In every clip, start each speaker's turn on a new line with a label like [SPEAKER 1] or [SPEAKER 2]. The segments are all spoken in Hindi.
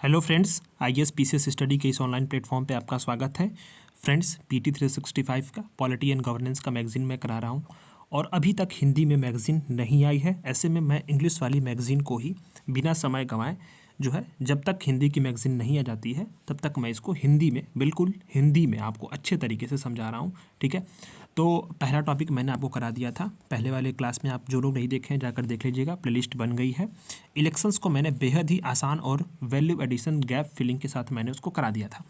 [SPEAKER 1] Hello friends, IAS PCS study के इस ऑनलाइन प्लेटफॉर्म पे आपका स्वागत है। फ्रेंड्स, पीटी 365 का पॉलिटी एंड गवर्नेंस का मैगज़ीन मैं करा रहा हूँ और अभी तक हिंदी में मैगज़ीन नहीं आई है। ऐसे में मैं इंग्लिश वाली मैगज़ीन को ही बिना समय गंवाए जो है, जब तक हिंदी की मैगज़ीन नहीं आ जाती है तब तक मैं इसको हिंदी में, बिल्कुल हिंदी में आपको अच्छे तरीके से समझा रहा हूँ। ठीक है, तो पहला टॉपिक मैंने आपको करा दिया था पहले वाले क्लास में। आप जो लोग नहीं देखें जाकर देख लीजिएगा, प्लेलिस्ट बन गई है। इलेक्शंस को मैंने बेहद ही आसान और वैल्यू एडिशन गैप फिलिंग के साथ मैंने उसको करा दिया था।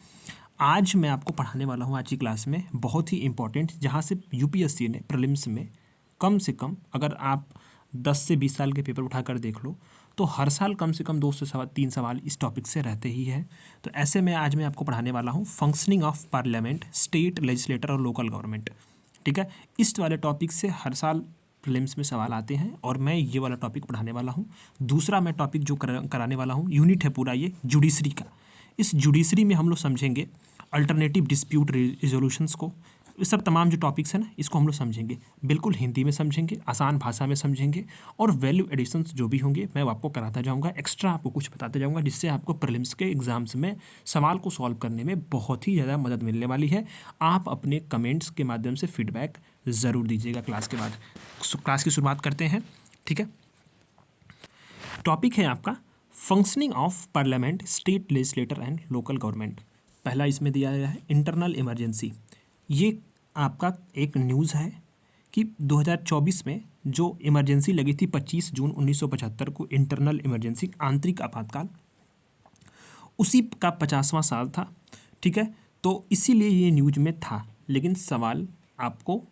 [SPEAKER 1] आज मैं आपको पढ़ाने वाला हूँ आज की क्लास में बहुत ही इंपॉर्टेंट, जहाँ से यूपीएससी ने प्रीलिम्स में कम से कम, अगर आप 10 से 20 साल के पेपर उठाकर देख लो तो हर साल कम से कम 2 से 3 सवाल इस टॉपिक से रहते ही हैं। तो ऐसे में आज मैं आपको पढ़ाने वाला हूँ functioning of parliament, state legislator और लोकल गवर्नमेंट। ठीक है, इस वाले टॉपिक से हर साल प्रीलिम्स में सवाल आते हैं और मैं ये वाला टॉपिक पढ़ाने वाला हूँ। दूसरा मैं टॉपिक जो कराने वाला हूँ, यूनिट है पूरा ये जुडिशरी का। इस जुडिशरी में हम लोग समझेंगे अल्टरनेटिव डिस्प्यूट रिजोल्यूशंस को। इस सब तमाम जो टॉपिक्स हैं ना, इसको हम लोग समझेंगे, बिल्कुल हिंदी में समझेंगे, आसान भाषा में समझेंगे। और वैल्यू एडिशंस जो भी होंगे मैं आपको कराता जाऊंगा, एक्स्ट्रा आपको कुछ बताते जाऊंगा, जिससे आपको प्रीलिम्स के एग्जाम्स में सवाल को सॉल्व करने में बहुत ही ज़्यादा मदद मिलने वाली है। आप अपने कमेंट्स के माध्यम से फीडबैक ज़रूर दीजिएगा क्लास के बाद। क्लास की शुरुआत करते हैं। ठीक है, टॉपिक है आपका functioning of parliament, state legislator and local government. पहला इसमें दिया गया है इंटरनल इमरजेंसी। ये आपका एक न्यूज़ है कि 2024 में जो इमरजेंसी लगी थी 25 जून 1975 को, इंटरनल इमरजेंसी, आंतरिक आपातकाल, उसी का 50वां साल था। ठीक है, तो इसीलिए ये न्यूज में था। लेकिन सवाल आपको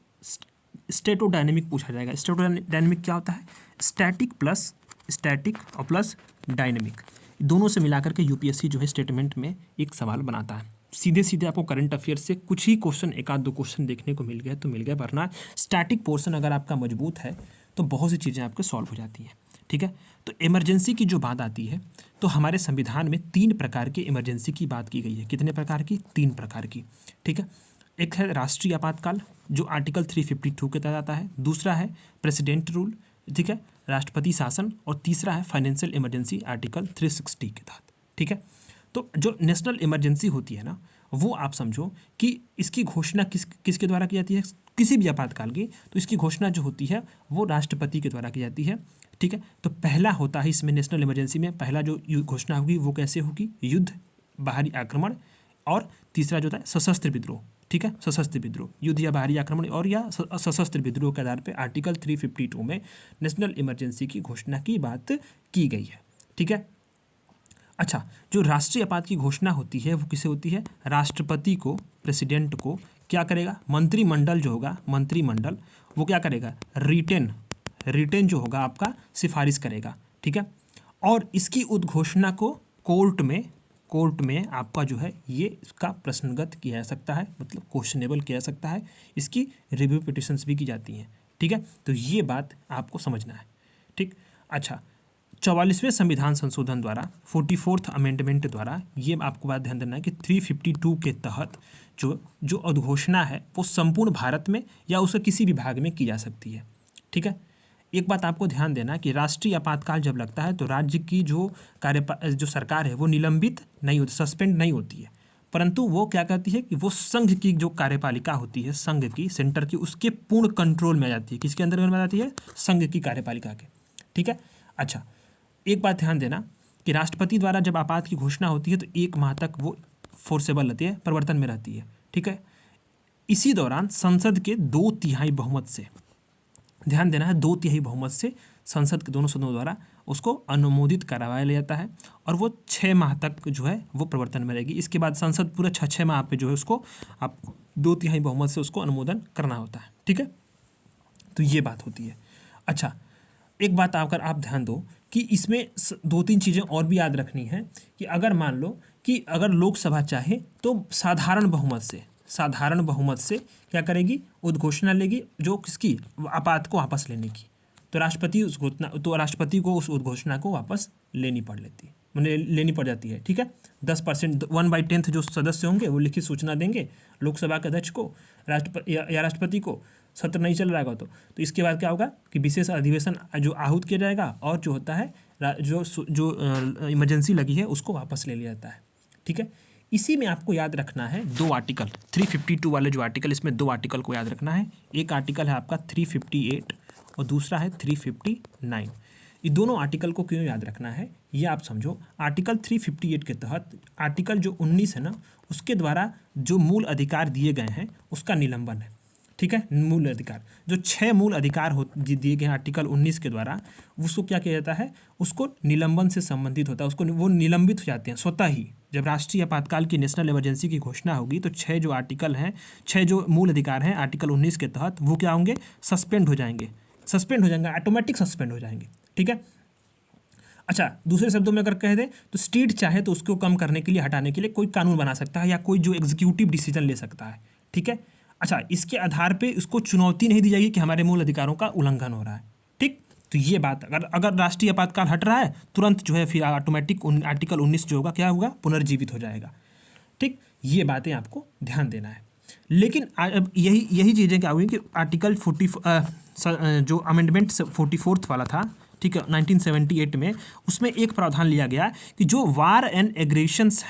[SPEAKER 1] स्टैटोडायनेमिक पूछा जाएगा। स्टैटोडायनेमिक क्या होता है? स्टैटिक और प्लस डायनेमिक, दोनों से मिलाकर के यूपीएससी जो है स्टेटमेंट में एक सवाल बनाता है। सीधे सीधे आपको करंट अफेयर से कुछ ही क्वेश्चन, एक आध दो क्वेश्चन देखने को मिल गया तो मिल गया, वरना स्टैटिक पोर्शन अगर आपका मजबूत है तो बहुत सी चीज़ें आपके सॉल्व हो जाती हैं। ठीक है, तो इमरजेंसी की जो बात आती है तो हमारे संविधान में 3 प्रकार के इमरजेंसी की बात की गई है। कितने प्रकार की? 3 प्रकार की। ठीक है, एक है राष्ट्रीय आपातकाल जो आर्टिकल 352 के तहत आता है, दूसरा है प्रेसिडेंट रूल, ठीक है, राष्ट्रपति शासन, और तीसरा है फाइनेंशियल इमरजेंसी आर्टिकल 360 के तहत। ठीक है, तो जो नेशनल इमरजेंसी होती है ना, वो आप समझो कि इसकी घोषणा किसके द्वारा की जाती है, किसी भी आपातकाल की, तो इसकी घोषणा जो होती है वो राष्ट्रपति के द्वारा की जाती है। ठीक है, तो पहला होता है इसमें नेशनल इमरजेंसी में, पहला जो घोषणा होगी वो कैसे होगी? युद्ध, बाहरी आक्रमण, और तीसरा जो होता है सशस्त्र विद्रोह। ठीक है, सशस्त्र विद्रोह, युद्ध या बाहरी आक्रमण और या सशस्त्र विद्रोह के आधार पर आर्टिकल 352 में नेशनल इमरजेंसी की घोषणा की बात की गई है। ठीक है, अच्छा, जो राष्ट्रीय आपात की घोषणा होती है वो किसे होती है? राष्ट्रपति को, प्रेसिडेंट को क्या करेगा? मंत्रिमंडल जो होगा, मंत्रिमंडल वो क्या करेगा? रिटेन जो होगा आपका सिफारिश करेगा। ठीक है, और इसकी उद्घोषणा को कोर्ट में आपका जो है ये इसका प्रश्नगत किया जा सकता है, मतलब क्वेश्चनेबल किया जा सकता है, इसकी रिव्यू पिटिशंस भी की जाती हैं। ठीक है, तो ये बात आपको समझना है। ठीक, अच्छा, 44वें संविधान संशोधन द्वारा, 44th अमेंडमेंट द्वारा, ये आपको बात ध्यान देना है कि 352 के तहत जो उद्घोषणा है वो संपूर्ण भारत में या उसके किसी भी भाग में की जा सकती है। ठीक है, एक बात आपको ध्यान देना कि राष्ट्रीय आपातकाल जब लगता है तो राज्य की जो सरकार है वो निलंबित नहीं होती, सस्पेंड नहीं होती है, परंतु वो क्या कहती है कि वो संघ की जो कार्यपालिका होती है, संघ की, सेंटर की, उसके पूर्ण कंट्रोल में आ जाती है। किसके अंदर में आ जाती है? संघ की कार्यपालिका के। ठीक है, अच्छा, एक बात ध्यान देना कि राष्ट्रपति द्वारा जब आपात की घोषणा होती है तो 1 माह तक वो फोर्सेबल रहती है, परिवर्तन में रहती है। ठीक है, इसी दौरान संसद के 2/3 बहुमत से, ध्यान देना है, 2/3 बहुमत से संसद के दोनों सदनों द्वारा उसको अनुमोदित करवाया ले जाता है और वो 6 माह तक जो है वो प्रवर्तन में रहेगी। इसके बाद संसद पूरे 6 माह पे जो है उसको आप 2/3 बहुमत से उसको अनुमोदन करना होता है। ठीक है, तो ये बात होती है। अच्छा, एक बात अगर आप ध्यान दो कि इसमें 2-3 चीज़ें और भी याद रखनी है कि अगर मान लो कि अगर लोकसभा चाहे तो साधारण बहुमत से क्या करेगी? उद्घोषणा लेगी, जो किसकी? आपात को वापस लेने की। तो राष्ट्रपति को उस उद्घोषणा को वापस लेनी पड़ लेती है। लेनी पड़ जाती है। ठीक है, 10% 1/10 जो सदस्य होंगे वो लिखित सूचना देंगे लोकसभा के अध्यक्ष को, या राष्ट्रपति को। सत्र नहीं चल रहा तो इसके बाद क्या होगा कि विशेष अधिवेशन जो आहूत किया जाएगा और जो होता है जो इमरजेंसी लगी है उसको वापस ले लिया जाता है। ठीक है, इसी में आपको याद रखना है दो आर्टिकल, 352 वाले जो आर्टिकल, इसमें दो आर्टिकल को याद रखना है। एक आर्टिकल है आपका 358 और दूसरा है 359। ये दोनों आर्टिकल को क्यों याद रखना है ये आप समझो। आर्टिकल 358 के तहत आर्टिकल जो 19 है ना, उसके द्वारा जो मूल अधिकार दिए गए हैं उसका निलंबन है। ठीक है, मूल अधिकार जो 6 मूल अधिकार दिए गए हैं आर्टिकल 19 के द्वारा, उसको क्या किया जाता है, उसको निलंबन से संबंधित होता है, उसको वो निलंबित हो जाते हैं स्वतः ही। जब राष्ट्रीय आपातकाल की नेशनल इमरजेंसी की घोषणा होगी तो 6 जो आर्टिकल हैं, 6 जो मूल अधिकार हैं आर्टिकल 19 के तहत, वो क्या होंगे, सस्पेंड हो जाएंगे, ऑटोमेटिक सस्पेंड हो जाएंगे। ठीक है, अच्छा, दूसरे शब्दों में अगर कह दें तो स्टेट चाहे तो उसको कम करने के लिए, हटाने के लिए कोई कानून बना सकता है या कोई जो एग्जीक्यूटिव डिसीजन ले सकता है। ठीक है, अच्छा, इसके आधार पे उसको चुनौती नहीं दी जाएगी कि हमारे मूल अधिकारों का उल्लंघन हो रहा है। ठीक, तो ये बात अगर राष्ट्रीय आपातकाल हट रहा है तुरंत जो है फिर ऑटोमेटिक आर्टिकल 19 जो होगा क्या होगा, पुनर्जीवित हो जाएगा। ठीक, ये बातें आपको ध्यान देना है। लेकिन अब यही चीज़ें क्या हुई कि आर्टिकल 40 जो अमेंडमेंट 44 वाला था, ठीक है, 1978 में, उसमें एक प्रावधान लिया गया कि जो वार एंड एग्रेशंस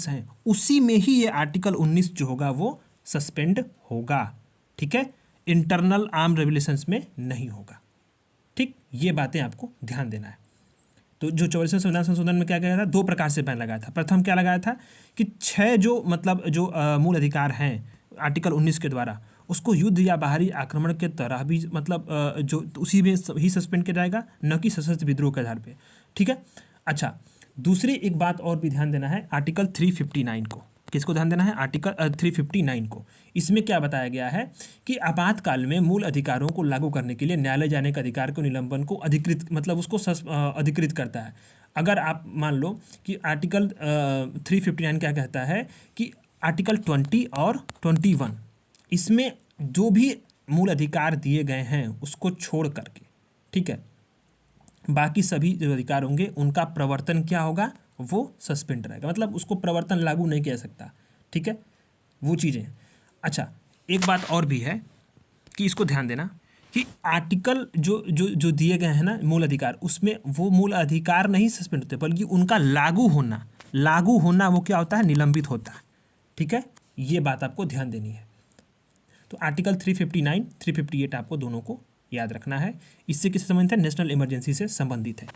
[SPEAKER 1] हैं उसी में ही ये आर्टिकल 19 जो होगा वो सस्पेंड होगा। ठीक है, इंटरनल आर्म रेगुलेशंस में नहीं होगा। ठीक, ये बातें आपको ध्यान देना है। तो जो 44वें संविधान संशोधन में क्या गया था, 2 प्रकार से बैन लगाया था। प्रथम क्या लगाया था कि 6 जो मूल अधिकार हैं आर्टिकल 19 के द्वारा, उसको युद्ध या बाहरी आक्रमण के तरह भी जो उसी में ही सस्पेंड किया जाएगा, न कि सशस्त्र विद्रोह के आधार पे। ठीक है, अच्छा, दूसरी एक बात और भी ध्यान देना है, आर्टिकल 359 को। किसको ध्यान देना है, आर्टिकल 359 को। इसमें क्या बताया गया है कि आपातकाल में मूल अधिकारों को लागू करने के लिए न्यायालय जाने के अधिकार को निलंबन को उसको अधिकृत करता है। अगर आप मान लो कि आर्टिकल 359 क्या कहता है कि आर्टिकल 20 और 21, इसमें जो भी मूल अधिकार दिए गए हैं उसको छोड़ करके, ठीक है, बाकी सभी जो अधिकार होंगे उनका प्रवर्तन क्या होगा, वो सस्पेंड रहेगा, मतलब उसको प्रवर्तन लागू नहीं किया जा सकता। ठीक है, वो चीज़ें। अच्छा, एक बात और भी है कि इसको ध्यान देना कि आर्टिकल जो दिए गए हैं ना मूल अधिकार, उसमें वो मूल अधिकार नहीं सस्पेंड होते, बल्कि उनका लागू होना वो क्या होता है, निलंबित होता है। ठीक है, ये बात आपको ध्यान देनी है। तो आर्टिकल 359, 358 आपको दोनों को याद रखना है। इससे किससे संबंधित है, नेशनल इमरजेंसी से संबंधित है।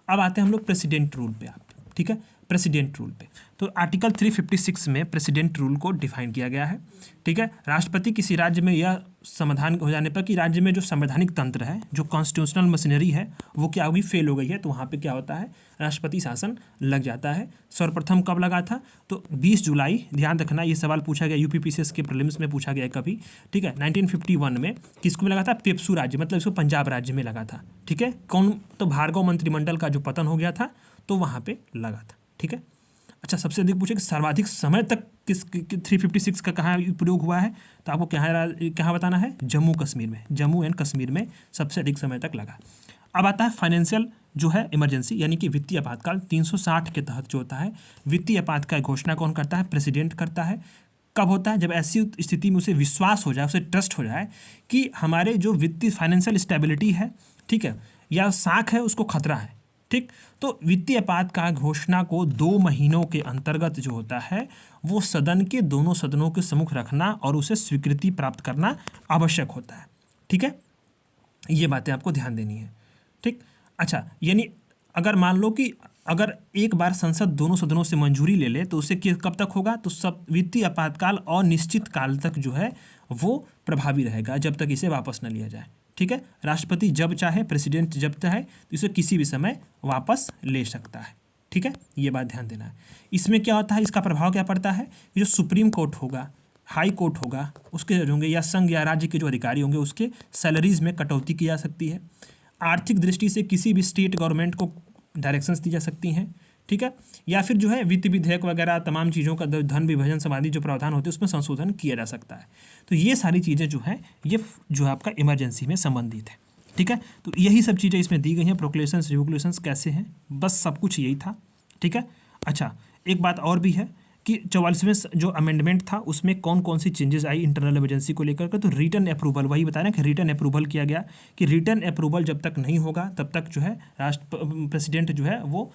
[SPEAKER 1] अब आते हैं हम लोग प्रेसिडेंट रूल पे। आप ठीक है, प्रेसिडेंट रूल पे तो आर्टिकल 356 में प्रेसिडेंट रूल को डिफाइन किया गया है। ठीक है, राष्ट्रपति किसी राज्य में यह समाधान हो जाने पर कि राज्य में जो संवैधानिक तंत्र है, जो कॉन्स्टिट्यूशनल मशीनरी है, वो क्या होगी, फेल हो गई है, तो वहाँ पे क्या होता है, राष्ट्रपति शासन लग जाता है। सर्वप्रथम कब लगा था, तो 20 जुलाई, ध्यान रखना ये सवाल पूछा गया यूपीपीसीएस के प्रीलिम्स में पूछा गया कभी। ठीक है, 1951 में किसको में लगा था, पेप्सू राज्य, मतलब इसको पंजाब राज्य में लगा था। ठीक है, कौन, तो भार्गव मंत्रिमंडल का जो पतन हो गया था तो वहाँ पे लगा था। ठीक है, अच्छा, सबसे अधिक पूछे कि सर्वाधिक समय तक किस 356 का कहाँ प्रयोग हुआ है, तो आपको कहाँ बताना है, जम्मू एंड कश्मीर में सबसे अधिक समय तक लगा। अब आता है फाइनेंशियल जो है इमरजेंसी, यानी कि वित्तीय आपातकाल। 360 के तहत जो होता है वित्तीय आपातकाल घोषणा कौन करता है, प्रेसिडेंट करता है। कब होता है, जब ऐसी स्थिति में उसे विश्वास हो जाए, उसे ट्रस्ट हो जाए कि हमारे जो वित्तीय फाइनेंशियल स्टेबिलिटी है, ठीक है, या साख है, उसको खतरा है। ठीक, तो वित्तीय आपातकाल घोषणा को 2 महीनों के अंतर्गत जो होता है वो सदन के दोनों सदनों के सम्मुख रखना और उसे स्वीकृति प्राप्त करना आवश्यक होता है। ठीक है, ये बातें आपको ध्यान देनी है। ठीक, अच्छा, यानी अगर मान लो कि अगर एक बार संसद दोनों सदनों से मंजूरी ले ले तो उसे कब तक होगा, तो सब वित्तीय आपातकाल अनिश्चित काल तक जो है वो प्रभावी रहेगा, जब तक इसे वापस न लिया जाए। ठीक है, राष्ट्रपति जब चाहे, प्रेसिडेंट जब चाहे, तो इसे किसी भी समय वापस ले सकता है। ठीक है, ये बात ध्यान देना है। इसमें क्या होता है, इसका प्रभाव क्या पड़ता है, जो सुप्रीम कोर्ट होगा, हाई कोर्ट होगा, उसके जज होंगे, या संघ या राज्य के जो अधिकारी होंगे उसके सैलरीज में कटौती की जा सकती है। आर्थिक दृष्टि से किसी भी स्टेट गवर्नमेंट को डायरेक्शंस दी जा सकती हैं। ठीक है, या फिर जो है वित्त विधेयक वगैरह तमाम चीज़ों का धन विभाजन संबंधी जो प्रावधान होते हैं उसमें संशोधन किया जा सकता है। तो ये सारी चीज़ें जो हैं ये जो है आपका इमरजेंसी में संबंधित है। ठीक है। तो यही सब चीज़ें इसमें दी गई हैं, प्रोक्लेशंस रिवोल्यूशंस कैसे हैं, बस सब कुछ यही था। ठीक है। अच्छा, एक बात और भी है कि 44वें जो अमेंडमेंट था उसमें कौन कौन सी चेंजेस आई इंटरनल इमरजेंसी को लेकर के। तो रिटर्न अप्रूवल, वही बताया ना कि रिटर्न अप्रूवल किया गया कि रिटर्न अप्रूवल जब तक नहीं होगा तब तक जो है प्रेसिडेंट जो है वो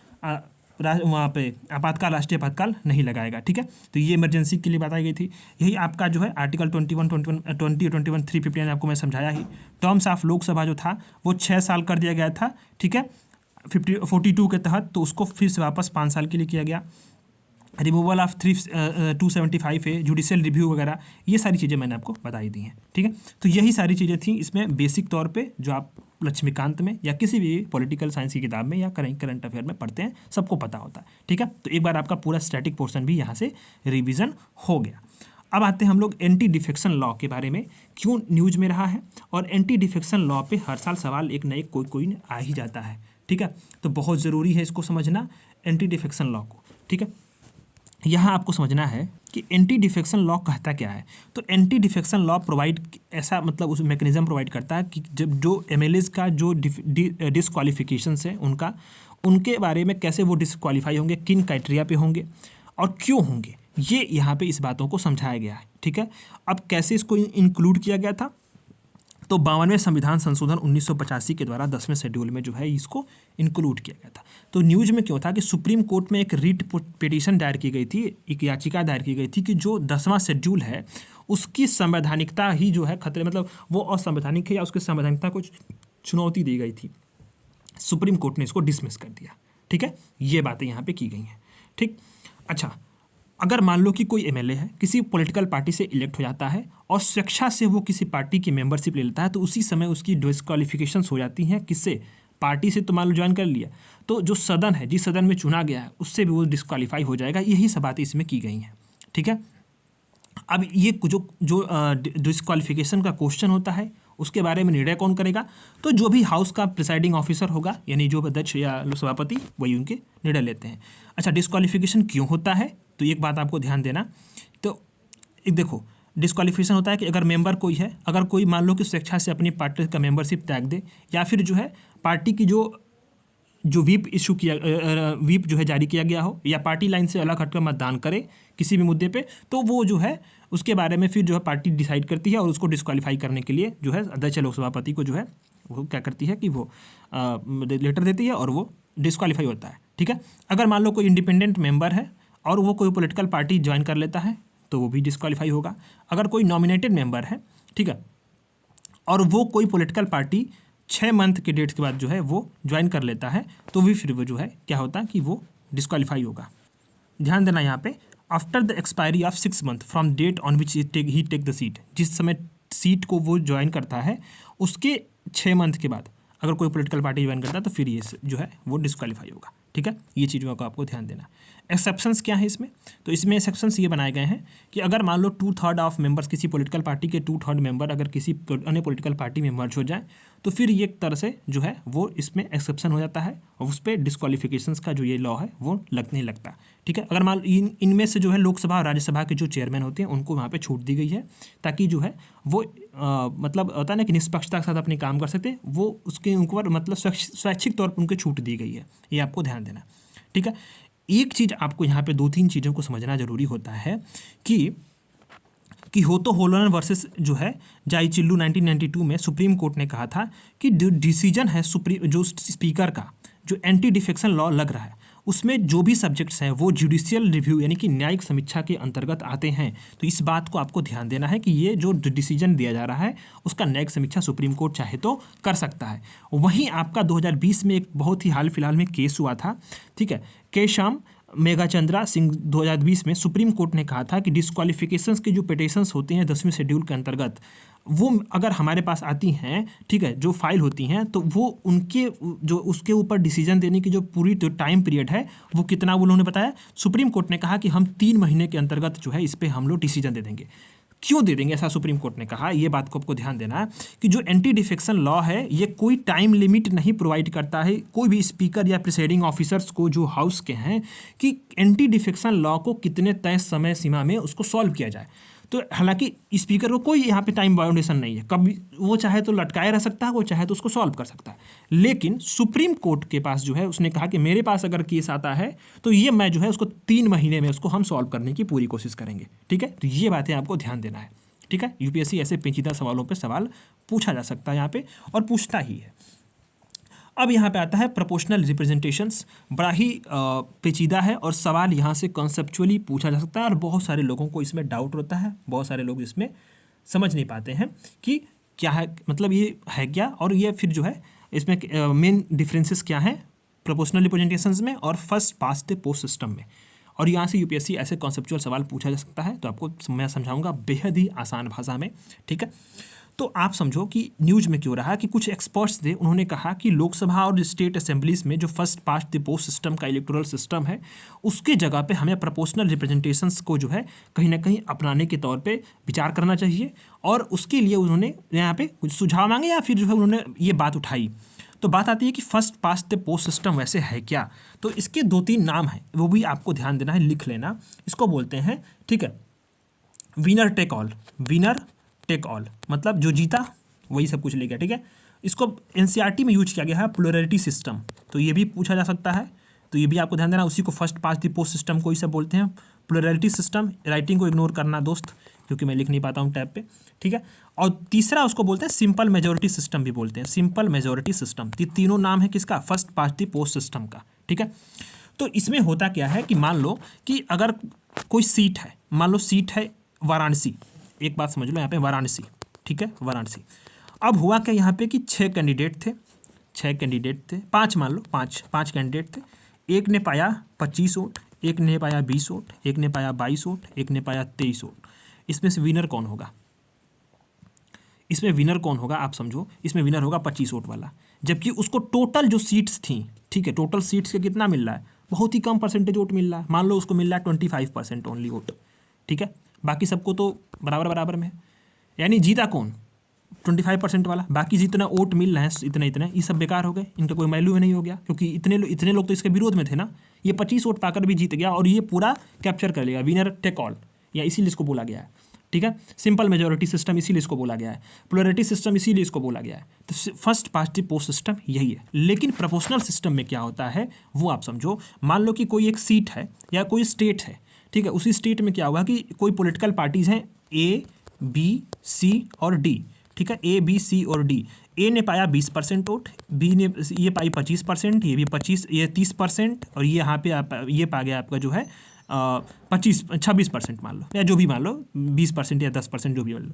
[SPEAKER 1] वहाँ पे आपातकाल, राष्ट्रीय आपातकाल नहीं लगाएगा। ठीक है। तो ये इमरजेंसी के लिए बताई गई थी। यही आपका जो है आर्टिकल 21, 359 आपको मैं समझाया ही। टर्म्स ऑफ लोकसभा जो था वो 6 साल कर दिया गया था। ठीक है, 42 के तहत, तो उसको फिर से वापस 5 साल के लिए किया गया। रिमूवल ऑफ 275 है, जुडिशियल रिव्यू वगैरह, ये सारी चीज़ें मैंने आपको बताई दी हैं। ठीक है। तो यही सारी चीज़ें थी इसमें बेसिक तौर पे, जो आप लक्ष्मीकांत में या किसी भी पॉलिटिकल साइंस की किताब में या करंट अफेयर में पढ़ते हैं, सबको पता होता है। ठीक है। तो एक बार आपका पूरा स्टैटिक पोर्शन भी यहाँ से रिविज़न हो गया। अब आते हैं हम लोग एंटी डिफेक्शन लॉ के बारे में, क्यों न्यूज में रहा है। और एंटी डिफेक्शन लॉ पे हर साल सवाल एक न एक कोई आ ही जाता है। ठीक है। तो बहुत ज़रूरी है इसको समझना, एंटी डिफेक्शन लॉ को। ठीक है। यहाँ आपको समझना है कि एंटी डिफेक्शन लॉ कहता क्या है। तो एंटी डिफेक्शन लॉ प्रोवाइड, ऐसा मतलब उस मैकेनिज्म प्रोवाइड करता है कि जब जो एमएलएज का जो डिस्क्वालिफिकेशंस है उनके बारे में कैसे वो डिस्क्वालीफाई होंगे, किन क्राइटेरिया पे होंगे और क्यों होंगे, ये यहाँ पे इस बातों को समझाया गया है। ठीक है। अब कैसे इसको इंक्लूड किया गया था, तो 52वें संविधान संशोधन 1985 के द्वारा 10वें शेड्यूल में जो है इसको इंक्लूड किया गया था। तो न्यूज में क्यों था कि सुप्रीम कोर्ट में एक रिट पिटीशन दायर की गई थी, एक याचिका दायर की गई थी कि जो 10वां शेड्यूल है उसकी संवैधानिकता ही जो है खतरे, मतलब वो असंवैधानिक है या उसकी संवैधानिकता को चुनौती दी गई थी। सुप्रीम कोर्ट ने इसको डिसमिस कर दिया। ठीक है। ये बातें यहाँ पे की गई हैं। ठीक। अच्छा, अगर मान लो कि कोई एमएलए है, किसी पॉलिटिकल पार्टी से इलेक्ट हो जाता है और स्वेच्छा से वो किसी पार्टी की मेंबरशिप ले लेता है, तो उसी समय उसकी डिस्क्वालिफिकेशंस हो जाती हैं। किससे? पार्टी से तो मान लो ज्वाइन कर लिया, तो जो सदन है, जिस सदन में चुना गया है, उससे भी वो डिस्क्वालीफाई हो जाएगा। यही सब बातें इसमें की गई हैं। ठीक है। अब ये जो डिस्क्वालिफिकेशन का क्वेश्चन होता है उसके बारे में निर्णय कौन करेगा, तो जो भी हाउस का प्रिसाइडिंग ऑफिसर होगा, यानी जो अध्यक्ष या सभापति, वही उनके निर्णय लेते हैं। अच्छा, डिस्क्वालिफिकेशन क्यों होता है, तो एक बात आपको ध्यान देना। तो एक देखो, डिस्क्वालिफिकेशन होता है कि अगर मेंबर कोई है, अगर कोई मान लो कि स्वेच्छा से अपनी पार्टी का मेंबरशिप त्याग दे, या फिर जो है पार्टी की जो व्हीप इशू किया, व्हीप जो है जारी किया गया हो, या पार्टी लाइन से अलग हटकर मतदान करे किसी भी मुद्दे पे, तो वो जो है उसके बारे में फिर जो है पार्टी डिसाइड करती है और उसको डिस्क्वालीफाई करने के लिए जो है अध्यक्ष लोकसभापति को जो है वो क्या करती है कि वो लेटर देती है और वो डिस्क्वालीफाई होता है। ठीक है। अगर मान लो कोई इंडिपेंडेंट मेंबर है और वो कोई पॉलिटिकल पार्टी ज्वाइन कर लेता है तो वो भी डिस्क्वालीफाई होगा। अगर कोई नॉमिनेटेड मेंबर है, ठीक है, और वो कोई पॉलिटिकल पार्टी 6 मंथ के डेट के बाद जो है वो ज्वाइन कर लेता है, तो भी फिर वो जो है क्या होता है कि वो डिस्क्वालीफाई होगा। ध्यान देना यहाँ पे, after the expiry of 6 month from date on which he take the seat, जिस समय सीट को वो ज्वाइन करता है उसके 6 मंथ के बाद अगर कोई पॉलिटिकल पार्टी ज्वाइन करता है तो फिर ये जो है वो डिस्क्वालीफाई होगा। ठीक है। ये चीज़ों का आपको ध्यान देना। एक्सेप्शंस क्या है इसमें, तो इसमें एक्सेप्शंस ये बनाए गए हैं कि अगर मान लो 2/3 ऑफ मेंबर्स, किसी पॉलिटिकल पार्टी के 2/3 मेंबर अगर किसी अन्य पॉलिटिकल पार्टी में मर्ज हो जाए, तो फिर ये एक तरह से जो है वो इसमें एक्सेप्शन हो जाता है और उस पर डिस्क्वालिफिकेशंस का जो ये लॉ है वो नहीं लगता। ठीक है। अगर मान इनमें से जो है लोकसभा और राज्यसभा के जो चेयरमैन होते हैं उनको वहाँ पे छूट दी गई है, ताकि जो है वो मतलब होता है ना कि निष्पक्षता के साथ अपने काम कर सकते, वो उसके ऊपर मतलब स्वैच्छिक तौर पर उनको छूट दी गई है। ये आपको ध्यान देना। ठीक है। एक चीज़ आपको यहाँ पे 2-3 चीज़ों को समझना जरूरी होता है कि होतो होलोनन वर्सेस जो है जाइचिल्लू 1992 में सुप्रीम कोर्ट ने कहा था कि जो डिसीजन है जो स्पीकर का जो एंटी डिफेक्शन लॉ लग रहा है उसमें जो भी सब्जेक्ट्स हैं वो जुडिशियल रिव्यू यानी कि न्यायिक समीक्षा के अंतर्गत आते हैं। तो इस बात को आपको ध्यान देना है कि ये जो डिसीजन दिया जा रहा है उसका न्यायिक समीक्षा सुप्रीम कोर्ट चाहे तो कर सकता है। वहीं आपका 2020 में एक बहुत ही हाल फिलहाल में केस हुआ था, ठीक है, केशम मेघाचंद्रा सिंह 2020 में सुप्रीम कोर्ट ने कहा था कि डिस्क्वालिफिकेशंस के जो पिटीशंस होते हैं 10वें शेड्यूल के अंतर्गत, वो अगर हमारे पास आती हैं, ठीक है, जो फाइल होती हैं, तो वो उनके जो उसके ऊपर डिसीजन देने की जो पूरी जो टाइम पीरियड है वो कितना, वो उन्होंने बताया। सुप्रीम कोर्ट ने कहा कि हम 3 महीने के अंतर्गत जो है इस पर हम लोग डिसीजन दे देंगे। क्यों दे देंगे, ऐसा सुप्रीम कोर्ट ने कहा। ये बात को आपको ध्यान देना है कि जो एंटी डिफेक्शन लॉ है ये कोई टाइम लिमिट नहीं प्रोवाइड करता है कोई भी स्पीकर या प्रिसाइडिंग ऑफिसर्स को जो हाउस के हैं कि एंटी डिफेक्शन लॉ को कितने तय समय सीमा में उसको सॉल्व किया जाए। तो हालांकि स्पीकर को कोई यहाँ पे टाइम बाउंडेशन नहीं है, कभी वो चाहे तो लटकाए रह सकता है, वो चाहे तो उसको सॉल्व कर सकता है। लेकिन सुप्रीम कोर्ट के पास जो है उसने कहा कि मेरे पास अगर केस आता है तो ये मैं जो है उसको 3 महीने में उसको हम सॉल्व करने की पूरी कोशिश करेंगे। ठीक है, तो ये बातें आपको ध्यान देना है। ठीक है, यूपीएससी ऐसे पेचीदा सवालों पर सवाल पूछा जा सकता है यहाँ पे, और पूछता ही है। अब यहाँ पे आता है प्रोपोर्शनल रिप्रेजेंटेशंस, बड़ा ही पेचीदा है और सवाल यहाँ से कॉन्सेप्चुअली पूछा जा सकता है, और बहुत सारे लोगों को इसमें डाउट होता है, बहुत सारे लोग इसमें समझ नहीं पाते हैं कि क्या है, मतलब ये है क्या, और ये फिर जो है इसमें मेन डिफरेंसेस क्या हैं प्रोपोर्शनल रिप्रेजेंटेशंस में और first past the post system में। और यहाँ से यूपीएससी ऐसे कॉन्सेप्चुअल सवाल पूछा जा सकता है, तो आपको मैं समझाऊंगा बेहद ही आसान भाषा में। ठीक है, तो आप समझो कि न्यूज़ में क्यों रहा कि कुछ एक्सपर्ट्स थे, उन्होंने कहा कि लोकसभा और स्टेट असेंबलीज में जो first past the post system का इलेक्टोरल सिस्टम है, उसके जगह पे हमें प्रोपोर्शनल रिप्रेजेंटेशंस को जो है कहीं ना कहीं अपनाने के तौर पे विचार करना चाहिए। और उसके लिए उन्होंने यहाँ पे कुछ सुझाव मांगे, या फिर जो है उन्होंने ये बात उठाई। तो बात आती है कि first past the post system वैसे है क्या, तो इसके 2-3 नाम हैं, वो भी आपको ध्यान देना है, लिख लेना। इसको बोलते हैं, ठीक है, winner take all. Winner take all मतलब जो जीता वही सब कुछ ले गया। ठीक है, इसको एनसीईआरटी में यूज किया गया है प्लुरैलिटी सिस्टम, तो ये भी पूछा जा सकता है, तो ये भी आपको ध्यान देना। उसी को first past the post system को ही सब बोलते हैं, प्लुरैलिटी सिस्टम। राइटिंग को इग्नोर करना दोस्त, क्योंकि मैं लिख नहीं पाता हूँ टैब पे। ठीक है, और तीसरा उसको बोलते हैं सिंपल मेजोरिटी सिस्टम भी बोलते हैं, सिंपल मेजोरिटी सिस्टम। ये तीनों नाम है किसका, first past the post system का। ठीक है, तो इसमें होता क्या है कि मान लो कि अगर कोई सीट है, मान लो सीट है वाराणसी, एक बात समझ लो यहाँ पे वाराणसी। ठीक है, वाराणसी। अब हुआ क्या यहाँ पे कि 6 कैंडिडेट थे, 6 कैंडिडेट थे, 5 मान लो, 5 कैंडिडेट थे। एक ने पाया 25 वोट, एक ने पाया 20 वोट, एक ने पाया 22 वोट, एक ने पाया 23 वोट। इसमें से विनर कौन होगा, इसमें विनर कौन होगा आप समझो, इसमें विनर होगा 25 वोट वाला, जबकि उसको टोटल जो सीट्स थी, ठीक है, टोटल सीट्स के कितना मिल रहा है, बहुत ही कम परसेंटेज वोट मिल रहा है। मान लो उसको मिल रहा है 25% ओनली वोट। ठीक है, बाकी सबको तो बराबर बराबर में है, यानी जीता कौन, 25% वाला। बाकी जितना वोट मिल रहे हैं इतने इतने, ये सब बेकार हो गए, इनका कोई वैल्यू नहीं हो गया, क्योंकि इतने लोग तो इसके विरोध में थे ना। ये 25 वोट पाकर भी जीत गया और ये पूरा कैप्चर कर लिया, विनर टेक ऑल, या इसीलिए इसको बोला गया है। ठीक है, सिंपल मेजोरिटी सिस्टम इसीलिए इसको बोला गया है, प्लुरैलिटी सिस्टम इसीलिए इसको बोला गया है। तो first past the post system यही है। लेकिन प्रोपोर्शनल सिस्टम में क्या होता है वो आप समझो। मान लो कि कोई एक सीट है या कोई स्टेट है, ठीक है, उसी स्टेट में क्या हुआ कि कोई पॉलिटिकल पार्टीज हैं A, B, C और D। ठीक है, A, B, C और D। A ने पाया 20% वोट, B ने ये पाई 25%, ये भी 30%, और ये यहाँ पे ये पा गया आपका जो है 26% मान लो, या जो भी मान लो 20% या 10% जो भी मान लो।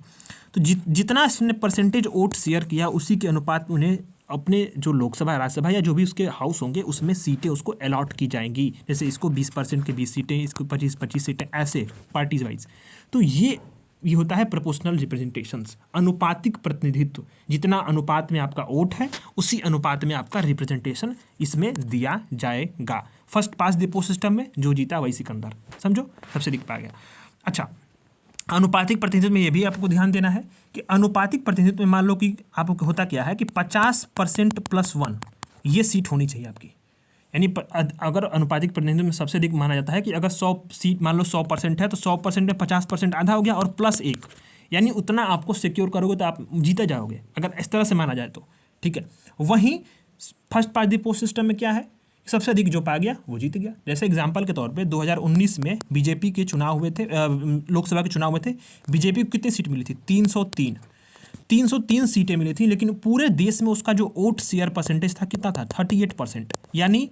[SPEAKER 1] तो जितना इसने परसेंटेज वोट शेयर किया उसी के अनुपात में उन्हें अपने जो लोकसभा राज्यसभा या जो भी उसके हाउस होंगे उसमें सीटें उसको अलॉट की जाएंगी। जैसे इसको 20% के 20 सीटें, इसको 25 सीटें, ऐसे पार्टीज वाइज। तो ये होता है प्रोपोर्शनल रिप्रेजेंटेशंस, अनुपातिक प्रतिनिधित्व। जितना अनुपात में आपका वोट है उसी अनुपात में आपका रिप्रेजेंटेशन इसमें दिया जाएगा। First pass the post system में जो जीता वही सिकंदर, समझो, सबसे दिख पा गया। अच्छा, अनुपातिक प्रतिनिधित्व में ये भी आपको ध्यान देना है कि अनुपातिक प्रतिनिधित्व में मान लो कि आपको होता क्या है कि 50% + 1 ये सीट होनी चाहिए आपकी। यानी अगर अनुपातिक प्रतिनिधित्व में सबसे अधिक माना जाता है कि अगर 100 सीट, मान लो 100% है तो 100% में 50% आधा हो गया और +1, यानी उतना आपको सिक्योर करोगे तो आप जीते जाओगे, अगर इस तरह से माना जाए तो। ठीक है, वहीं first past the post system में क्या है, सबसे अधिक जो पा गया वो जीत गया। जैसे एग्जांपल के तौर पे 2019 में बीजेपी के चुनाव हुए थे, लोकसभा के चुनाव हुए थे। बीजेपी को कितनी सीट मिली थी, 303 सीटें मिली थी, लेकिन पूरे देश में उसका जो वोट शेयर परसेंटेज था कितना था, 38%। यानी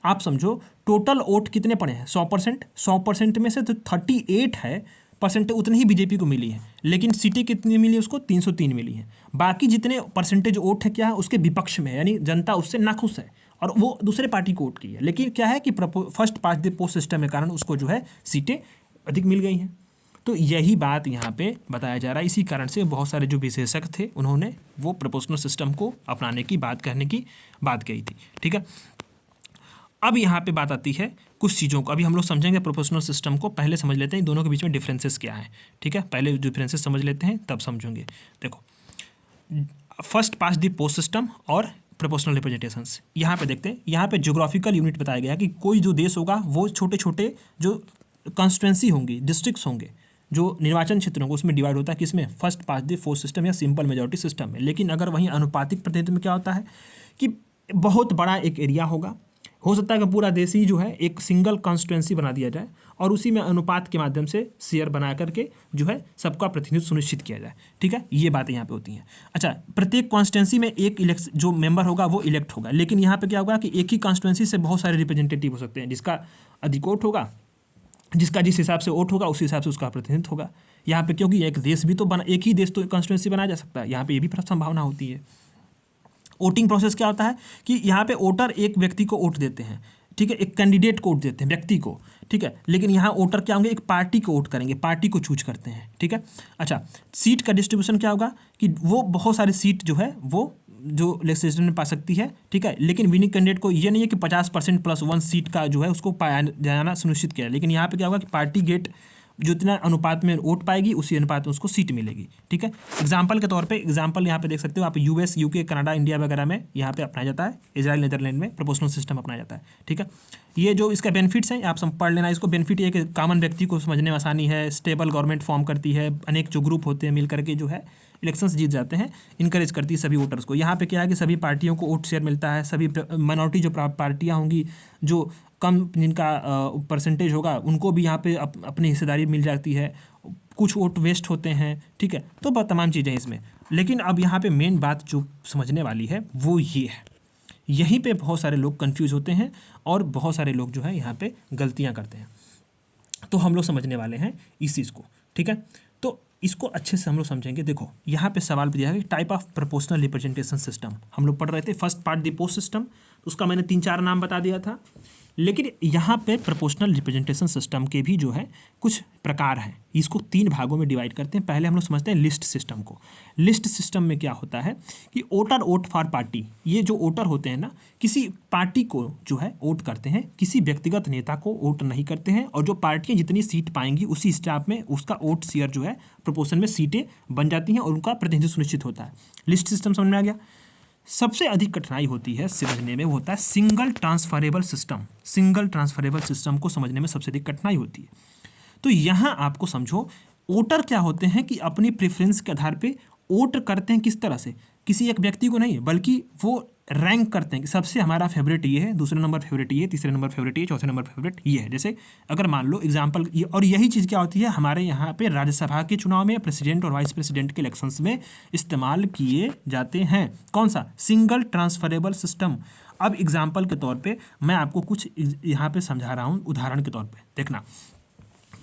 [SPEAKER 1] आप समझो टोटल वोट कितने पड़े हैं, 100% में से तो 38 है परसेंटेज उतनी ही बीजेपी को मिली है, लेकिन सीटें कितनी मिली उसको, 303 मिली हैं। बाकी जितने परसेंटेज वोट है क्या है उसके विपक्ष में, यानी जनता उससे नाखुश है और वो दूसरे पार्टी को वोट की है। लेकिन क्या है कि first past the post system के कारण उसको जो है सीटें अधिक मिल गई हैं। तो यही बात यहाँ पे बताया जा रहा है। इसी कारण से बहुत सारे जो विशेषज्ञ थे उन्होंने वो प्रोपोर्शनल सिस्टम को अपनाने की बात कहने की बात कही थी। ठीक है, अब यहाँ पे बात आती है कुछ चीज़ों को। अभी हम लोग समझेंगे प्रोपोर्शनल सिस्टम को, पहले समझ लेते हैं दोनों के बीच में डिफरेंसेस क्या है। ठीक है, पहले डिफरेंसेस समझ लेते हैं तब समझेंगे। देखो, first past the post system और प्रोपोर्शनल रिप्रेजेंटेशंस। यहाँ पे देखते हैं, यहाँ पे ज्योग्राफिकल यूनिट बताया गया है कि कोई जो देश होगा वो छोटे छोटे जो कॉन्स्टिट्यूंसी होंगी, डिस्ट्रिक्ट्स होंगे, जो निर्वाचन क्षेत्रों को उसमें डिवाइड होता है किसमें, first past the post system या सिंपल मेजॉरिटी सिस्टम में। लेकिन अगर वहीं अनुपातिक प्रतिनिधित्व में क्या होता है कि बहुत बड़ा एक एरिया होगा, हो सकता है कि पूरा देश ही जो है एक सिंगल कॉन्स्टिट्यूंसी बना दिया जाए और उसी में अनुपात के माध्यम से शेयर बना करके जो है सबका प्रतिनिधित्व सुनिश्चित किया जाए। ठीक है, ये बातें यहाँ पे होती हैं। अच्छा, प्रत्येक कॉन्स्टिट्यूंसी में एक इलेक्ट जो मेंबर होगा वो इलेक्ट होगा, लेकिन यहाँ पे क्या होगा कि एक ही कॉन्स्टिट्यूंसी से बहुत सारे रिप्रेजेंटेटिव हो सकते हैं, जिसका अधिक वोट होगा, जिसका जिस हिसाब से वोट होगा उस हिसाब से उसका प्रतिनिधित्व होगा। यहाँ पे क्योंकि एक देश भी तो बना, एक ही देश तो कॉन्स्टिट्यूंसी बनाया जा सकता है, यहाँ पे ये भी संभावना होती है। वोटिंग प्रोसेस क्या होता है कि यहाँ पे वोटर एक व्यक्ति को वोट देते हैं, ठीक है, एक कैंडिडेट को वोट देते हैं, व्यक्ति को, ठीक है, लेकिन यहाँ वोटर क्या होंगे, एक पार्टी को वोट करेंगे, पार्टी को चूज करते हैं। ठीक है, अच्छा, सीट का डिस्ट्रीब्यूशन क्या होगा कि वो बहुत सारी सीट जो है वो जो लेजिस्लेचर में पा सकती है। ठीक है, लेकिन विनिंग कैंडिडेट को ये नहीं है कि 50% प्लस 1 सीट का जो है उसको पाया जाना सुनिश्चित किया है, लेकिन यहाँ पे क्या होगा कि पार्टी गेट जितना अनुपात में वोट पाएगी उसी अनुपात में उसको सीट मिलेगी। ठीक है, एग्जाम्पल के तौर पे एग्जाम्पल यहाँ पे देख सकते हो आप, यूएस, यूके, कनाडा, इंडिया वगैरह में यहाँ पे अपनाया जाता है, इजराइल, नीदरलैंड में प्रोपोर्शनल सिस्टम अपनाया जाता है। ठीक है, ये जो इसका बेनिफिट्स हैं आप सब पढ़ लेना। इसको बेनिफिट ये कि कॉमन व्यक्ति को समझने में आसानी है, स्टेबल गवर्नमेंट फॉर्म करती है, अनेक जो ग्रुप होते हैं मिल करके जो है इलेक्शंस जीत जाते हैं, इनकरेज करती है सभी वोटर्स को। यहाँ पे क्या है कि सभी पार्टियों को वोट शेयर मिलता है, सभी माइनॉरिटी जो पार्टियाँ होंगी, जो कम जिनका परसेंटेज होगा उनको भी यहाँ पे अपनी हिस्सेदारी मिल जाती है, कुछ वोट वेस्ट होते हैं। ठीक है, तो बहुत तमाम चीज़ें इसमें। लेकिन अब यहाँ पे मेन बात जो समझने वाली है वो ये है, यहीं पे बहुत सारे लोग कंफ्यूज होते हैं और बहुत सारे लोग जो है यहाँ पे गलतियाँ करते हैं, तो हम लोग समझने वाले हैं इस चीज़ को। ठीक है, तो इसको अच्छे से हम लोग समझेंगे। देखो यहाँ पे सवाल दिया है कि type of proportional representation system, हम लोग पढ़ रहे थे first part the post system, तो उसका मैंने 3-4 नाम बता दिया था। लेकिन यहाँ पे प्रोपोर्शनल रिप्रेजेंटेशन सिस्टम के भी जो है कुछ प्रकार हैं, इसको 3 भागों में डिवाइड करते हैं। पहले हम लोग समझते हैं लिस्ट सिस्टम को। लिस्ट सिस्टम में क्या होता है कि वोटर वोट फॉर पार्टी, ये जो वोटर होते हैं ना, किसी पार्टी को जो है वोट करते हैं, किसी व्यक्तिगत नेता को वोट नहीं करते हैं, और जो पार्टियाँ जितनी सीट पाएंगी उसी हिसाब में उसका वोट शेयर जो है प्रोपोर्शन में सीटें बन जाती हैं और उनका प्रतिनिधित्व सुनिश्चित होता है। लिस्ट सिस्टम समझ में आ गया। सबसे अधिक कठिनाई होती है समझने में, वो होता है single transferable system. Single transferable system को समझने में सबसे अधिक कठिनाई होती है। तो यहाँ आपको समझो, वोटर क्या होते हैं कि अपनी प्रेफरेंस के आधार पे वोट करते हैं। किस तरह से, किसी एक व्यक्ति को नहीं, बल्कि वो रैंक करते हैं कि सबसे हमारा फेवरेट ये है, दूसरे नंबर फेवरेट ये, तीसरे नंबर फेवरेट ये, चौथे नंबर फेवरेट ये है। जैसे अगर मान लो एग्जाम्पल, और यही चीज़ क्या होती है हमारे यहाँ पे राज्यसभा के चुनाव में, प्रेसिडेंट और वाइस प्रेसिडेंट के इलेक्शंस में इस्तेमाल किए जाते हैं। कौन सा, सिंगल ट्रांसफरेबल सिस्टम। अब एग्जाम्पल के तौर पर मैं आपको कुछ यहाँ पर समझा रहा हूँ, उदाहरण के तौर पर देखना।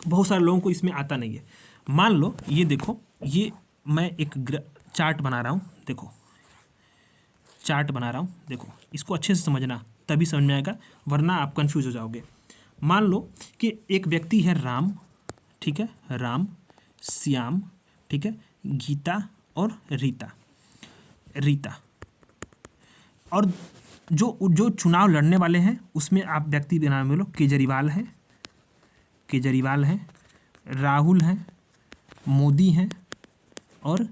[SPEAKER 1] बहुत सारे लोगों को इसमें आता नहीं है। मान लो ये देखो, ये मैं एक चार्ट बना रहा हूँ, देखो चार्ट बना रहा हूँ, देखो इसको अच्छे से समझना तभी समझ में आएगा, वरना आप कंफ्यूज हो जाओगे। मान लो कि एक व्यक्ति है राम, ठीक है, राम, श्याम, ठीक है, गीता और रीता। और जो चुनाव लड़ने वाले हैं उसमें आप व्यक्ति के नाम में लो, केजरीवाल है, राहुल है, मोदी हैं, और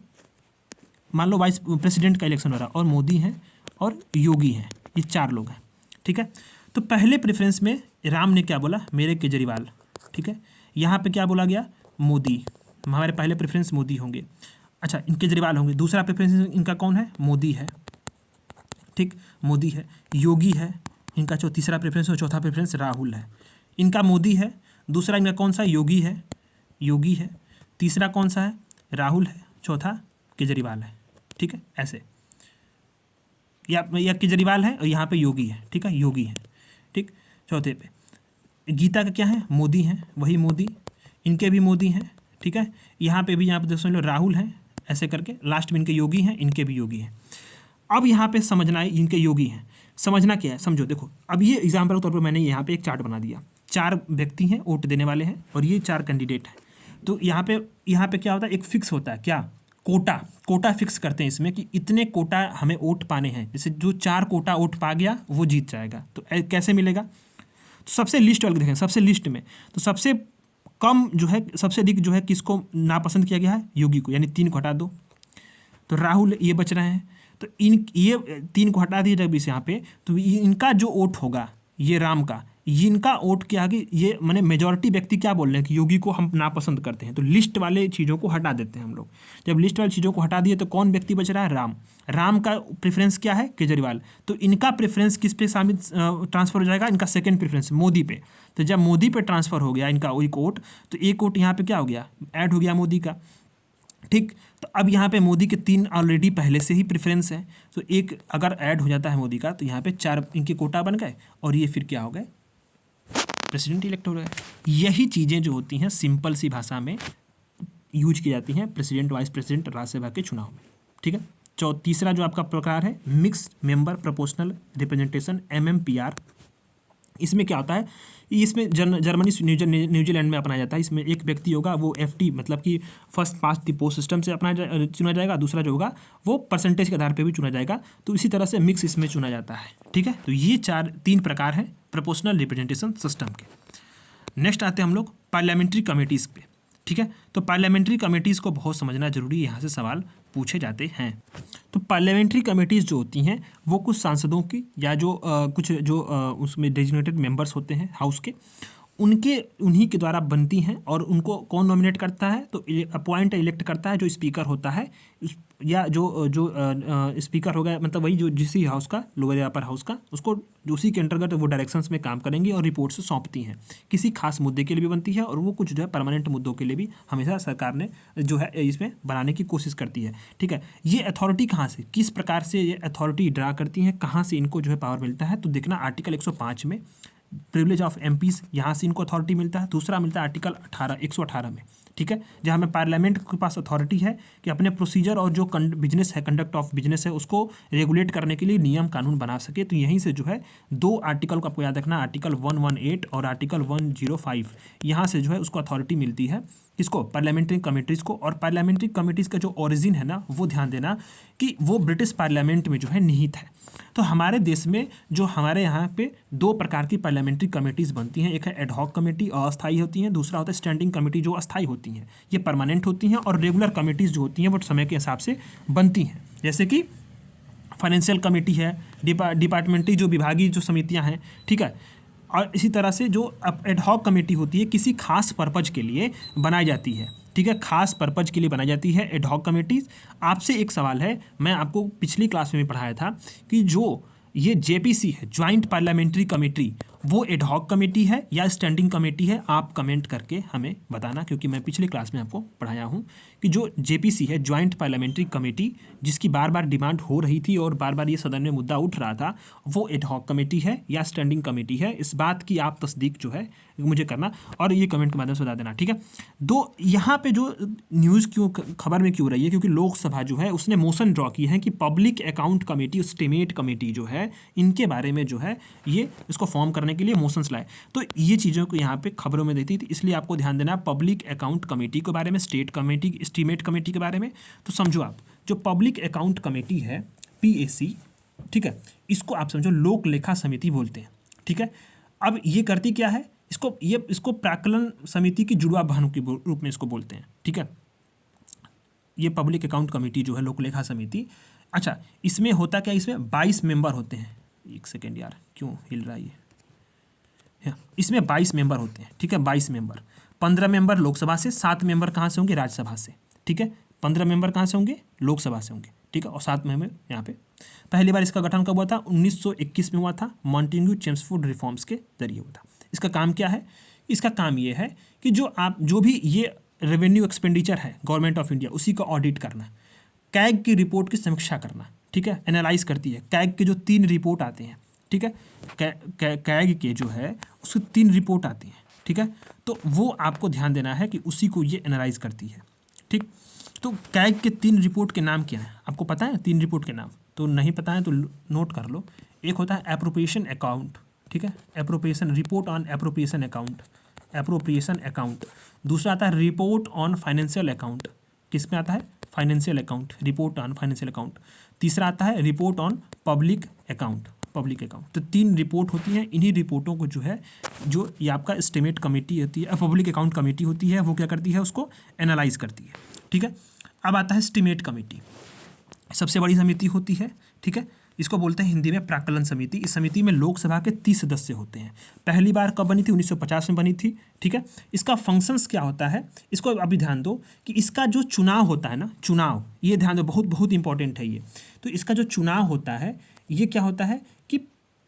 [SPEAKER 1] मान लो वाइस प्रेसिडेंट का इलेक्शन हो रहा है और मोदी हैं और योगी हैं, ये 4 लोग हैं। ठीक है, तो पहले प्रेफरेंस में राम ने क्या बोला, मेरे केजरीवाल। ठीक है, यहाँ पे क्या बोला गया, मोदी। हमारे पहले प्रेफरेंस मोदी होंगे, अच्छा इन केजरीवाल होंगे। दूसरा प्रेफरेंस इनका कौन है, मोदी है, ठीक, मोदी है। योगी है इनका जो तीसरा प्रेफरेंस, और चौथा प्रेफरेंस राहुल है। इनका मोदी है, दूसरा इनका कौन सा, योगी है, तीसरा कौन सा है, राहुल है, चौथा केजरीवाल है। ठीक है, ऐसे या केजरीवाल है और यहाँ पे योगी है, ठीक है, योगी है, ठीक। चौथे पे गीता का क्या है, मोदी हैं, वही मोदी, इनके भी मोदी हैं, ठीक है। यहाँ पे देख समझ लो राहुल हैं, ऐसे करके लास्ट में इनके योगी हैं, इनके भी योगी हैं। अब यहाँ पे समझना है इनके योगी हैं, समझना क्या है, समझो। देखो अब ये एग्जाम्पल के तौर पर मैंने यहाँ पे एक चार्ट बना दिया, 4 व्यक्ति हैं वोट देने वाले हैं और ये 4 कैंडिडेट हैं। तो यहाँ पे क्या होता है, एक फिक्स होता है, क्या, कोटा फिक्स करते हैं इसमें कि इतने कोटा हमें वोट पाने हैं। जैसे जो 4 कोटा वोट पा गया वो जीत जाएगा। तो कैसे मिलेगा, तो सबसे लिस्ट वाले देखें, सबसे लिस्ट में तो सबसे कम जो है, सबसे अधिक जो है किसको नापसंद किया गया है, योगी को, यानी 3 को हटा दो, तो राहुल ये बच रहे हैं। तो ये 3 को हटा दिए जब इस यहाँ पे, तो इनका जो वोट होगा ये राम का, इनका वोट के आगे ये माने मेजॉरिटी व्यक्ति क्या बोल रहे हैं कि योगी को हम नापसंद करते हैं, तो लिस्ट वाले चीज़ों को हटा देते हैं हम लोग। जब लिस्ट वाली चीज़ों को हटा दिए तो कौन व्यक्ति बच रहा है? राम का प्रेफरेंस क्या है? केजरीवाल। तो इनका प्रेफरेंस किस पे शामिल ट्रांसफर हो जाएगा? इनका सेकंड प्रेफरेंस मोदी पे। तो जब मोदी पे ट्रांसफर हो गया इनका एक वोट, तो एक वोट यहाँ पे क्या हो गया? ऐड हो गया मोदी का। ठीक, तो अब यहाँ पे मोदी के 3 ऑलरेडी पहले से ही प्रेफरेंस है, तो एक अगर ऐड हो जाता है मोदी का, तो यहाँ पे 4 इनके कोटा बन गए और ये फिर क्या हो गए? प्रेसिडेंट इलेक्ट हो गए। यही चीज़ें जो होती हैं सिंपल सी भाषा में यूज की जाती हैं प्रेसिडेंट, वाइस प्रेसिडेंट, राज्यसभा के चुनाव में। ठीक है। तीसरा जो आपका प्रकार है mixed member proportional representation, MMPR। इसमें क्या होता है? इसमें जर्मनी न्यूजीलैंड में अपनाया जाता है। इसमें एक व्यक्ति होगा वो FT मतलब कि first past the post system से चुना जाएगा। दूसरा जो होगा वो परसेंटेज के आधार पे भी चुना जाएगा। तो इसी तरह से मिक्स इसमें चुना जाता है। ठीक है, तो ये 3 प्रकार हैं प्रोपोर्शनल रिप्रेजेंटेशन सिस्टम के। नेक्स्ट आते हैं हम लोग पार्लियामेंट्री कमेटीज़ पे। ठीक है, तो पार्लियामेंट्री कमेटीज़ को बहुत समझना जरूरी है, यहाँ से सवाल पूछे जाते हैं। तो पार्लियामेंट्री कमेटीज़ जो होती हैं वो कुछ सांसदों की या जो उसमें डेजिग्नेटेड मेंबर्स होते हैं हाउस के, उन्हीं के द्वारा बनती हैं। और उनको कौन नॉमिनेट करता है? तो अपॉइंट इलेक्ट करता है जो स्पीकर होता है, या जो स्पीकर होगा मतलब वही जो जिस हाउस का, लोअर या अपर हाउस का, उसको उसी के अंतर्गत वो डायरेक्शंस में काम करेंगी और रिपोर्ट से सौंपती हैं। किसी खास मुद्दे के लिए भी बनती है और वो कुछ जो है परमानेंट मुद्दों के लिए भी हमेशा सरकार ने जो है इसमें बनाने की कोशिश करती है। ठीक है, ये अथॉरिटी कहाँ से, किस प्रकार से ये अथॉरिटी ड्रा करती हैं, कहाँ से इनको जो है पावर मिलता है? तो देखना आर्टिकल 105 में प्रिविलेज ऑफ MPs, यहाँ से इनको अथॉरिटी मिलता है। दूसरा मिलता है आर्टिकल 118 में। ठीक है, जहाँ में पार्लियामेंट के पास अथॉरिटी है कि अपने प्रोसीजर और जो बिजनेस है, कंडक्ट ऑफ बिजनेस है, उसको रेगुलेट करने के लिए नियम कानून बना सके। तो यहीं से जो है 2 आर्टिकल को आपको याद रखना, आर्टिकल 118 और आर्टिकल 105, यहाँ से जो है उसको अथॉरिटी मिलती है। किसको? पार्लियामेंट्री कमेटीज़ को। और पार्लियामेंट्री कमेटीज़ का जो ओरिजिन है ना, वो ध्यान देना कि वो ब्रिटिश पार्लियामेंट में जो है निहित है। तो हमारे देश में जो हमारे यहाँ पे 2 प्रकार की पार्लियामेंट्री कमेटीज़ बनती हैं। एक है एडहॉक कमेटी, अस्थायी होती हैं। दूसरा होता है स्टैंडिंग कमेटी, जो अस्थायी होती हैं। ये परमानेंट होती हैं। और रेगुलर कमेटीज़ जो होती हैं वो समय के हिसाब से बनती हैं, जैसे कि फाइनेंशियल कमेटी है, डिपार्टमेंटरी जो विभागीय जो समितियाँ हैं। ठीक है, और इसी तरह से जो एडहॉक कमेटी होती है किसी खास पर्पज के लिए बनाई जाती है। ठीक है, खास पर्पज के लिए बनाई जाती है एडहॉक कमेटीज़। आपसे एक सवाल है, मैं आपको पिछली क्लास में भी पढ़ाया था कि जो ये JPC है, ज्वाइंट पार्लियामेंट्री कमेटी, वो एडहॉक कमेटी है या स्टैंडिंग कमेटी है? आप कमेंट करके हमें बताना, क्योंकि मैं पिछली क्लास में आपको पढ़ाया हूँ कि जो JPC है, ज्वाइंट पार्लियामेंट्री कमेटी, जिसकी बार बार डिमांड हो रही थी और बार बार ये सदन में मुद्दा उठ रहा था, वो एडहॉक कमेटी है या स्टैंडिंग कमेटी है? इस बात की आप तस्दीक जो है मुझे करना और ये कमेंट के माध्यम से बता देना। ठीक है, दो यहाँ पे जो न्यूज़ क्यों खबर में क्यों रही है, क्योंकि लोकसभा जो है उसने मोशन ड्रॉ की है कि public account committee, estimate committee जो है, इनके बारे में जो है ये इसको फॉर्म करने के लिए मोशंस लाए। तो ये चीज़ों को यहाँ पे खबरों में देती थी, इसलिए आपको ध्यान देना पब्लिक अकाउंट कमेटी के बारे में, स्टेट कमेटी, एस्टीमेट कमेटी के बारे में। तो समझो आप, जो पब्लिक अकाउंट कमेटी है PAC, ठीक है, इसको आप समझो लोक लेखा समिति बोलते हैं। ठीक है, अब ये करती क्या है, इसको प्राक्कलन समिति की जुड़वा बहनों के रूप में इसको बोलते हैं। ठीक है, ये पब्लिक अकाउंट कमेटी जो है, लोक लेखा समिति। अच्छा, इसमें होता क्या, इसमें 22 मेंबर होते हैं। एक सेकेंड यार, क्यों हिल रहा है ये? इसमें 22 मेंबर होते हैं। ठीक है, 22 मेंबर, 15 मेंबर लोकसभा से, 7 मेंबर कहाँ से होंगे? राज्यसभा से। ठीक है, 15 मेंबर कहाँ से होंगे? लोकसभा से होंगे। ठीक है, और 7 मेंबर यहाँ पे। पहली बार इसका गठन कब हुआ था? 1921 में हुआ था, मॉन्टेग्यू चेम्सफोर्ड रिफॉर्म्स के जरिए हुआ था। इसका काम क्या है? इसका काम ये है कि जो भी ये रेवेन्यू एक्सपेंडिचर है गवर्नमेंट ऑफ इंडिया, उसी का ऑडिट करना, कैग की रिपोर्ट की समीक्षा करना। ठीक है, एनालाइज करती है। कैग के जो 3 रिपोर्ट आते हैं, ठीक है, कैग के जो है उसकी 3 रिपोर्ट आती हैं। ठीक है, तो वो आपको ध्यान देना है कि उसी को ये एनालाइज करती है। ठीक, तो कैग के 3 रिपोर्ट के नाम क्या है? आपको पता है 3 रिपोर्ट के नाम? तो नहीं पता है तो नोट कर लो। एक होता है एप्रोप्रिएशन अकाउंट। ठीक है, appropriation, report on appropriation account, appropriation account. दूसरा आता है रिपोर्ट ऑन फाइनेंशियल अकाउंट। किस में आता है? Financial account, report on financial account. तीसरा आता है report on public account, public account. तो 3 रिपोर्ट होती हैं। इन्हीं रिपोर्टों को जो है, जो ये आपका एस्टीमेट कमेटी होती है, पब्लिक अकाउंट कमेटी होती है, वो क्या करती है? उसको एनालाइज करती है। ठीक है, अब आता है एस्टीमेट कमेटी, सबसे बड़ी समिति होती है। ठीक है, इसको बोलते हैं हिंदी में प्राक्कलन समिति। इस समिति में लोकसभा के 30 सदस्य होते हैं। पहली बार कब बनी थी? 1950 में बनी थी। ठीक है, इसका फंक्शंस क्या होता है, इसको अभी ध्यान दो कि इसका जो चुनाव होता है ना, चुनाव, ये ध्यान दो, बहुत बहुत इंपॉर्टेंट है ये। तो इसका जो चुनाव होता है ये क्या होता है कि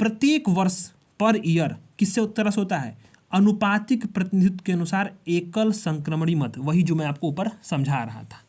[SPEAKER 1] प्रत्येक वर्ष पर ईयर किससे तरह से होता है? अनुपातिक प्रतिनिधित्व के अनुसार एकल संक्रमणी मत, वही जो मैं आपको ऊपर समझा रहा था,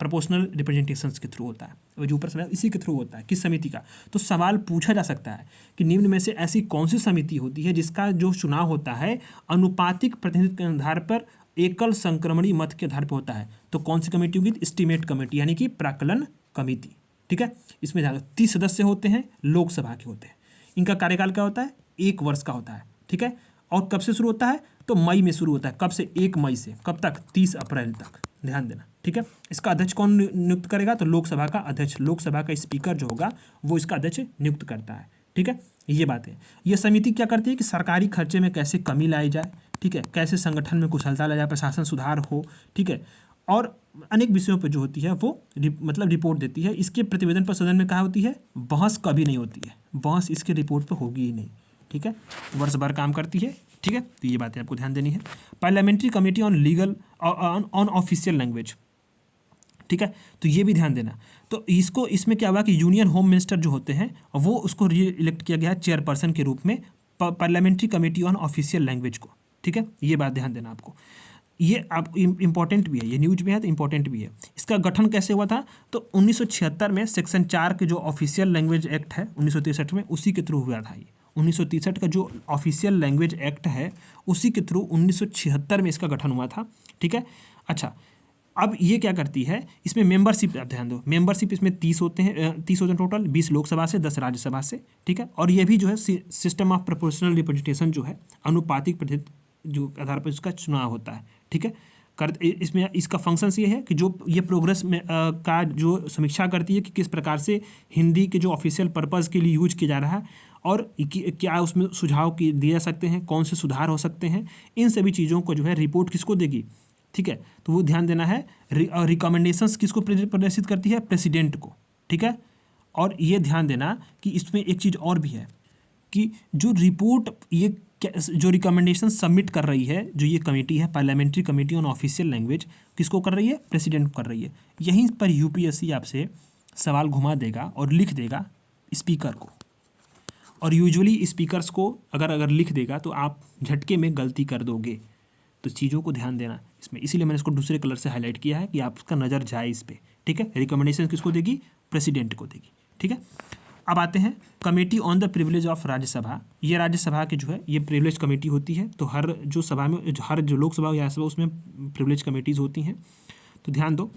[SPEAKER 1] प्रोपोर्शनल रिप्रेजेंटेशंस के थ्रू होता है, वो जो ऊपर समझा इसी के थ्रू होता है। किस समिति का? तो सवाल पूछा जा सकता है कि निम्न में से ऐसी कौन सी समिति होती है जिसका जो चुनाव होता है अनुपातिक प्रतिनिधित्व के आधार पर एकल संक्रमणी मत के आधार पर होता है? तो कौन सी कमेटी होगी? एस्टीमेट कमेटी, यानी कि प्राक्कलन कमेटी। ठीक है, इसमें 30 सदस्य होते हैं, लोकसभा के होते हैं। इनका कार्यकाल क्या होता है? 1 वर्ष का होता है। ठीक है, और कब से शुरू होता है? तो मई में शुरू होता है। कब से? 1 मई से। कब तक? 30 अप्रैल तक। ध्यान देना। ठीक है, इसका अध्यक्ष कौन नियुक्त करेगा? तो लोकसभा का अध्यक्ष, लोकसभा का स्पीकर जो होगा वो इसका अध्यक्ष नियुक्त करता है। ठीक है, ये बात है। ये समिति क्या करती है कि सरकारी खर्चे में कैसे कमी लाई जाए, ठीक है, कैसे संगठन में कुशलता लाई जाए, प्रशासन सुधार हो, ठीक है, और अनेक विषयों पर जो होती है वो मतलब रिपोर्ट देती है। इसके प्रतिवेदन पर सदन में कहा होती है, बहस कभी नहीं होती है, बहस इसके रिपोर्ट पर होगी ही नहीं। ठीक है, वर्ष भर काम करती है। ठीक है, तो ये बातें आपको ध्यान देनी है। Parliamentary committee on legal on official language. ठीक है, तो ये भी ध्यान देना। तो इसको, इसमें क्या हुआ कि यूनियन होम मिनिस्टर जो होते हैं वो उसको री इलेक्ट किया गया है चेयरपर्सन के रूप में parliamentary committee on official language को। ठीक है, ये बात ध्यान देना आपको। ये आप इंपॉर्टेंट भी है, ये न्यूज में है तो इंपॉर्टेंट भी है। इसका गठन कैसे हुआ था? तो 1976 में सेक्शन 4 के जो ऑफिशियल लैंग्वेज एक्ट है 1963 में, उसी के थ्रू हुआ था ये। 1963 का जो ऑफिशियल लैंग्वेज एक्ट है उसी के थ्रू 1976 में इसका गठन हुआ था। ठीक है, अच्छा, अब ये क्या करती है, इसमें मेंबरशिप आप ध्यान दो, मेंबरशिप इसमें 30 होते हैं टोटल, 20 लोकसभा से, 10 राज्यसभा से। ठीक है, और ये भी जो है सिस्टम ऑफ प्रोपोर्शनल रिप्रेजेंटेशन जो है, अनुपातिक प्रतिनिधित्व जो आधार पर इसका चुनाव होता है। ठीक है, इसमें इसका फंक्शंस ये है कि जो ये प्रोग्रेस में का जो समीक्षा करती है कि किस प्रकार से हिंदी के जो ऑफिशियल पर्पज़ के लिए यूज किया जा रहा है और क्या उसमें सुझाव दिए जा सकते हैं, कौन से सुधार हो सकते हैं, इन सभी चीज़ों को जो है रिपोर्ट किसको देगी? ठीक है, तो वो ध्यान देना है। रिकमेंडेशंस किसको प्रदर्शित करती है? प्रेसिडेंट को। ठीक है, और ये ध्यान देना कि इसमें एक चीज़ और भी है कि जो रिपोर्ट ये जो रिकमेंडेशन सबमिट कर रही है, जो ये कमेटी है parliamentary committee on official language, किसको कर रही है? प्रेसिडेंट को कर रही है। यहीं पर यूपीएससी आपसे सवाल घुमा देगा और लिख देगा स्पीकर को, और यूजुअली स्पीकर्स को अगर लिख देगा तो आप झटके में गलती कर दोगे। तो चीज़ों को ध्यान देना इसमें, इसीलिए मैंने इसको दूसरे कलर से हाईलाइट किया है कि आपका नज़र जाए इस पर। ठीक है, रिकमेंडेशन किसको देगी? प्रेसिडेंट को देगी। ठीक है, अब आते हैं committee on the privilege of Rajya Sabha. ये राज्यसभा के जो है ये प्रिविलेज कमेटी होती है। तो हर जो सभा में, हर जो लोकसभा या राज्यसभा उसमें प्रिविलेज कमेटीज़ होती हैं। तो ध्यान दो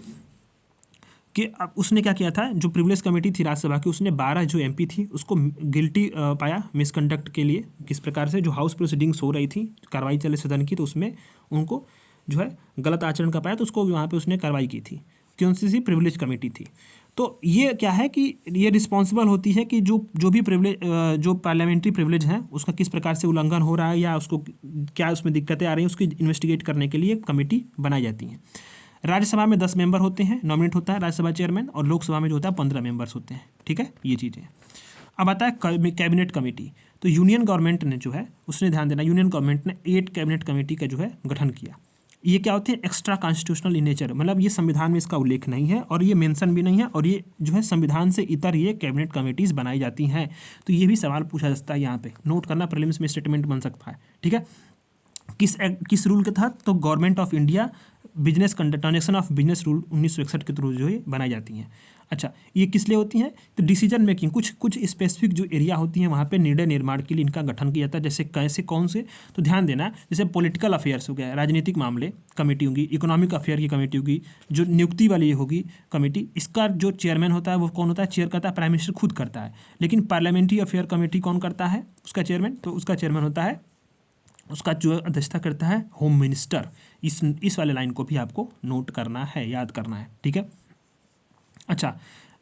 [SPEAKER 1] कि अब उसने क्या किया था, जो प्रिविलेज कमेटी थी राज्यसभा की, उसने 12 जो एमपी थी उसको गिल्टी पाया मिसकंडक्ट के लिए। किस प्रकार से? जो हाउस प्रोसीडिंग्स हो रही थी, कार्रवाई चले सदन की, तो उसमें उनको जो है गलत आचरण का पाया, तो उसको वहाँ पे उसने कार्रवाई की थी। कौन सी प्रिविलेज कमेटी थी? तो ये क्या है कि ये रिस्पॉन्सिबल होती है कि जो भी प्रिविलेज, जो पार्लियामेंट्री प्रिविलेज है उसका किस प्रकार से उल्लंघन हो रहा है या उसको क्या उसमें दिक्कतें आ रही हैं, उसकी इन्वेस्टिगेट करने के लिए कमेटी बनाई जाती है। राज्यसभा में 10 मेंबर होते हैं, नॉमिनेट होता है राज्यसभा चेयरमैन, और लोकसभा में जो होता है 15 मेंबर्स होते हैं। ठीक है, ये चीज़ें। अब आता है कैबिनेट कमेटी। तो यूनियन गवर्नमेंट ने जो है उसने, ध्यान देना, यूनियन गवर्नमेंट ने 8 कैबिनेट कमेटी का जो है गठन किया। ये क्या होते हैं? एक्स्ट्रा कॉन्स्टिट्यूशनल इन नेचर, मतलब ये संविधान में इसका उल्लेख नहीं है और ये मेंशन भी नहीं है, और ये जो है संविधान से इतर ये कैबिनेट कमेटीज़ बनाई जाती हैं। तो ये भी सवाल पूछा जा सकता है, यहाँ पे नोट करना, प्रीलिम्स में स्टेटमेंट बन सकता है। ठीक है, किस रूल के तहत? तो government of India business transaction of business rule 1961 के थ्रू जो है बनाई जाती हैं। अच्छा, ये किस लिए होती हैं? तो डिसीजन मेकिंग, कुछ स्पेसिफिक जो एरिया होती हैं वहाँ पे निर्णय निर्माण के लिए इनका गठन किया जाता है। जैसे कैसे, कौन से? तो ध्यान देना, जैसे पॉलिटिकल अफेयर्स हो गया, राजनीतिक मामले कमेटी होगी, इकोनॉमिक अफेयर की कमेटी होगी, जो नियुक्ति वाली होगी कमेटी, इसका जो चेयरमैन होता है वो कौन होता है? चेयर करता है प्राइम मिनिस्टर खुद करता है। लेकिन पार्लियामेंट्री अफेयर कमेटी कौन करता है उसका चेयरमैन? तो उसका चेयरमैन होता है, उसका जो अध्यक्षता करता है होम मिनिस्टर। इस वाले लाइन को भी आपको नोट करना है, याद करना है। ठीक है, अच्छा,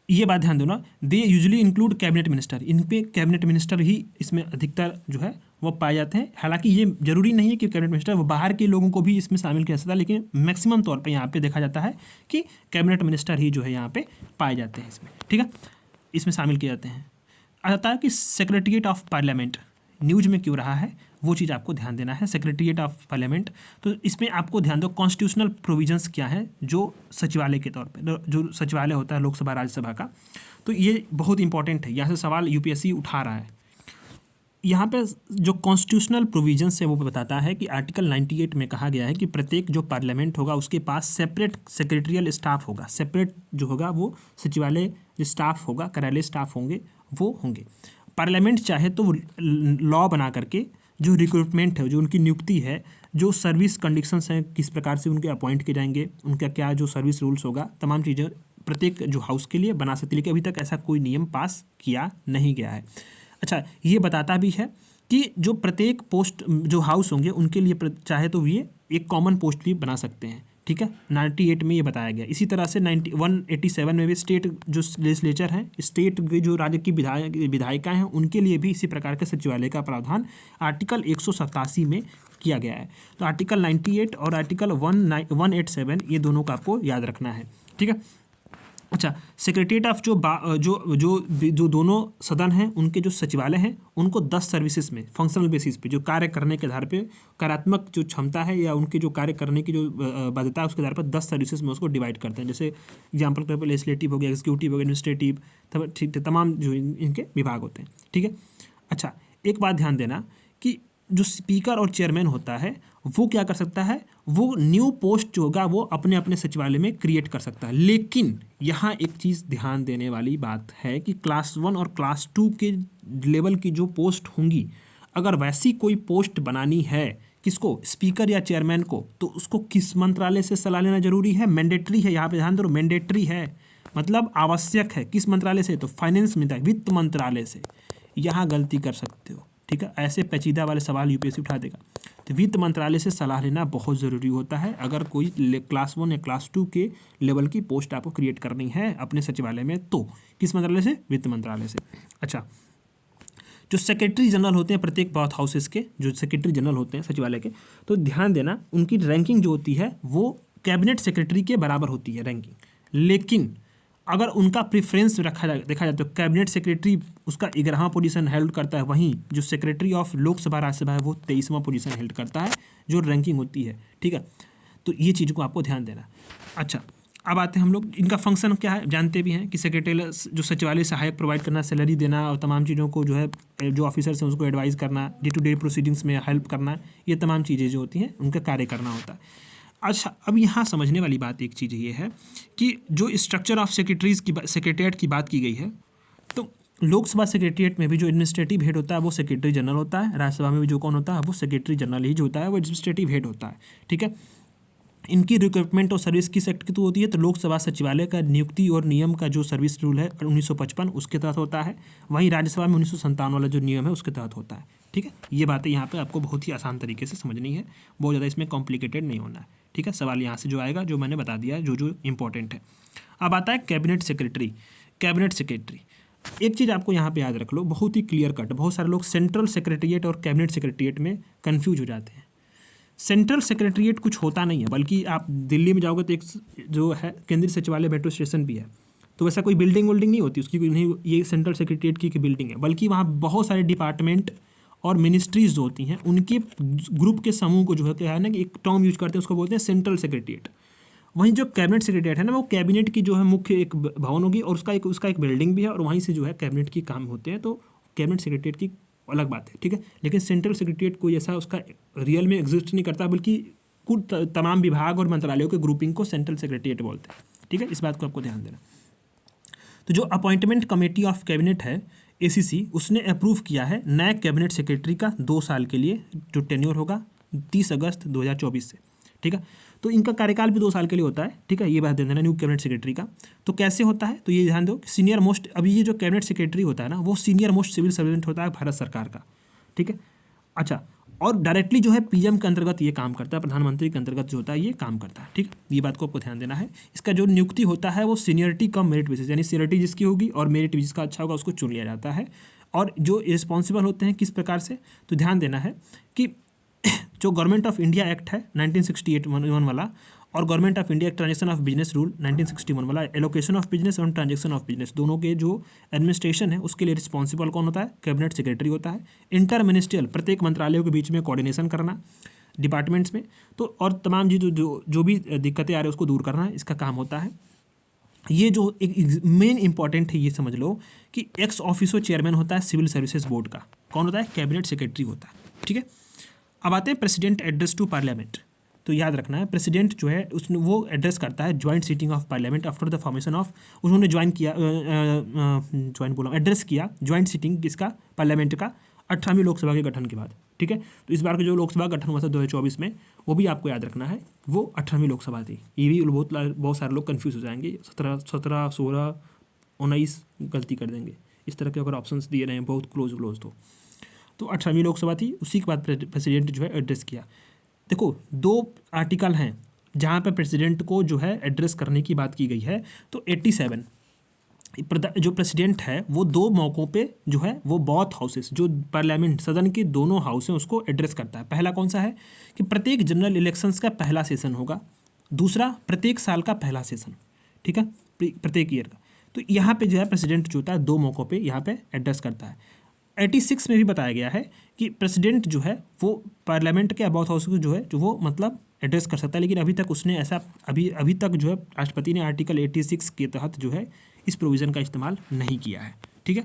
[SPEAKER 1] ये बात ध्यान देना, they usually include cabinet minister. इन पे कैबिनेट मिनिस्टर ही इसमें अधिकतर जो है वो पाए जाते हैं। हालांकि ये जरूरी नहीं है कि कैबिनेट मिनिस्टर, वो बाहर के लोगों को भी इसमें शामिल किया जाता है, लेकिन मैक्सिमम तौर पे यहाँ पे देखा जाता है कि कैबिनेट मिनिस्टर ही जो है यहाँ पे पाए जाते हैं इसमें। ठीक है, इसमें शामिल किए जाते हैं। आता है कि सेक्रेटरीट ऑफ पार्लियामेंट न्यूज में क्यों रहा है, वो चीज़ आपको ध्यान देना है। सेक्रेटरीट ऑफ पार्लियामेंट, तो इसमें आपको ध्यान दो कॉन्स्टिट्यूशनल प्रोविजंस क्या है जो सचिवालय के तौर पे, जो सचिवालय होता है लोकसभा राज्यसभा का, तो ये बहुत इंपॉर्टेंट है। यहाँ से सवाल यूपीएससी उठा रहा है। यहाँ पे जो कॉन्स्टिट्यूशनल प्रोविजंस है वो बताता है कि आर्टिकल 98 में कहा गया है कि प्रत्येक जो पार्लियामेंट होगा उसके पास सेपरेट सेक्रेटरियल स्टाफ होगा। सेपरेट जो होगा वो सचिवालय जो स्टाफ होगा, कार्यालय स्टाफ होंगे, वो होंगे। पार्लियामेंट चाहे तो लॉ बना करके जो रिक्रूटमेंट है, जो उनकी नियुक्ति है, जो सर्विस कंडीशंस हैं, किस प्रकार से उनके अपॉइंट किए जाएंगे, उनका क्या जो सर्विस रूल्स होगा, तमाम चीज़ें प्रत्येक जो हाउस के लिए बना सकती है। लेकिन अभी तक ऐसा कोई नियम पास किया नहीं गया है। अच्छा, ये बताता भी है कि जो प्रत्येक पोस्ट जो हाउस होंगे उनके लिए चाहे तो ये एक कॉमन पोस्ट भी बना सकते हैं। ठीक है, 98 में ये बताया गया। इसी तरह से 187 में भी स्टेट जो लेजिस्लेचर हैं, स्टेट के जो राज्य की विधायिका हैं, उनके लिए भी इसी प्रकार के सचिवालय का प्रावधान आर्टिकल 187 में किया गया है। तो आर्टिकल 98 और आर्टिकल 187 ये दोनों का आपको याद रखना है। ठीक है। अच्छा, सेक्रेटरीट ऑफ जो दोनों सदन हैं उनके जो सचिवालय हैं उनको 10 सर्विसेज में फंक्शनल बेसिस पे जो कार्य करने के आधार पे कार्यात्मक जो क्षमता है या उनके जो कार्य करने की जो बाध्यता है उसके आधार पर 10 सर्विसेज में उसको डिवाइड करते हैं। जैसे एग्जाम्पल के तौर पर लेजिस्लेटिव हो गया, एग्जीक्यूटिव हो गया, एडमिनिस्ट्रेटिव, ठीक है, तमाम जो इनके विभाग होते हैं। ठीक है। अच्छा, एक बात ध्यान देना कि जो स्पीकर और चेयरमैन होता है वो क्या कर सकता है, वो न्यू पोस्ट जो होगा वो अपने अपने सचिवालय में क्रिएट कर सकता है। लेकिन यहाँ एक चीज़ ध्यान देने वाली बात है कि क्लास 1 और क्लास 2 के लेवल की जो पोस्ट होंगी, अगर वैसी कोई पोस्ट बनानी है किसको, स्पीकर या चेयरमैन को, तो उसको किस मंत्रालय से सलाह लेना जरूरी है, मैंडेटरी है। यहाँ पे ध्यान दो, मैंडेटरी है मतलब आवश्यक है। किस मंत्रालय से, तो फाइनेंस में, वित्त मंत्रालय से। यहाँ गलती कर सकते हो। ठीक है, ऐसे पेचीदा वाले सवाल यूपीएससी उठा देगा। तो वित्त मंत्रालय से सलाह लेना बहुत ज़रूरी होता है अगर कोई क्लास 1 या क्लास 2 के लेवल की पोस्ट आपको क्रिएट करनी है अपने सचिवालय में। तो किस मंत्रालय से, वित्त मंत्रालय से। अच्छा, जो सेक्रेटरी जनरल होते हैं प्रत्येक बाथ हाउसेस के, जो सेक्रेटरी जनरल होते हैं सचिवालय के, तो ध्यान देना उनकी रैंकिंग जो होती है वो कैबिनेट सेक्रेटरी के बराबर होती है रैंकिंग। लेकिन अगर उनका प्रेफरेंस देखा जाए तो कैबिनेट सेक्रेटरी उसका 11वां पोजीशन हेल्ड करता है, वहीं जो सेक्रेटरी ऑफ लोकसभा राज्यसभा है वो 23वां पोजीशन हेल्ड करता है, जो रैंकिंग होती है। ठीक है, तो ये चीज़ को आपको ध्यान देना। अच्छा, अब आते हैं हम लोग, इनका फंक्शन क्या है जानते भी हैं कि सेक्रेटरी जो सचिवालय सहायक प्रोवाइड करना, सैलरी देना और तमाम चीज़ों को जो है जो ऑफिसर्स हैं उसको एडवाइस करना, डे टू डे प्रोसीडिंग्स में हेल्प करना, ये तमाम चीज़ें जो होती हैं उनका कार्य करना होता है। अच्छा, अब यहाँ समझने वाली बात एक चीज़ ये है कि जो स्ट्रक्चर ऑफ सेक्रेटरीट की बात की गई है, तो लोकसभा सेक्रेटरीट में भी जो एडमिनिस्ट्रेटिव हेड होता है वो सेक्रेटरी जनरल होता है। राज्यसभा में भी जो कौन होता है वो सेक्रेटरी जनरल ही जो होता है वो एडमिनिस्ट्रेटिव हेड होता है। ठीक है, इनकी रिक्रूटमेंट और सर्विस किस एक्ट की तो होती है, तो लोकसभा सचिवालय का नियुक्ति और नियम का जो सर्विस रूल है 1955 उसके तहत होता है। वहीं राज्यसभा में 1957 वाला जो नियम है उसके तहत होता है। ठीक है, ये बातें यहाँ पे आपको बहुत ही आसान तरीके से समझनी है, बहुत ज़्यादा इसमें कॉम्प्लिकेटेड नहीं होना है। ठीक है, सवाल यहाँ से जो आएगा जो मैंने बता दिया है जो इंपॉर्टेंट है। अब आता है कैबिनेट सेक्रेटरी। कैबिनेट सेक्रेटरी, एक चीज़ आपको यहाँ पे याद रख लो, बहुत ही क्लियर कट। बहुत सारे लोग सेंट्रल सेक्रेटरीट और कैबिनेट सेक्रेटरीट में कन्फ्यूज हो जाते हैं। सेंट्रल सेक्रेटरीट कुछ होता नहीं है, बल्कि आप दिल्ली में जाओगे तो एक जो है केंद्रीय सचिवालय मेट्रो स्टेशन भी है, तो वैसा कोई बिल्डिंग नहीं होती उसकी, कोई नहीं, ये सेंट्रल सेक्रेटरीट की बिल्डिंग है, बल्कि वहाँ बहुत सारे डिपार्टमेंट और मिनिस्ट्रीज जो होती हैं उनके ग्रुप के समूह को जो है क्या है ना कि एक टर्म यूज करते हैं, उसको बोलते हैं सेंट्रल सेक्रेटरीट। वहीं जो कैबिनेट सेक्रेटरीट है ना वो कैबिनेट की जो है मुख्य एक भवन होगी और उसका एक बिल्डिंग भी है और वहीं से जो है कैबिनेट की काम होते हैं, तो कैबिनेट सेक्रेटरीट की अलग बात है। ठीक है, लेकिन सेंट्रल सेक्रेटरीट कोई ऐसा उसका रियल में एग्जिस्ट नहीं करता, बल्कि कुल तमाम विभाग और मंत्रालयों के ग्रुपिंग को सेंट्रल सेक्रेटरीट बोलते हैं। ठीक है, इस बात को आपको ध्यान देना। तो जो अपॉइंटमेंट कमेटी ऑफ कैबिनेट है ACC, उसने अप्रूव किया है नए कैबिनेट सेक्रेटरी का 2 साल के लिए, जो टेन्योर होगा 30 अगस्त 2024 से। ठीक है, तो इनका कार्यकाल भी 2 साल के लिए होता है। ठीक है, ये बात ध्यान देना न्यू कैबिनेट सेक्रेटरी का। तो कैसे होता है, तो ये ध्यान दो, सीनियर मोस्ट, अभी ये जो कैबिनेट सेक्रेटरी होता है ना वो सीनियर मोस्ट सिविल सर्वेंट होता है भारत सरकार का। ठीक है, अच्छा, और डायरेक्टली जो है PM के अंतर्गत ये काम करता है, प्रधानमंत्री के अंतर्गत जो होता है ये काम करता है। ठीक है, ये बात को आपको ध्यान देना है। इसका जो नियुक्ति होता है वो सीनियरिटी कम मेरिट बेसिस, यानी सीनियरिटी जिसकी होगी और मेरिट जिसका अच्छा होगा उसको चुन लिया जाता है। और जो रिस्पॉन्सिबल होते हैं किस प्रकार से, तो ध्यान देना है कि जो गवर्नमेंट ऑफ इंडिया एक्ट है 1968 वाला, और government of India transaction of business rule 1961 वाला एलोकेशन ऑफ बिजनेस और ट्रांजेक्शन ऑफ बिजनेस दोनों के जो एडमिनिस्ट्रेशन है उसके लिए रिस्पॉन्सिबल कौन होता है? कैबिनेट सेक्रेटरी होता है। इंटर मिनिस्ट्रियल प्रत्येक मंत्रालयों के बीच में कोऑर्डिनेशन करना डिपार्टमेंट्स में, तो और तमाम जी जो भी दिक्कतें आ रही है उसको दूर करना इसका काम होता है। ये जो एक मेन इंपॉर्टेंट है ये समझ लो कि एक्स ऑफिसो चेयरमैन होता है सिविल सर्विसेज बोर्ड का, कौन होता है? कैबिनेट सेक्रेटरी होता है। ठीक है, अब आते हैं प्रेसिडेंट एड्रेस टू पार्लियामेंट। तो याद रखना है प्रेसिडेंट जो है उसने वो एड्रेस करता है joint sitting of parliament after the formation of, उन्होंने एड्रेस किया ज्वाइंट सीटिंग किसका? पार्लियामेंट का 18वीं लोकसभा के गठन के बाद। ठीक है, तो इस बार का जो लोकसभा गठन हुआ था 2024 में, वो भी आपको याद रखना है वो 18वीं लोकसभा थी। ये भी बहुत सारे लोग कंफ्यूज हो जाएंगे, 17, 16, 19 गलती कर देंगे इस तरह के अगर ऑप्शंस दिए रहे हैं बहुत क्लोज तो 18वीं लोकसभा थी, उसी के बाद प्रेसिडेंट जो है एड्रेस किया। देखो 2 आर्टिकल हैं जहाँ पर प्रेसिडेंट को जो है एड्रेस करने की बात की गई है। तो 87 जो प्रेसिडेंट है वो 2 मौक़ों पे जो है वो बोथ हाउसेस जो पार्लियामेंट सदन के दोनों हाउस हैं उसको एड्रेस करता है। पहला कौन सा है कि प्रत्येक जनरल इलेक्शंस का पहला सेशन होगा, दूसरा प्रत्येक साल का पहला सेशन। ठीक है, प्रत्येक ईयर का। तो यहाँ पे जो है प्रेसिडेंट जो होता है 2 मौक़ों पे यहाँ पे एड्रेस करता है। 86 में भी बताया गया है कि प्रेसिडेंट जो है वो पार्लियामेंट के बोथ हाउस को जो है जो वो मतलब एड्रेस कर सकता है, लेकिन अभी तक उसने ऐसा अभी तक जो है राष्ट्रपति ने आर्टिकल 86 के तहत जो है इस प्रोविज़न का इस्तेमाल नहीं किया है। ठीक है,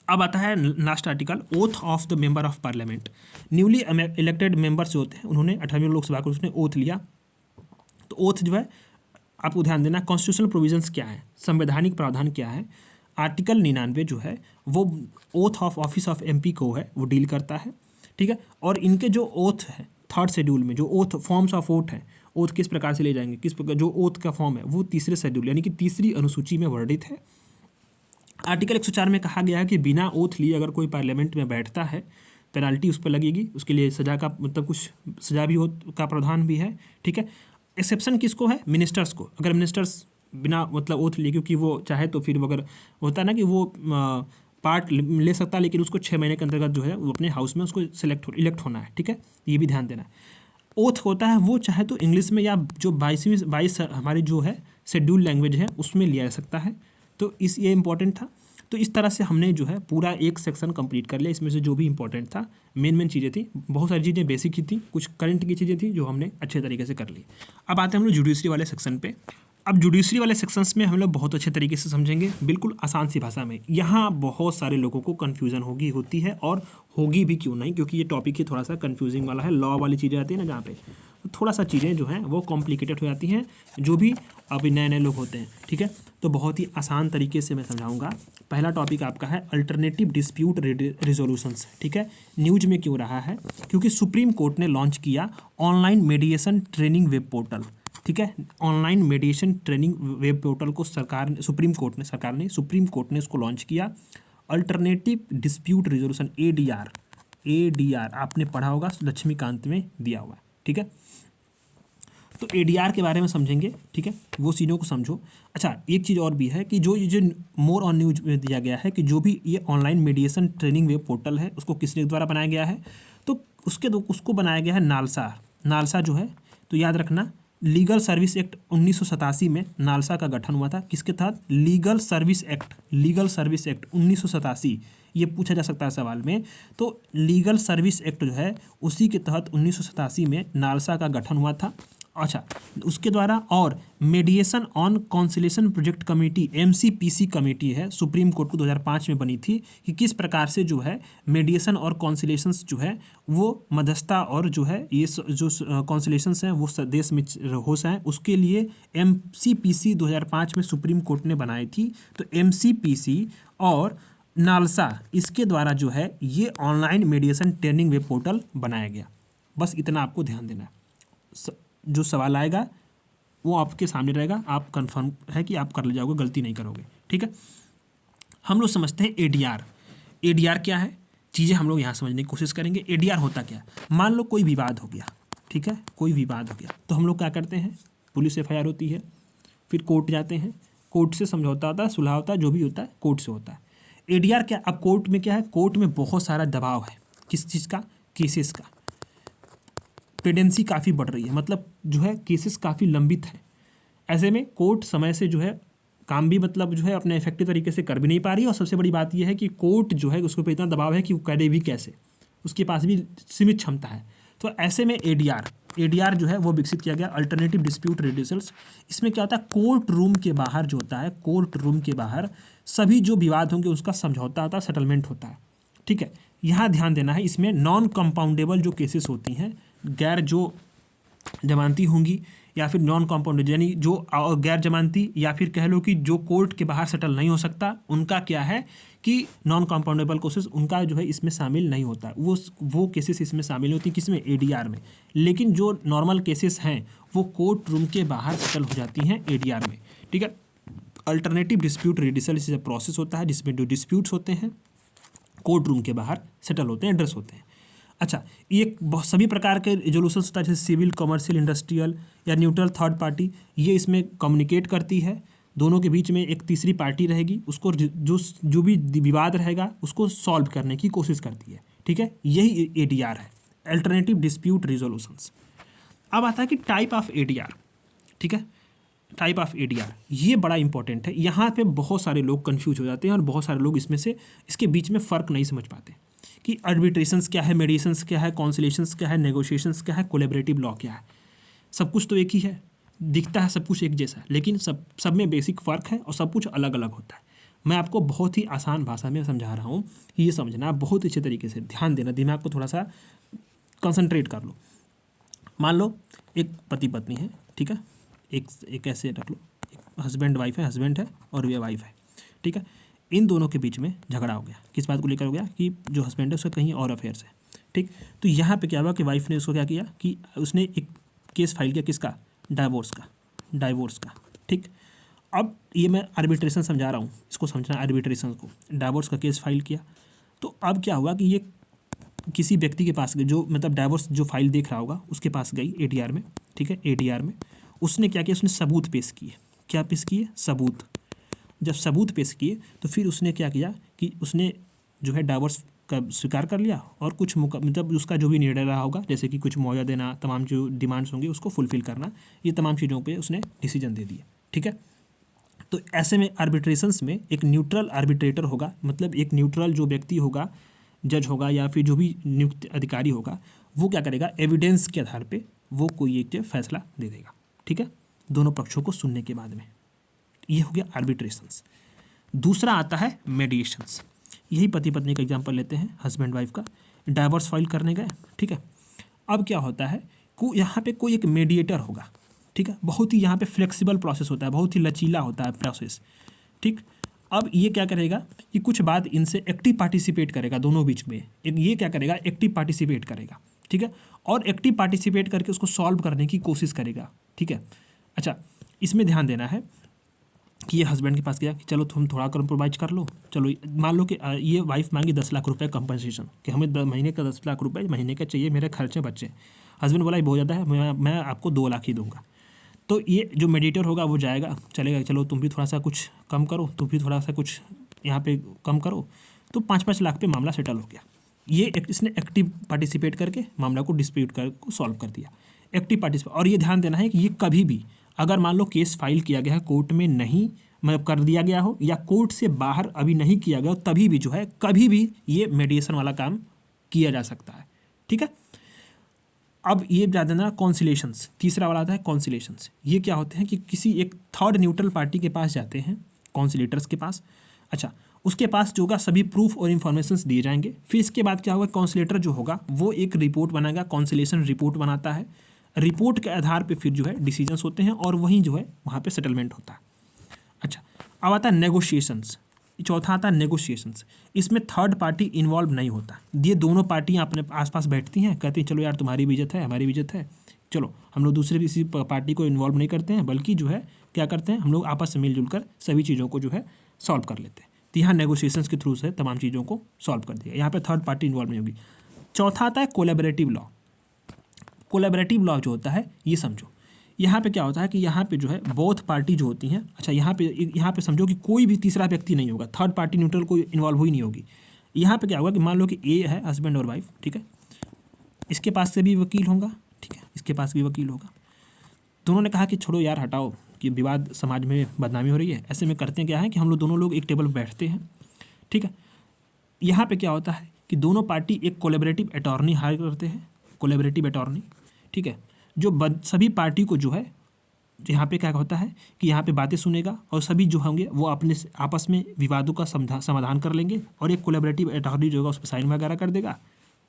[SPEAKER 1] अब आता है last article oath of the member of parliament. Newly elected members जो होते हैं उन्होंने 18वीं लोकसभा को उसने ओथ लिया। तो ओथ जो है आपको ध्यान देना कॉन्स्टिट्यूशनल प्रोविजंस क्या है, संवैधानिक प्रावधान क्या है। आर्टिकल 99 जो है वो oath of office of MP को है वो डील करता है। ठीक है, और इनके जो ओथ है 3rd शेड्यूल में जो ओथ फॉर्म्स ऑफ ओथ है, ओथ किस प्रकार से ले जाएंगे, किस प्रकार जो ओथ का फॉर्म है वो 3रे शेड्यूल यानी कि 3री अनुसूची में वर्णित है। आर्टिकल 104 में कहा गया है कि बिना ओथ लिए अगर कोई पार्लियामेंट में बैठता है पेनाल्टी उस पर लगेगी, उसके लिए सजा का मतलब कुछ सजा भी का प्रावधान भी है। ठीक है, एक्सेप्शन किसको है? मिनिस्टर्स को। अगर मिनिस्टर्स बिना मतलब ओथ लिए, क्योंकि वो चाहे तो फिर अगर होता है ना कि वो पार्ट ले सकता है, लेकिन उसको 6 महीने के अंतर्गत जो है वो अपने हाउस में उसको इलेक्ट होना है। ठीक है, ये भी ध्यान देना है। ओथ होता है वो चाहे तो इंग्लिश में या जो 22 हमारी जो है शेड्यूल लैंग्वेज है उसमें लिया जा सकता है। तो ये इंपॉर्टेंट था। तो इस तरह से हमने जो है पूरा एक सेक्शन कंप्लीट कर लिया। इसमें से जो भी इंपॉर्टेंट था मेन चीज़ें थी, बहुत सारी चीज़ें बेसिक की थी, कुछ करंट की चीज़ें थी जो हमने अच्छे तरीके से कर ली। अब आते हैं हम लोग जुडिशरी वाले सेक्शन पे। अब जुडिशरी वाले सेक्शंस में हम लोग बहुत अच्छे तरीके से समझेंगे, बिल्कुल आसान सी भाषा में। यहाँ बहुत सारे लोगों को कन्फ्यूज़न होती है और होगी भी क्यों नहीं, क्योंकि ये टॉपिक ही थोड़ा सा कन्फ्यूजिंग वाला है। लॉ वाली चीज़ें आती है ना जहाँ पे, तो थोड़ा सा चीज़ें जो हैं वो कॉम्प्लिकेटेड हो जाती हैं जो भी अभी नए लोग होते हैं। ठीक है, तो बहुत ही आसान तरीके से मैं समझाऊंगा। पहला टॉपिक आपका है अल्टरनेटिव डिस्प्यूट रिजोल्यूशंस। ठीक है, न्यूज में क्यों रहा है? क्योंकि सुप्रीम कोर्ट ने लॉन्च किया online mediation training web portal. ठीक है, online mediation training web portal को सुप्रीम कोर्ट ने उसको लॉन्च किया। अल्टरनेटिव डिस्प्यूट रिजोल्यूशन ADR आपने पढ़ा होगा, लक्ष्मीकांत में दिया हुआ है। ठीक है, तो ADR के बारे में समझेंगे। ठीक है, वो चीज़ों को समझो। अच्छा, एक चीज़ और भी है कि जो मोर ऑन न्यूज में दिया गया है कि जो भी ये online mediation training web portal है उसको किसके द्वारा बनाया गया है? तो उसको बनाया गया है नालसा जो है। तो याद रखना लीगल सर्विस एक्ट 1987 में नालसा का गठन हुआ था। किसके तहत? Legal service act 1987। ये पूछा जा सकता है सवाल में। तो लीगल सर्विस एक्ट जो है उसी के तहत 1987 में नालसा का गठन हुआ था। अच्छा, उसके द्वारा और mediation on conciliation project committee MCPC committee है, सुप्रीम कोर्ट को 2005 में बनी थी कि किस प्रकार से जो है मीडिएशन और कॉन्सिलेशंस जो है वो मध्यस्थता और जो है ये जो कॉन्सिलेशंस हैं वो देश में हो जाए, उसके लिए MCPC 2005 में सुप्रीम कोर्ट ने बनाई थी। तो MCPC और नालसा इसके द्वारा जो है ये online mediation training web portal बनाया गया। बस इतना आपको ध्यान देना है। जो सवाल आएगा वो आपके सामने रहेगा, आप कंफर्म है कि आप कर ले जाओगे, गलती नहीं करोगे। ठीक है, हम लोग समझते हैं ADR क्या है। चीज़ें हम लोग यहाँ समझने की कोशिश करेंगे। ADR होता क्या है? मान लो कोई विवाद हो गया। ठीक है, कोई विवाद हो गया तो हम लोग क्या करते हैं? पुलिस FIR होती है, फिर कोर्ट जाते हैं, कोर्ट से समझौता होता है, सुलह होता है, जो भी होता है कोर्ट से होता है। ADR क्या? अब कोर्ट में क्या है? कोर्ट में बहुत सारा दबाव है। किस चीज़ का? केसेस का। पेंडेंसी काफ़ी बढ़ रही है, मतलब जो है केसेस काफ़ी लंबित हैं। ऐसे में कोर्ट समय से जो है काम भी मतलब जो है अपने इफेक्टिव तरीके से कर भी नहीं पा रही है, और सबसे बड़ी बात यह है कि कोर्ट जो है उसके ऊपर इतना दबाव है कि वो करे भी कैसे, उसके पास भी सीमित क्षमता है। तो ऐसे में एडीआर जो है वो विकसित किया गया, अल्टरनेटिव डिस्प्यूट रेड्यूसल्स। इसमें क्या होता है, कोर्ट रूम के बाहर जो होता है, कोर्ट रूम के बाहर सभी जो विवाद होंगे उसका समझौता होता है, सेटलमेंट होता है। ठीक है, यहाँ ध्यान देना है, इसमें नॉन कंपाउंडेबल जो केसेस होती हैं, गैर जो जमानती होंगी या फिर नॉन कंपाउंडेबल यानी जो गैर जमानती या फिर कह लो कि जो कोर्ट के बाहर सेटल नहीं हो सकता, उनका क्या है कि नॉन कंपाउंडेबल केसेस उनका जो है इसमें शामिल नहीं होता, वो केसेस इसमें शामिल होती हैं, किसमें, एडीआर में। लेकिन जो नॉर्मल केसेस हैं वो कोर्ट रूम के बाहर सेटल हो जाती हैं एडीआर में। ठीक है, अल्टरनेटिव डिस्प्यूट रेडिसल इस प्रोसेस होता है जिसमें जो डिस्प्यूट्स होते हैं कोर्ट रूम के बाहर सेटल होते हैं, एड्रेस होते हैं। अच्छा, ये सभी प्रकार के रेजोल्यूशन होता है, जैसे सिविल, कमर्शियल, इंडस्ट्रियल या न्यूट्रल थर्ड पार्टी, ये इसमें कम्युनिकेट करती है। दोनों के बीच में एक तीसरी पार्टी रहेगी, उसको जो भी विवाद रहेगा उसको सॉल्व करने की कोशिश करती है। ठीक है, यही एडीआर है, अल्टरनेटिव डिस्प्यूट रिजोल्यूशंस। अब आता है कि टाइप ऑफ एडीआर। ठीक है, टाइप ऑफ एडीआर ये बड़ा इंपॉर्टेंट है, यहाँ पे बहुत सारे लोग कंफ्यूज हो जाते हैं और बहुत सारे लोग इसमें से इसके बीच में फ़र्क नहीं समझ पाते कि आर्बिट्रेशंस क्या है, मेडिएशंस क्या है, कॉन्सिलेशंस क्या है, नेगोशिएशंस क्या है, कोलैबोरेटिव लॉ क्या है। सब कुछ तो एक ही है, दिखता है सब कुछ एक जैसा, लेकिन सब में बेसिक फ़र्क है और सब कुछ अलग अलग होता है। मैं आपको बहुत ही आसान भाषा में समझा रहा हूँ, ये समझना बहुत अच्छे तरीके से, ध्यान देना, दिमाग को थोड़ा सा कंसंट्रेट कर लो। मान लो एक पति पत्नी है, ठीक है, एक ऐसे रख लो, एक हस्बैंड वाइफ है, हस्बैंड है और ये वाइफ है। ठीक है, इन दोनों के बीच में झगड़ा हो गया, किस बात को लेकर हो गया कि जो हस्बैंड है उसका कहीं और अफेयर्स है। ठीक, तो यहाँ पे क्या हुआ कि वाइफ ने उसको क्या किया कि उसने एक केस फाइल किया, किसका, डाइवोर्स का। ठीक, अब ये मैं आर्बिट्रेशन समझा रहा हूँ, इसको समझना, आर्बिट्रेशन को, डाइवोर्स का केस फाइल किया। तो अब क्या हुआ कि ये किसी व्यक्ति के पास गई, जो मतलब डाइवोर्स जो फाइल देख रहा होगा उसके पास गई एडीआर में। ठीक है, एडीआर में उसने क्या किया, उसने सबूत पेश किए। क्या पेश किए, सबूत। जब सबूत पेश किए तो फिर उसने क्या किया कि उसने जो है डाइवोर्स का स्वीकार कर लिया और कुछ मतलब उसका जो भी निर्णय रहा होगा, जैसे कि कुछ मुआवजा देना, तमाम जो डिमांड्स होंगे उसको फुलफिल करना, ये तमाम चीज़ों पे उसने डिसीजन दे दिए। ठीक है, तो ऐसे में आर्बिट्रेशंस में एक न्यूट्रल आर्बिट्रेटर होगा, मतलब एक न्यूट्रल जो व्यक्ति होगा, जज होगा या फिर जो भी नियुक्त अधिकारी होगा, वो क्या करेगा, एविडेंस के आधार पे वो कोई एक फैसला दे देगा। ठीक है, दोनों पक्षों को सुनने के बाद में, ये हो गया आर्बिट्रेशंस। दूसरा आता है मेडिएशंस। यही पति पत्नी का एग्जांपल लेते हैं, हस्बैंड वाइफ का, डाइवोर्स फाइल करने गए। ठीक है, अब क्या होता है को यहाँ पे कोई एक मेडिएटर होगा। ठीक है, बहुत ही यहाँ पे फ्लेक्सिबल प्रोसेस होता है, बहुत ही लचीला होता है प्रोसेस। ठीक, अब ये क्या करेगा कि कुछ बात इनसे एक्टिव पार्टिसिपेट करेगा, दोनों बीच में एक ये क्या करेगा, एक्टिव पार्टिसिपेट करेगा। ठीक है, और एक्टिव पार्टिसिपेट करके उसको सॉल्व करने की कोशिश करेगा। ठीक है, अच्छा, इसमें ध्यान देना है कि ये हस्बैंड के पास गया कि चलो तुम थोड़ा कॉम्प्रोमाइज कर लो, चलो मान लो कि ये वाइफ मांगी 10 लाख रुपए कंपनसेशन, कि हमें महीने का 10 लाख रुपए महीने का चाहिए, मेरे खर्चे बच्चे। हस्बैंड बोला ये बहुत ज़्यादा है, मैं आपको 2 लाख ही दूंगा। तो ये जो मेडिएटर होगा वो जाएगा, चलेगा, चलो तुम भी थोड़ा सा कुछ कम करो, तुम भी थोड़ा सा कुछ यहाँ पे कम करो, तो 5-5 लाख पे मामला सेटल हो गया। ये इसने एक्टिव पार्टिसिपेट करके मामला को डिस्प्यूट कर सॉल्व कर दिया, एक्टिव पार्टिसिपेट। और ये ध्यान देना है कि ये कभी भी अगर मान लो केस फाइल किया गया है, कोर्ट में नहीं मतलब कर दिया गया हो या कोर्ट से बाहर अभी नहीं किया गया हो, तभी भी जो है कभी भी ये मेडिएशन वाला काम किया जा सकता है। ठीक है, अब ये बता देना कॉन्सिलेशंस, तीसरा वाला आता है कॉन्सिलेशंस। ये क्या होते हैं कि किसी एक थर्ड न्यूट्रल पार्टी के पास जाते हैं, कॉन्सिलेटर्स के पास। अच्छा, उसके पास जो होगा सभी प्रूफ और इन्फॉर्मेशंस दिए जाएंगे। फिर इसके बाद क्या होगा, कॉन्सिलेटर जो होगा वो एक रिपोर्ट बनाएगा, कॉन्सिलेशन रिपोर्ट बनाता है। रिपोर्ट के आधार पे फिर जो है डिसीजंस होते हैं और वहीं जो है वहाँ पे सेटलमेंट होता है। अच्छा, अब आता है नेगोशिएशंस, चौथा आता है नेगोशिएशंस। इसमें थर्ड पार्टी इन्वॉल्व नहीं होता, ये दोनों पार्टियाँ अपने आसपास बैठती हैं, कहती हैं चलो यार तुम्हारी भी इज्जत है, हमारी भी इज्जत है, चलो हम लोग दूसरे किसी पार्टी को इन्वॉल्व नहीं करते हैं, बल्कि जो है क्या करते हैं, हम लोग आपस में मिलजुल कर सभी चीज़ों को जो है सॉल्व कर लेते हैं। तो यहाँ नेगोशिएशंस के थ्रू से तमाम चीज़ों को सॉल्व कर दिया, यहाँ पर थर्ड पार्टी इन्वॉल्व नहीं होगी। चौथा आता है कोलैबोरेटिव लॉ। कोलैबोरेटिव लॉ जो होता है ये समझो, यहाँ पे क्या होता है कि यहाँ पे जो है बोथ पार्टी जो होती हैं, अच्छा यहाँ पे समझो कि कोई भी तीसरा व्यक्ति नहीं होगा, थर्ड पार्टी न्यूट्रल कोई इन्वॉल्व हुई नहीं होगी। यहाँ पे क्या होगा कि मान लो कि ए है हस्बैंड और वाइफ, ठीक है, इसके पास से भी वकील होगा, ठीक है, इसके पास भी वकील होगा। दोनों ने कहा कि छोड़ो यार, हटाओ कि विवाद समाज में बदनामी हो रही है। ऐसे में करते क्या है कि हम लोग दोनों लोग एक टेबल पर बैठते हैं, ठीक है। यहाँ पे क्या होता है कि दोनों पार्टी एक कोलैबोरेटिव अटॉर्नी हायर करते हैं, कोलैबोरेटिव अटॉर्नी, ठीक है, जो सभी पार्टी को जो है, यहाँ पे क्या होता है कि यहाँ पे बातें सुनेगा और सभी जो होंगे वो अपने आपस में विवादों का समाधान कर लेंगे और एक कोलैबोरेटिव अटॉर्नी जो होगा उस पर साइन वगैरह कर देगा,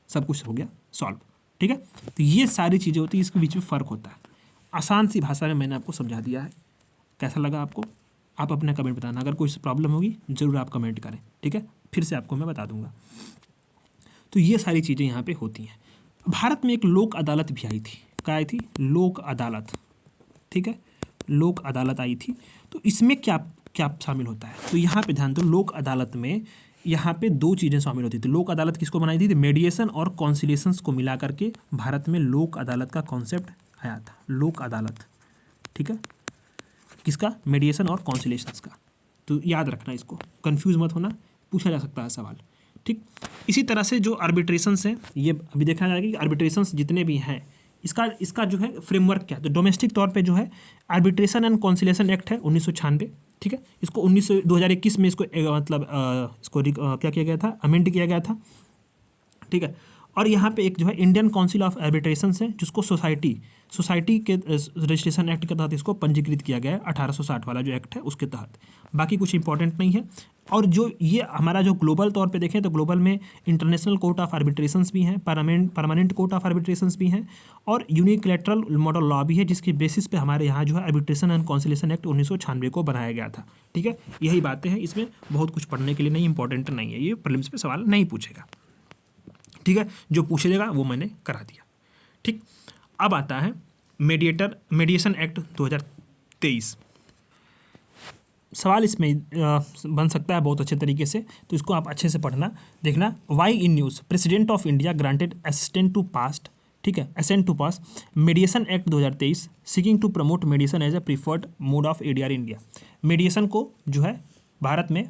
[SPEAKER 1] सब कुछ हो गया सॉल्व, ठीक है। तो ये सारी चीज़ें होती हैं, इसके बीच में फ़र्क होता है। आसान सी भाषा में मैंने आपको समझा दिया है। कैसा लगा आपको? आप अपना कमेंट बताना। अगर कोई प्रॉब्लम होगी ज़रूर आप कमेंट करें, ठीक है, फिर से आपको मैं बता दूंगा। तो ये सारी चीज़ें यहाँ पे होती हैं। भारत में एक लोक अदालत भी आई थी। क्या आई थी? लोक अदालत, ठीक है, लोक अदालत आई थी। तो इसमें क्या क्या शामिल होता है? तो यहाँ पे ध्यान दो, लोक अदालत में यहाँ पे दो चीज़ें शामिल होती थी। लोक अदालत किसको बनाई थी? मेडिएशन और कॉन्सिलेशंस को मिला करके भारत में लोक अदालत का कॉन्सेप्ट आया था। लोक अदालत, ठीक है, किसका? मेडिएशन और कॉन्सिलेशंस का। तो याद रखना, इसको कंफ्यूज मत होना, पूछा जा सकता है सवाल, ठीक। इसी तरह से जो आर्बिट्रेशंस हैं, ये अभी देखा जाएगा कि आर्बिट्रेशंस जितने भी हैं, इसका जो है फ्रेमवर्क क्या है। तो डोमेस्टिक तौर पे जो है आर्बिट्रेशन एंड कॉन्सिलेशन एक्ट है 1996, ठीक है। इसको 2021 में इसको क्या किया गया था? अमेंड किया गया था, ठीक है। और यहाँ पे एक जो है इंडियन काउंसिल ऑफ आर्बिट्रेशन है, जिसको सोसाइटी के रजिस्ट्रेशन एक्ट के तहत इसको पंजीकृत किया गया है, 1860 वाला जो एक्ट है उसके तहत। बाकी कुछ इंपॉर्टेंट नहीं है। और जो ये हमारा जो ग्लोबल तौर पे देखें तो ग्लोबल में इंटरनेशनल कोर्ट ऑफ आर्बिट्रेशंस भी हैं, परमानेंट कोर्ट ऑफ आर्बिट्रेशंस भी हैं, और यूनिलैटरल मॉडल लॉ भी है, जिसके बेसिस पे हमारे यहाँ जो है आर्बिट्रेशन एंड कॉन्सिलेशन एक्ट 1996 को बनाया गया था, ठीक है। यही बातें हैं, इसमें बहुत कुछ पढ़ने के लिए नहीं, इंपॉर्टेंट नहीं है, ये प्रीलिम्स पे सवाल नहीं पूछेगा, ठीक है। जो पूछेगा वो मैंने करा दिया, ठीक। अब आता है मेडिएशन एक्ट 2023। सवाल इसमें बन सकता है बहुत अच्छे तरीके से, तो इसको आप अच्छे से पढ़ना, देखना। Why in news president of India granted assistant to past, ठीक है, assent to pass mediation act 2023 seeking to promote mediation as a preferred mode of ADR India. Mediation को जो है भारत में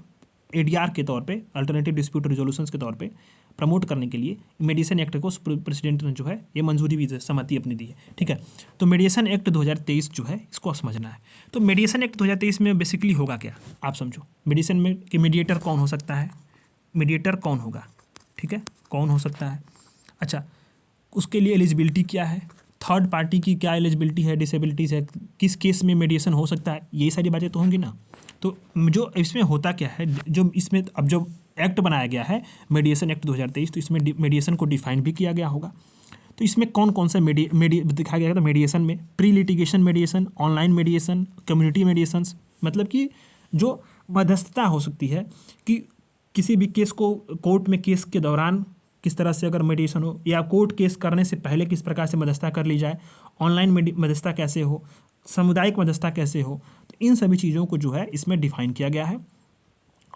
[SPEAKER 1] एडीआर के तौर पे, अल्टरनेटिव डिस्प्यूट रिजोल्यूशंस के तौर पे प्रमोट करने के लिए मेडिएशन एक्ट को प्रेसिडेंट ने जो है ये मंजूरी भी सहमति अपनी दी है, ठीक है। तो मेडिएशन एक्ट 2023 जो है इसको समझना है। तो मेडिएशन एक्ट 2023 में बेसिकली होगा क्या, आप समझो। मेडिएशन में कि मीडिएटर कौन हो सकता है, मीडिएटर कौन होगा, ठीक है, कौन हो सकता है। अच्छा, उसके लिए एलिजिबिलिटी क्या है, थर्ड पार्टी की क्या एलिजिबिलिटी है, डिसेबिलिटीज़ है, किस केस में मेडिएशन हो सकता है, ये सारी बातें तो होंगी ना। तो जो इसमें होता क्या है, जो इसमें अब जो एक्ट बनाया गया है मेडिएशन एक्ट 2023, तो इसमें मेडिएशन को डिफाइन भी किया गया होगा। तो इसमें कौन कौन सा दिखाया गया था मेडिएशन में? Pre litigation mediation, online mediation, community mediations, मतलब कि जो मध्यस्थता हो सकती है कि किसी भी केस को कोर्ट में केस के दौरान किस तरह से अगर मेडिएशन हो, या कोर्ट केस करने से पहले किस प्रकार से मध्यस्थता कर ली जाए, ऑनलाइन मध्यस्थता कैसे हो, सामुदायिक मध्यस्थता कैसे हो। तो इन सभी चीज़ों को जो है इसमें डिफाइन किया गया है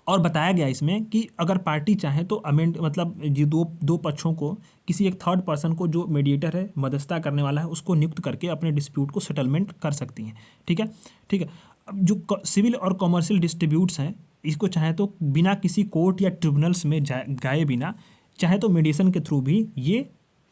[SPEAKER 1] और बताया गया इसमें कि अगर पार्टी चाहे तो अमेंड, मतलब ये दो पक्षों को, किसी एक थर्ड पर्सन को जो मीडिएटर है, मध्यस्थता करने वाला है, उसको नियुक्त करके अपने डिस्प्यूट को सेटलमेंट कर सकती हैं, ठीक है, ठीक है। अब जो सिविल और कॉमर्शियल डिस्ट्रीब्यूट्स हैं, इसको चाहे तो बिना किसी कोर्ट या ट्रिब्यूनल्स में गए बिना चाहे तो मीडिएशन के थ्रू भी ये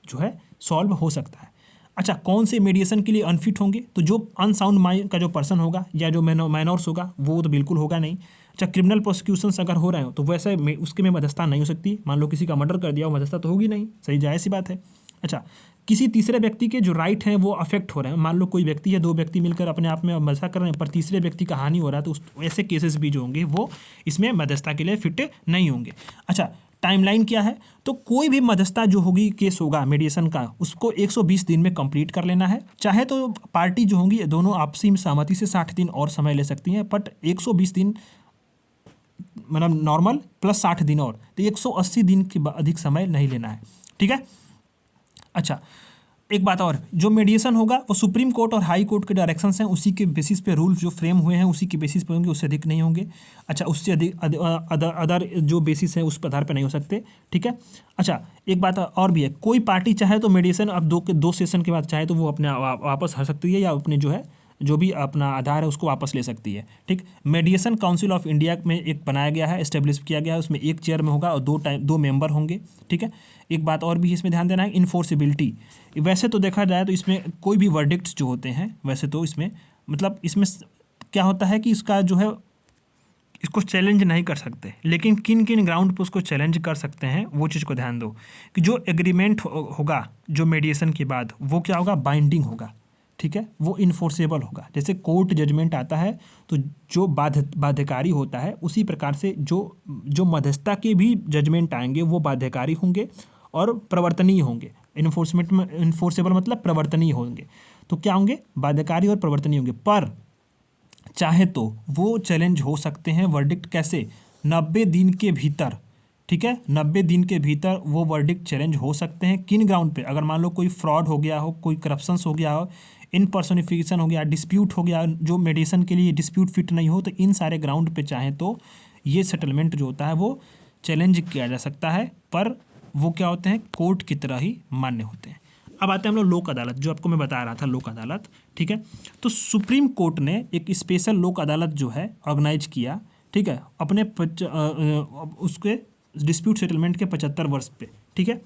[SPEAKER 1] जो है सॉल्व हो सकता है। अच्छा, कौन से मीडिएशन के लिए अनफिट होंगे? तो जो अनसाउंड माइंड का जो पर्सन होगा या जो माइनॉर्स होगा वो तो बिल्कुल होगा नहीं। अच्छा, क्रिमिनल प्रोसिक्यूशंस अगर हो रहे हो तो वैसे उसके में मध्यस्थता नहीं हो सकती। मान लो किसी का मर्डर कर दिया, वो मध्यस्थता तो होगी नहीं, सही जायज़ सी बात है। अच्छा, किसी तीसरे व्यक्ति के जो राइट हैं वो अफेक्ट हो रहे हैं, मान लो कोई व्यक्ति या दो व्यक्ति मिलकर अपने आप में मध्यस्थता कर रहे हैं पर तीसरे व्यक्ति का हानि हो रहा है, तो ऐसे केसेस भी जो होंगे वो इसमें मध्यस्थता के लिए फिट नहीं होंगे। अच्छा, टाइमलाइन क्या है? तो कोई भी मध्यस्थता जो होगी, केस होगा मेडिएशन का, उसको 120 दिन में कंप्लीट कर लेना है। चाहे तो पार्टी जो होंगी दोनों आपसी सहमति से 60 दिन और समय ले सकती हैं, बट 120 दिन मतलब नॉर्मल प्लस 60 दिन और, तो 180 दिन के अधिक समय नहीं लेना है, ठीक है। अच्छा, एक बात और, जो मेडिएशन होगा वो सुप्रीम कोर्ट और हाई कोर्ट के डायरेक्शंस हैं, उसी के बेसिस पे रूल्स जो फ्रेम हुए हैं उसी के बेसिस पे होंगे, उससे अधिक नहीं होंगे। अच्छा, उससे अधिक अदर जो बेसिस है उस आधार पे नहीं हो सकते, ठीक है। अच्छा, एक बात और भी है, कोई पार्टी चाहे तो मेडिएशन अब दो सेशन के बाद चाहे तो वो अपने वापस हट सकती है या अपने जो है जो भी अपना आधार है उसको वापस ले सकती है। ठीक, मीडिएशन काउंसिल ऑफ इंडिया में एक बनाया गया है, एस्टेब्लिश किया गया है, उसमें एक चेयर में होगा और दो मेंबर होंगे। ठीक है, एक बात और भी इसमें ध्यान देना है, इन्फोर्सिबिलिटी। वैसे तो देखा जाए तो इसमें कोई भी वर्डिक्ट्स जो होते हैं, वैसे तो इसमें मतलब इसमें क्या होता है कि इसका जो है इसको चैलेंज नहीं कर सकते, लेकिन किन किन ग्राउंड पर उसको चैलेंज कर सकते हैं वो चीज़ को ध्यान दो कि जो एग्रीमेंट होगा जो मीडिएशन के बाद वो क्या होगा, बाइंडिंग होगा। ठीक है, वो इन्फोर्सेबल होगा। जैसे कोर्ट जजमेंट आता है तो जो बाध्यकारी होता है, उसी प्रकार से जो मध्यस्थता के भी जजमेंट आएंगे वो बाध्यकारी होंगे और प्रवर्तनीय होंगे। इन्फोर्समेंट में इन्फोर्सेबल मतलब प्रवर्तनीय होंगे, तो क्या होंगे, बाध्यकारी और प्रवर्तनीय होंगे। पर चाहे तो वो चैलेंज हो सकते हैं वर्डिक्ट कैसे, 90 दिन के भीतर। ठीक है, 90 दिन के भीतर वो वर्डिक्ट चैलेंज हो सकते हैं। किन ग्राउंड पे, अगर मान लो कोई फ्रॉड हो गया हो, कोई करप्शंस हो गया हो, इन पर्सोनिफिकेशन हो गया, डिस्प्यूट हो गया, जो मेडिसन के लिए डिस्प्यूट फिट नहीं हो, तो इन सारे ग्राउंड पे चाहे तो ये सेटलमेंट जो होता है वो चैलेंज किया जा सकता है, पर वो क्या होते हैं, कोर्ट की तरह ही मान्य होते हैं। अब आते हैं हम लोग लोक अदालत, जो आपको मैं बता रहा था लोक अदालत। ठीक है, तो सुप्रीम कोर्ट ने एक स्पेशल लोक अदालत जो है ऑर्गेनाइज किया। ठीक है, अपने उसके डिस्प्यूट सेटलमेंट के 75 वर्ष पे। ठीक है,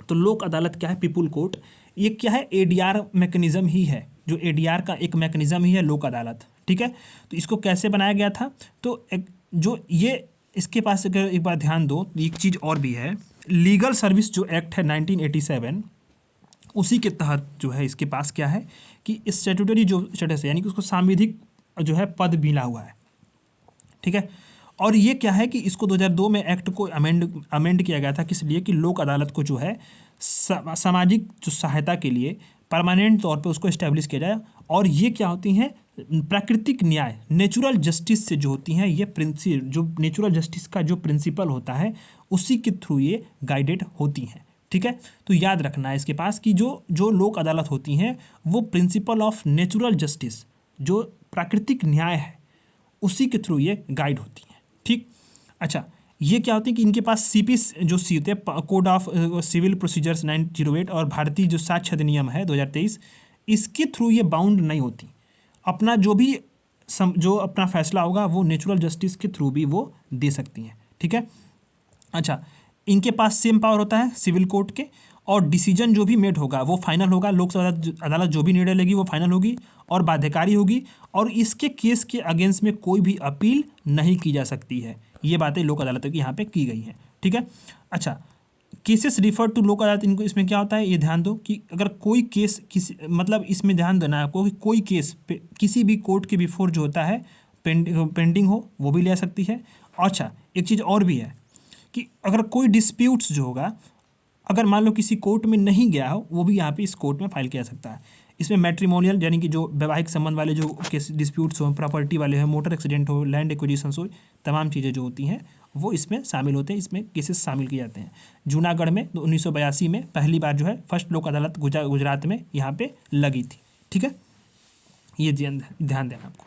[SPEAKER 1] तो लोक अदालत क्या है, पीपुल कोर्ट, ये क्या है, एडीआर मैकेनिज्म ही है, जो एडीआर का एक मैकेनिज्म ही है लोक अदालत। ठीक है, तो इसको कैसे बनाया गया था, तो जो ये इसके पास अगर एक बार ध्यान दो, एक चीज़ और भी है, लीगल सर्विस जो एक्ट है 1987, उसी के तहत जो है इसके पास क्या है कि स्टैट्यूटरी जो स्टेटस है, यानी कि उसको सांविधिक जो है पद मिला हुआ है। ठीक है, और ये क्या है कि इसको 2002 में एक्ट को अमेंड किया गया था, किस लिए कि लोक अदालत को जो है सामाजिक जो सहायता के लिए परमानेंट तौर पे उसको इस्टेब्लिश किया जाए। और ये क्या होती हैं, प्राकृतिक न्याय, नेचुरल जस्टिस से जो होती हैं, ये जो नेचुरल जस्टिस का जो प्रिंसिपल होता है उसी के थ्रू ये गाइडेड होती हैं। ठीक है, तो याद रखना है इसके पास कि जो लोक अदालत होती हैं वो प्रिंसिपल ऑफ नेचुरल जस्टिस, जो प्राकृतिक न्याय है, उसी के थ्रू ये गाइड होती हैं। ठीक, अच्छा, ये क्या होती है कि इनके पास सीपी जो सी होते हैं, कोड ऑफ सिविल प्रोसीजर्स 908 और भारतीय जो साक्ष्य अधिनियम है 2023, इसके थ्रू ये बाउंड नहीं होती। अपना जो अपना फैसला होगा वो नेचुरल जस्टिस के थ्रू भी वो दे सकती हैं। ठीक है, अच्छा, इनके पास सेम पावर होता है सिविल कोर्ट के, और डिसीजन जो भी मेड होगा वो फाइनल होगा। लोक अदालत जो भी निर्णय लेगी वो फाइनल होगी और बाध्यकारी होगी, और इसके केस के अगेंस्ट में कोई भी अपील नहीं की जा सकती है। ये बातें लोक अदालत की यहाँ पे की गई हैं। ठीक है, अच्छा, केसेस रिफर टू लोक अदालत, इनको इसमें क्या होता है ये ध्यान दो कि अगर कोई केस किसी मतलब इसमें ध्यान देना है आपको कि कोई केस किसी भी कोर्ट के बिफोर जो होता है पेंडिंग हो वो भी ले सकती है। अच्छा, एक चीज़ और भी है कि अगर कोई डिस्प्यूट्स जो होगा, अगर मान लो किसी कोर्ट में नहीं गया हो, वो भी यहाँ पे इस कोर्ट में फाइल किया सकता है। इसमें मैट्रिमोनियल यानी कि जो वैवाहिक संबंध वाले जो केस डिस्प्यूट्स हो, प्रॉपर्टी वाले हो, मोटर एक्सीडेंट हो, लैंड एक्विजिशंस हो, तमाम चीज़ें जो होती हैं वो इसमें शामिल होते हैं, इसमें केसेस शामिल किए जाते हैं। जूनागढ़ में 1982 में पहली बार जो है फर्स्ट लोक अदालत गुजरात में यहाँ पे लगी थी। ठीक है, ये ध्यान देना आपको।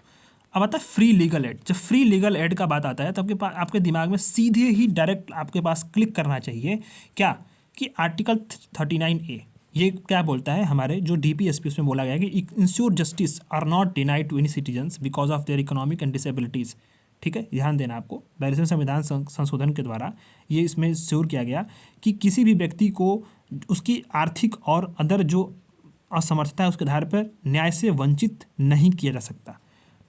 [SPEAKER 1] अब आता है फ्री लीगल एड। जब फ्री लीगल एड का बात आता है तो आपके दिमाग में सीधे ही डायरेक्ट आपके पास क्लिक करना चाहिए क्या कि आर्टिकल 39A ये क्या बोलता है, हमारे जो DPSP उसमें बोला गया है कि ensure justice are not denied to any citizens because of their economic and disabilities. ठीक है, ध्यान देना आपको, 42वें संविधान संशोधन के द्वारा ये इसमें श्योर किया गया कि किसी भी व्यक्ति को उसकी आर्थिक और अदर जो असमर्थता है उसके आधार पर न्याय से वंचित नहीं किया जा सकता।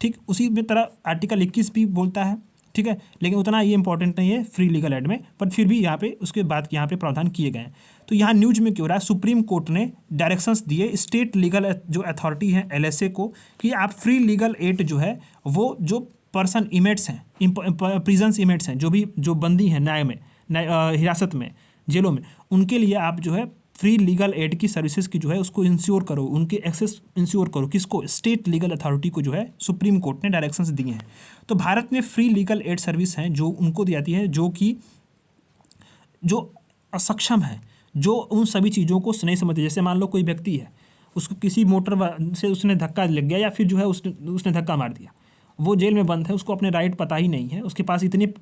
[SPEAKER 1] ठीक, उसी में तरह आर्टिकल 21 भी बोलता है। ठीक है, लेकिन उतना ये इंपॉर्टेंट नहीं है फ्री लीगल एड में, पर फिर भी यहाँ पे उसके बाद यहाँ पे प्रावधान किए गए हैं। तो यहाँ न्यूज में क्यों रहा है, सुप्रीम कोर्ट ने डायरेक्शंस दिए स्टेट लीगल जो अथॉरिटी है LSA को कि आप फ्री लीगल एड जो है वो जो पर्सन इमेट्स हैं, प्रिजन्स इमेट्स हैं, जो बंदी हैं न्याय में हिरासत में जेलों में, उनके लिए आप जो है फ्री लीगल एड की सर्विसेज की जो है उसको इंश्योर करो, उनके एक्सेस इंश्योर करो। किसको, स्टेट लीगल अथॉरिटी को जो है सुप्रीम कोर्ट ने डायरेक्शंस दिए हैं। तो भारत में फ्री लीगल एड सर्विस हैं जो उनको दी जाती है जो असक्षम है, जो उन सभी चीज़ों को नहीं समझते। जैसे मान लो कोई व्यक्ति है, उसको किसी मोटर से उसने धक्का लग गया या फिर जो है उसने धक्का मार दिया, वो जेल में बंद है, उसको अपने राइट पता ही नहीं है, उसके पास इतने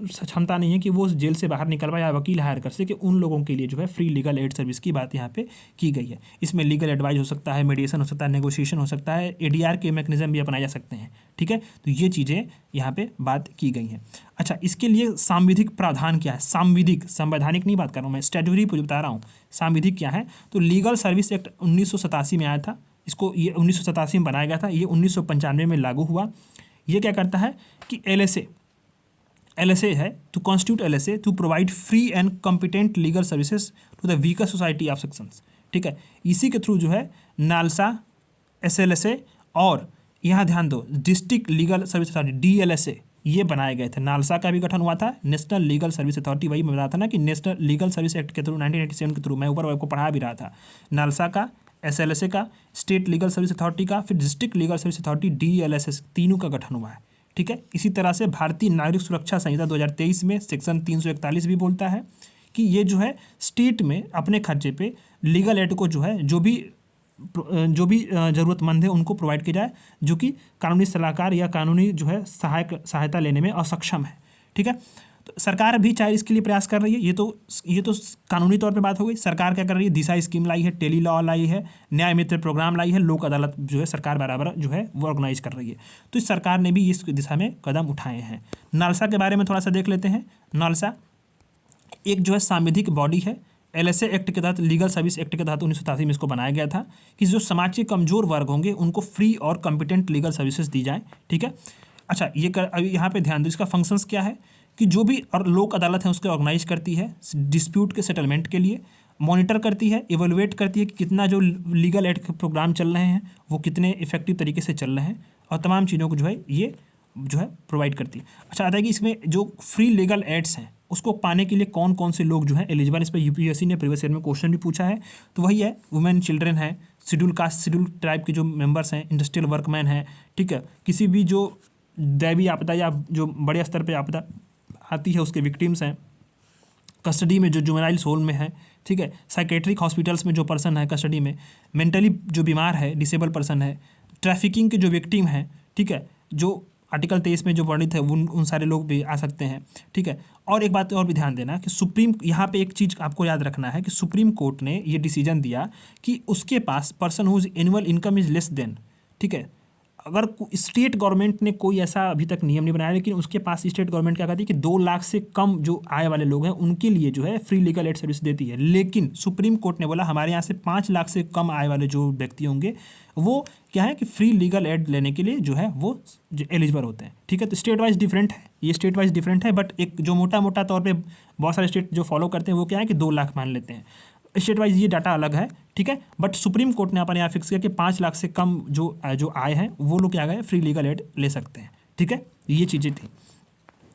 [SPEAKER 1] क्षमता नहीं है कि वो जेल से बाहर निकल पाए या वकील हायर कर सके, उन लोगों के लिए जो है फ्री लीगल एड सर्विस की बात यहाँ पे की गई है। इसमें लीगल एडवाइस हो सकता है, मेडिएशन हो सकता है, नेगोशिएशन हो सकता है, एडीआर के मैकेनिज्म भी अपनाए जा सकते हैं। ठीक है, तो ये चीज़ें यहाँ पे बात की गई हैं। अच्छा, इसके लिए सांविधिक प्रावधान क्या है? सांविधिक, संवैधानिक नहीं बात कर रहा हूँ मैं, स्टैट्यूटरी बता रहा हूँ। सांविधिक क्या है? तो लीगल सर्विस एक्ट 1987 में आया था, इसको ये 1987 में बनाया गया था, ये 1995 में लागू हुआ। ये क्या करता है कि LSA है to constitute LSA to provide free and competent legal services to the weaker society of sections. ठीक है, इसी के थ्रू जो है नालसा, SLSA और यहाँ ध्यान दो district legal service authority DLSA ये बनाए गए थे। नालसा का भी गठन हुआ था, नेशनल लीगल सर्विस अथॉरिटी, वही मैं बताया था ना कि नेशनल लीगल सर्विस एक्ट के थ्रू 1987 के थ्रू, मैं ऊपर आपको पढ़ा भी रहा था। नालसा का, SLSA का, स्टेट लीगल सर्विस अथॉरिटी का, फिर district legal service authority DLSA, तीनों का गठन हुआ है। ठीक है, इसी तरह से भारतीय नागरिक सुरक्षा संहिता 2023 में सेक्शन 341 भी बोलता है कि ये जो है स्टेट में अपने खर्चे पे लीगल एड को जो है जो भी ज़रूरतमंद है उनको प्रोवाइड किया जाए, जो कि कानूनी सलाहकार या कानूनी जो है सहायता लेने में अक्षम है। ठीक है, तो सरकार भी चाहे इसके लिए प्रयास कर रही है। ये तो कानूनी तौर पे बात हो गई। सरकार क्या कर रही है? दिशा स्कीम लाई है, टेली लॉ लाई है, न्याय मित्र प्रोग्राम लाई है, लोक अदालत जो है सरकार बराबर जो है वो ऑर्गेनाइज कर रही है। तो इस सरकार ने भी इस दिशा में कदम उठाए हैं। नालसा के बारे में थोड़ा सा देख लेते हैं। नालसा एक जो है सांविधिक बॉडी है। LSA एक्ट के तहत, लीगल सर्विस एक्ट के तहत 1987 में इसको बनाया गया था कि जो समाज के कमजोर वर्ग होंगे उनको फ्री और कॉम्पिटेंट लीगल सर्विसेज दी जाए। ठीक है, अच्छा ये अभी यहाँ पे ध्यान दो, इसका फंक्शंस क्या है कि जो भी और लोक अदालत है उसके ऑर्गेनाइज करती है डिस्प्यूट के सेटलमेंट के लिए, मॉनिटर करती है, इवेलुएट करती है कि कितना जो लीगल एड के प्रोग्राम चल रहे हैं वो कितने इफेक्टिव तरीके से चल रहे हैं, और तमाम चीज़ों को जो है ये जो है प्रोवाइड करती है। अच्छा आता है कि इसमें जो फ्री लीगल एड्स हैं उसको पाने के लिए कौन कौन से लोग जो है एलिजिबल, इस पर UPSC ने प्रीवियस ईयर में क्वेश्चन भी पूछा है। तो वही है, वुमेन, चिल्ड्रन है, शेड्यूल कास्ट, शेड्यूल ट्राइब के जो मेंबर्स हैं, इंडस्ट्रियल वर्कमैन हैं। ठीक है, किसी भी जो दैवीय आपदा या जो बड़े स्तर पर आपदा आती है उसके विक्टिम्स हैं, कस्टडी में जो जुवेनाइल होम में है। ठीक है, साइकेट्रिक हॉस्पिटल्स में जो पर्सन है कस्टडी में, मेंटली जो बीमार है, डिसेबल पर्सन है, ट्रैफिकिंग के जो विक्टिम हैं। ठीक है, जो आर्टिकल 23 में जो वर्णित है उन सारे लोग भी आ सकते हैं। ठीक है, और एक बात और भी ध्यान देना कि यहाँ पे एक चीज़ आपको याद रखना है कि सुप्रीम कोर्ट ने ये डिसीजन दिया कि उसके पास person whose annual income is less than, ठीक है, अगर स्टेट गवर्नमेंट ने कोई ऐसा अभी तक नियम नहीं बनाया, लेकिन उसके पास स्टेट गवर्नमेंट क्या कहती है कि 2 लाख से कम जो आय वाले लोग हैं उनके लिए जो है फ्री लीगल एड सर्विस देती है। लेकिन सुप्रीम कोर्ट ने बोला हमारे यहाँ से 5 लाख से कम आय वाले जो व्यक्ति होंगे वो क्या है कि फ्री लीगल एड लेने के लिए जो है वो एलिजिबल होते हैं। ठीक है, तो स्टेट वाइज डिफरेंट है, ये स्टेट वाइज डिफरेंट है, बट एक जो मोटा तौर पर बहुत सारे स्टेट जो फॉलो करते हैं वो क्या है कि 2 लाख मान लेते हैं। स्टेट वाइज ये डाटा अलग है। ठीक है, बट सुप्रीम कोर्ट ने अपने यहाँ फिक्स किया कि 5 लाख से कम जो आय है वो लोग क्या गए फ्री लीगल एड ले सकते हैं। ठीक है, ये चीज़ें थी।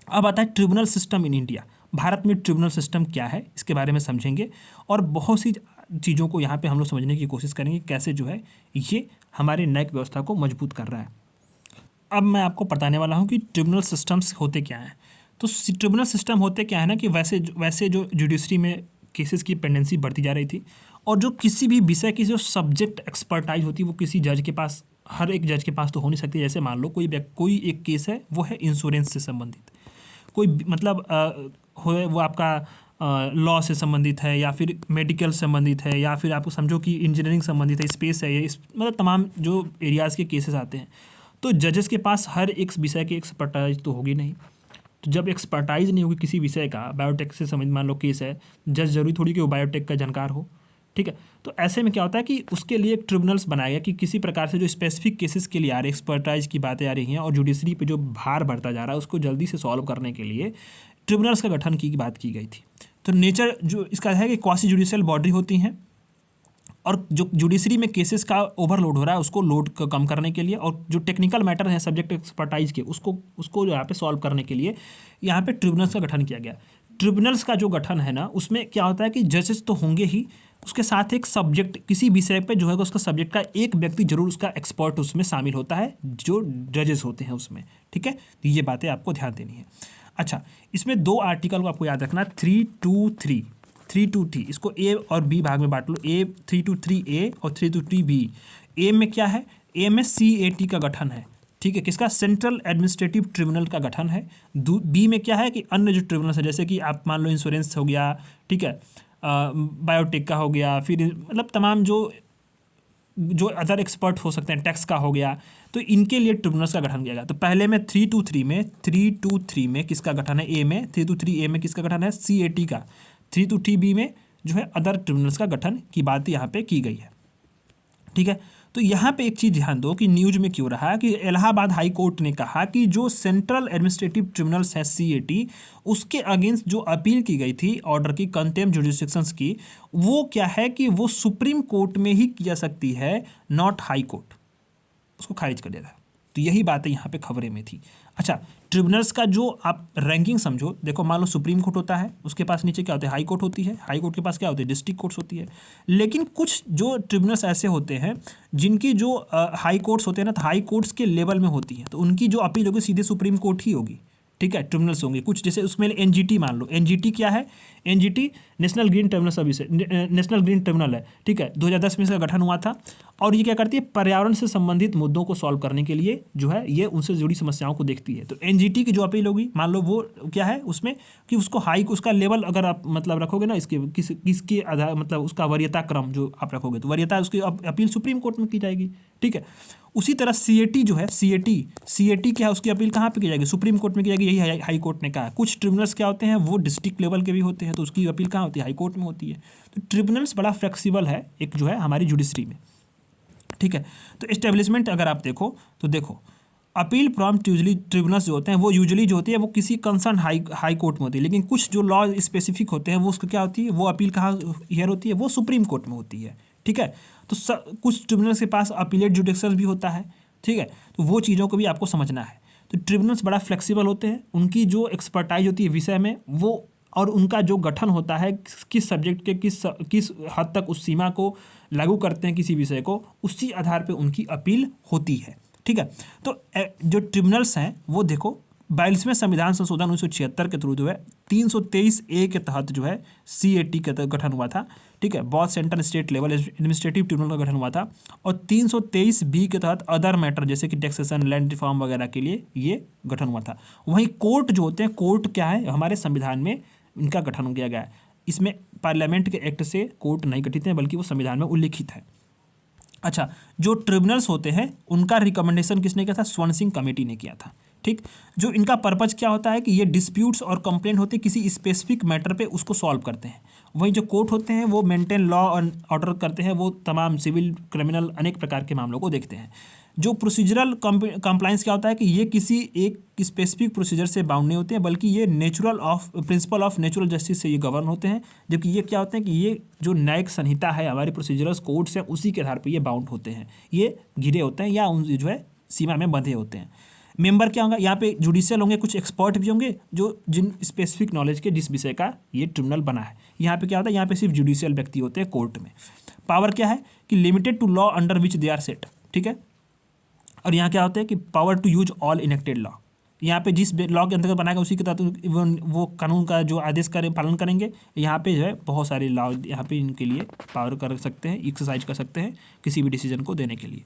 [SPEAKER 1] अब आता है tribunal system in India. Bharat में ट्रिब्यूनल सिस्टम क्या है इसके बारे में समझेंगे, और बहुत सी चीज़ों को यहाँ पे हम लोग समझने की कोशिश करेंगे कैसे जो है ये हमारे न्यायिक व्यवस्था को मजबूत कर रहा है। अब मैं आपको बताने वाला हूँ कि ट्रिब्यूनल सिस्टम्स होते क्या हैं। तो ट्रिब्यूनल सिस्टम होते क्या है ना कि वैसे जो जुडिशरी में केसेस की पेंडेंसी बढ़ती जा रही थी, और जो किसी भी विषय की जो सब्जेक्ट एक्सपर्टाइज होती है वो किसी जज के पास, हर एक जज के पास तो हो नहीं सकती। जैसे मान लो कोई एक केस है वो है इंश्योरेंस से संबंधित, कोई मतलब वो आपका लॉ से संबंधित है, या फिर मेडिकल संबंधित है, या फिर आपको समझो कि इंजीनियरिंग संबंधित है, स्पेस है, मतलब तमाम जो एरियाज़ के केसेस आते हैं, तो जजेस के पास हर एक विषय की एक्सपर्टाइज तो होगी नहीं। तो जब एक्सपर्टाइज नहीं होगी किसी विषय का, बायोटेक से समझ मान लो केस है, जज जरूरी थोड़ी कि वो बायोटेक का जानकार हो। ठीक है, तो ऐसे में क्या होता है कि उसके लिए एक ट्रिब्यूनल्स बनाया गया कि किसी प्रकार से जो स्पेसिफिक केसेस के लिए आ रहे एक्सपर्टाइज की बातें आ रही हैं और जुडिशरी पे जो भार बढ़ता जा रहा है उसको जल्दी से सॉल्व करने के लिए ट्रिब्यूनल्स का गठन की बात की गई थी। तो नेचर जो इसका है कि क्वासी जुडिशियल बॉडी होती हैं, और जो जुडिशरी में केसेस का ओवरलोड हो रहा है उसको लोड कम करने के लिए, और जो टेक्निकल मैटर हैं सब्जेक्ट एक्सपर्टाइज के उसको यहाँ पे सॉल्व करने के लिए यहाँ पे ट्रिब्यूनल्स का गठन किया गया। ट्रिब्यूनल्स का जो गठन है ना उसमें क्या होता है कि जजेस तो होंगे ही, उसके साथ एक सब्जेक्ट किसी विषय पे जो है उसका सब्जेक्ट का एक व्यक्ति जरूर उसका एक्सपर्ट उसमें शामिल होता है जो जजेस होते हैं उसमें। ठीक है, तो ये बातें आपको ध्यान देनी है। अच्छा, इसमें 2 आर्टिकल को आपको याद रखना, 323 इसको ए और बी भाग में बांट लो, 323A और 323B। ए में क्या है, ए में CAT का गठन है, ठीक है, किसका? सेंट्रल एडमिनिस्ट्रेटिव ट्रिब्यूनल का गठन है। बी में क्या है कि अन्य जो ट्रिब्यूनल्स है, जैसे कि आप मान लो इंश्योरेंस हो गया, ठीक है, बायोटेक का हो गया, फिर मतलब तमाम जो अदर एक्सपर्ट हो सकते हैं, टैक्स का हो गया, तो इनके लिए ट्रिब्यूनल्स का गठन किया गया। तो पहले में 323 में किसका गठन है? ए में 323 ए में किसका गठन है? CAT का। 323 बी में जो है अदर ट्रिब्यूनल्स का गठन की बात यहाँ पे की गई है। ठीक है, तो यहाँ पे एक चीज़ ध्यान दो कि न्यूज में क्यों रहा कि इलाहाबाद हाई कोर्ट ने कहा कि जो सेंट्रल एडमिनिस्ट्रेटिव ट्रिब्यूनल्स है CAT, उसके अगेंस्ट जो अपील की गई थी ऑर्डर की, कंटेम्प्ट जुडिक्शंस की, वो क्या है कि वो सुप्रीम कोर्ट में ही की जा सकती है, नॉट हाई कोर्ट। उसको खारिज कर दिया था। तो यही बातें यहाँ पे खबरें में थी। अच्छा, ट्रिब्यूनल्स का जो आप रैंकिंग समझो, देखो मान लो सुप्रीम कोर्ट होता है, उसके पास नीचे क्या होते हैं? हाई कोर्ट होती है। हाई कोर्ट के पास क्या होते हैं? डिस्ट्रिक्ट कोर्ट्स होती है। लेकिन कुछ जो ट्रिब्यूनल्स ऐसे होते हैं जिनकी जो हाई कोर्ट्स होते हैं ना, तो हाई कोर्ट्स के लेवल में होती है, तो उनकी जो अपील होगी सीधे सुप्रीम कोर्ट ही होगी। ठीक है, ट्रिब्यूनल्स होंगे कुछ, जैसे उसमें NGT मान लो। NGT क्या है? NGT national green tribunal service है, नेशनल ग्रीन ट्रिब्यूनल है। ठीक है, 2010 में इसका गठन हुआ था। और ये क्या करती है? पर्यावरण से संबंधित मुद्दों को सॉल्व करने के लिए जो है ये उनसे जुड़ी समस्याओं को देखती है। तो NGT की जो अपील होगी, मान लो वो क्या है उसमें कि उसको उसका लेवल अगर आप मतलब रखोगे ना, किसके आधार मतलब उसका वरीयता क्रम जो आप रखोगे, तो वरीयता उसकी अपील सुप्रीम कोर्ट में की जाएगी। ठीक है, उसी तरह CAT जो है, CAT क्या है? उसकी अपील कहाँ पे की जाएगी? सुप्रीम कोर्ट में की जाएगी। यही हाई कोर्ट ने कहा है। कुछ ट्रिब्यूनल्स क्या होते हैं? वो डिस्ट्रिक्ट लेवल के भी होते हैं, तो उसकी अपील कहाँ होती है? हाई कोर्ट में होती है। तो ट्रिब्यूनल्स बड़ा फ्लेक्सिबल है एक जो है हमारी जुडिशरी में। ठीक है, तो एस्टेब्लिशमेंट अगर आप देखो तो देखो, अपील प्रॉम्प्ट यूजली ट्रिब्यूनल्स जो होते हैं वो यूजुअली जो होती है वो किसी कंसर्न हाई कोर्ट में होती है। लेकिन कुछ जो लॉ स्पेसिफिक होते हैं वो उसको क्या होती है? वो अपील कहाँ हियर होती है? वो सुप्रीम कोर्ट में होती है। ठीक है, तो कुछ ट्रिब्यूनल्स के पास अपीलेट जुडिक्शन भी होता है। ठीक है, तो वो चीज़ों को भी आपको समझना है। तो ट्रिब्यूनल्स बड़ा फ्लेक्सिबल होते हैं, उनकी जो एक्सपर्टाइज होती है विषय में वो, और उनका जो गठन होता है किस सब्जेक्ट के किस हद तक उस सीमा को लागू करते हैं किसी विषय को, उसी आधार पे उनकी अपील होती है। ठीक है, तो जो ट्रिब्यूनल्स हैं वो देखो 42वें संविधान संशोधन 1976 के थ्रू जो है 323A के तहत जो है CAT का गठन हुआ था। ठीक है, बहुत central state level administrative tribunal का गठन हुआ था। और 323B के तहत अदर मैटर जैसे कि टैक्सेशन, लैंड रिफॉर्म वगैरह के लिए ये गठन हुआ था। वहीं कोर्ट जो होते हैं, कोर्ट क्या है? हमारे संविधान में इनका गठन किया गया है। इसमें पार्लियामेंट के एक्ट से कोर्ट नहीं गठित है, बल्कि वो संविधान में उल्लिखित है। अच्छा, जो ट्रिब्यूनल्स होते हैं उनका रिकमेंडेशन किसने किया था? स्वर्ण सिंह कमेटी ने किया था। ठीक, जो इनका पर्पज क्या होता है कि ये डिस्प्यूट्स और कंप्लेंट होते हैं किसी स्पेसिफिक मैटर पे, उसको सॉल्व करते हैं। वहीं जो कोर्ट होते हैं वो मेंटेन लॉ और ऑर्डर करते हैं, वो तमाम सिविल, क्रिमिनल, अनेक प्रकार के मामलों को देखते हैं। जो प्रोसीजरल कंप्लाइंस क्या होता है कि ये किसी एक स्पेसिफिक प्रोसीजर से बाउंड नहीं होते हैं, बल्कि ये प्रिंसिपल ऑफ नेचुरल जस्टिस से ये गवर्न होते हैं। जबकि ये क्या होते हैं कि ये जो न्यायिक संहिता है, हमारे प्रोसीजरल कोड्स हैं, उसी के आधार पर ये बाउंड होते हैं, ये घिरे होते हैं या उन जो है सीमा में बंधे होते हैं। मेंबर क्या होंगे? यहाँ पे जुडिशियल होंगे, कुछ एक्सपर्ट भी होंगे जो जिन स्पेसिफिक नॉलेज के जिस विषय का ये ट्रिब्यूनल बना है। यहाँ पे क्या होता है? यहाँ पे सिर्फ जुडिशियल व्यक्ति होते हैं कोर्ट में। पावर क्या है कि limited to law under which they are set. ठीक है, और यहाँ क्या होता है कि power to use all enacted law. यहाँ पे जिस लॉ के अंतर्गत बनाएगा उसी के तहत वो कानून का जो आदेश पालन करेंगे। यहाँ पे जो है बहुत सारे लॉ यहाँ पे इनके लिए पावर कर सकते हैं, एक्सरसाइज कर सकते हैं किसी भी डिसीजन को देने के लिए।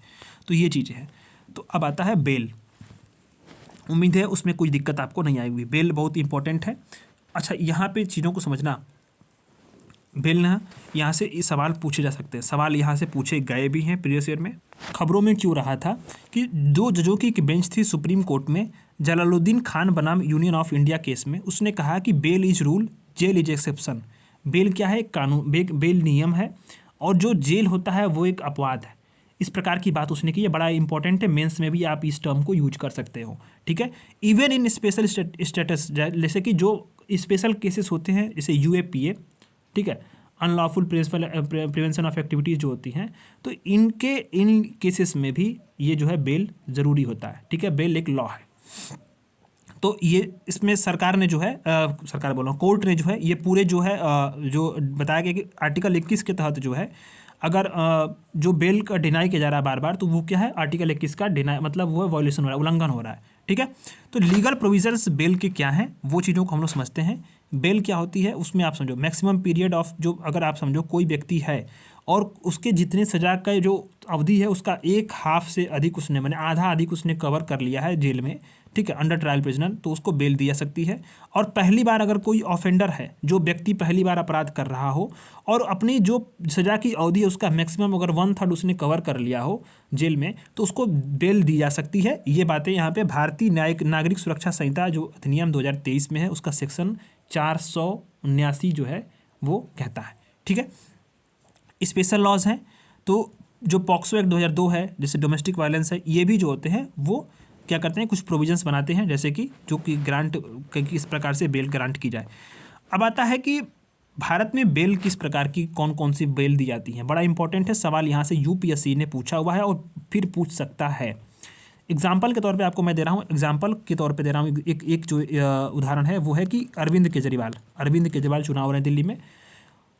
[SPEAKER 1] तो ये चीज़ें हैं। तो अब आता है बेल। उम्मीद है उसमें कोई दिक्कत आपको नहीं आई हुई। बेल बहुत इंपॉर्टेंट है। अच्छा, यहाँ पे चीज़ों को समझना, बेल ना यहाँ से ये सवाल पूछे जा सकते हैं, सवाल यहाँ से पूछे गए भी हैं प्रीवियस ईयर में। खबरों में क्यों रहा था कि 2 जजों की एक बेंच थी सुप्रीम कोर्ट में, जलालुद्दीन खान बनाम यूनियन ऑफ इंडिया केस में। उसने कहा कि bail is rule, jail is exception. Bail क्या है? कानून, बेल नियम है, और जो जेल होता है वो एक अपवाद है। इस प्रकार की बात उसने की है, बड़ा इंपॉर्टेंट है। मेंस में भी आप इस टर्म को यूज कर सकते हो। ठीक है, इवन इन स्पेशल स्टेटस, जैसे कि जो स्पेशल केसेस होते हैं जैसे UAPA, ठीक है, अनलॉफुल प्रिवेंशन ऑफ एक्टिविटीज़ जो होती हैं, तो इन केसेस में भी ये जो है बेल ज़रूरी होता है। ठीक है, बेल एक लॉ है। तो ये इसमें सरकार ने जो है सरकार बोल रहा हूँ, कोर्ट ने जो है ये पूरे जो है जो बताया गया कि आर्टिकल 21 के तहत जो है अगर जो बेल का डिनाई किया जा रहा है बार बार, तो वो क्या है? आर्टिकल 21 का डिनाई मतलब वो वायलेशन हो रहा है, उल्लंघन हो रहा है। ठीक है, तो लीगल प्रोविजंस बेल के क्या हैं वो चीज़ों को हम लोग समझते हैं। बेल क्या होती है, उसमें आप समझो मैक्सिमम पीरियड ऑफ, जो अगर आप समझो कोई व्यक्ति है और उसके जितने सजा का जो अवधि है उसका एक हाफ से अधिक उसने, माने आधा अधिक उसने कवर कर लिया है जेल में, ठीक है, अंडर ट्रायल प्रिजनर, तो उसको बेल दी जा सकती है। और पहली बार अगर कोई ऑफेंडर है, जो व्यक्ति पहली बार अपराध कर रहा हो और अपनी जो सजा की अवधि है उसका मैक्सिमम अगर 1/3 उसने कवर कर लिया हो जेल में, तो उसको बेल दी जा सकती है। ये बातें यहाँ पे भारतीय न्यायिक नागरिक सुरक्षा संहिता जो अधिनियम 2023 में है उसका सेक्शन 479 जो है वो कहता है, ठीक है। स्पेशल लॉज हैं, तो जो पॉक्सो एक्ट 2002 है, जैसे डोमेस्टिक वायलेंस है, ये भी जो होते हैं वो क्या करते हैं, कुछ प्रोविजंस बनाते हैं, जैसे कि जो कि ग्रांट किस प्रकार से बेल ग्रांट की जाए। अब आता है कि भारत में बेल किस प्रकार की, कौन कौन सी बेल दी जाती हैं। बड़ा इंपॉर्टेंट है सवाल, यहाँ से यूपीएससी ने पूछा हुआ है और फिर पूछ सकता है। एग्जाम्पल के तौर पे आपको मैं दे रहा हूँ, एग्जाम्पल के तौर पे दे रहा हूँ, एक जो उदाहरण है वो है कि अरविंद केजरीवाल चुनाव हो रहे हैं दिल्ली में,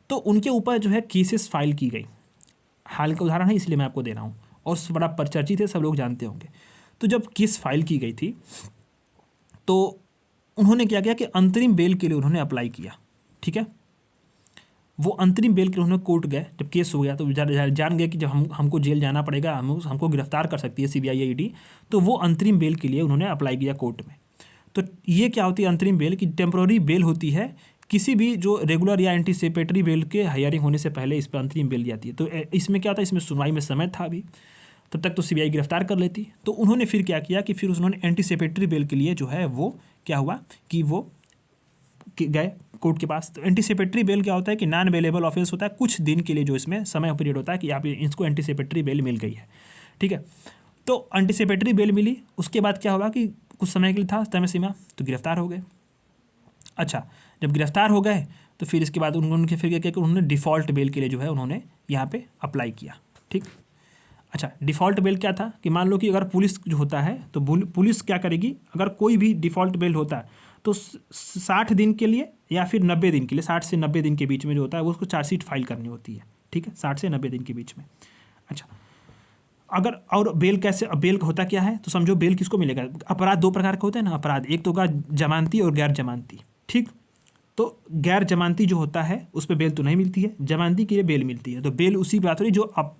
[SPEAKER 1] तो उनके ऊपर जो है केसेस फाइल की गई। हाल का उदाहरण है इसलिए मैं आपको दे रहा हूँ, और बड़ा परिचर्चित है, सब लोग जानते होंगे। तो जब केस फाइल की गई थी तो उन्होंने क्या किया कि अंतरिम बेल के लिए उन्होंने अप्लाई किया, ठीक है। वो अंतरिम बेल के लिए उन्होंने कोर्ट गए, जब केस हो गया तो जान गए कि जब हमको जेल जाना पड़ेगा, हमको गिरफ्तार कर सकती है सीबीआई ईडी, तो वो अंतरिम बेल के लिए उन्होंने अप्लाई किया कोर्ट में। तो ये क्या होती है अंतरिम बेल की, टेम्प्रोरी बेल होती है, किसी भी जो रेगुलर या एंटीसिपेटरी बेल के हायरिंग होने से पहले इस पर अंतरिम बेल दी जाती है। तो इसमें क्या होता है, इसमें सुनवाई में समय था अभी, तब तक तो सीबीआई गिरफ्तार कर लेती। तो उन्होंने फिर क्या किया कि फिर उन्होंने एंटीसिपेटरी बेल के लिए जो है वो क्या हुआ कि वो गए कोर्ट के पास। तो एंटीसिपेटरी बेल क्या होता है कि नॉन अवेलेबल ऑफेंस होता है, कुछ दिन के लिए जो इसमें समय पीरियड होता है कि आप इसको एंटीसिपेटरी बेल मिल गई है, ठीक है। तो एंटीसिपेटरी बेल मिली, उसके बाद क्या हुआ कि कुछ समय के लिए था समय सीमा, तो गिरफ्तार हो गए। अच्छा, जब गिरफ्तार हो गए तो फिर इसके बाद उन्होंने फिर क्या किया कि उन्होंने डिफ़ॉल्ट बेल के लिए जो है उन्होंने यहाँ पे अप्लाई किया, ठीक। अच्छा, डिफ़ॉल्ट बेल क्या था कि मान लो कि अगर पुलिस जो होता है तो पुलिस क्या करेगी, अगर कोई भी डिफ़ॉल्ट बेल होता है तो 60 दिन के लिए या फिर 90 दिन के लिए, 60 से 90 दिन के बीच में जो होता है वो उसको चार्जशीट फाइल करनी होती है, ठीक है, 60 से 90 दिन के बीच में। अच्छा, अगर और बेल कैसे, बेल होता क्या है, तो समझो बेल किसको मिलेगा, अपराध दो प्रकार का होता है ना अपराध, एक तो होगा जमानती और गैर जमानती, ठीक। तो गैर जमानती जो होता है उस पर बेल तो नहीं मिलती है, जमानती के लिए बेल मिलती है। तो बेल उसी बात हो रही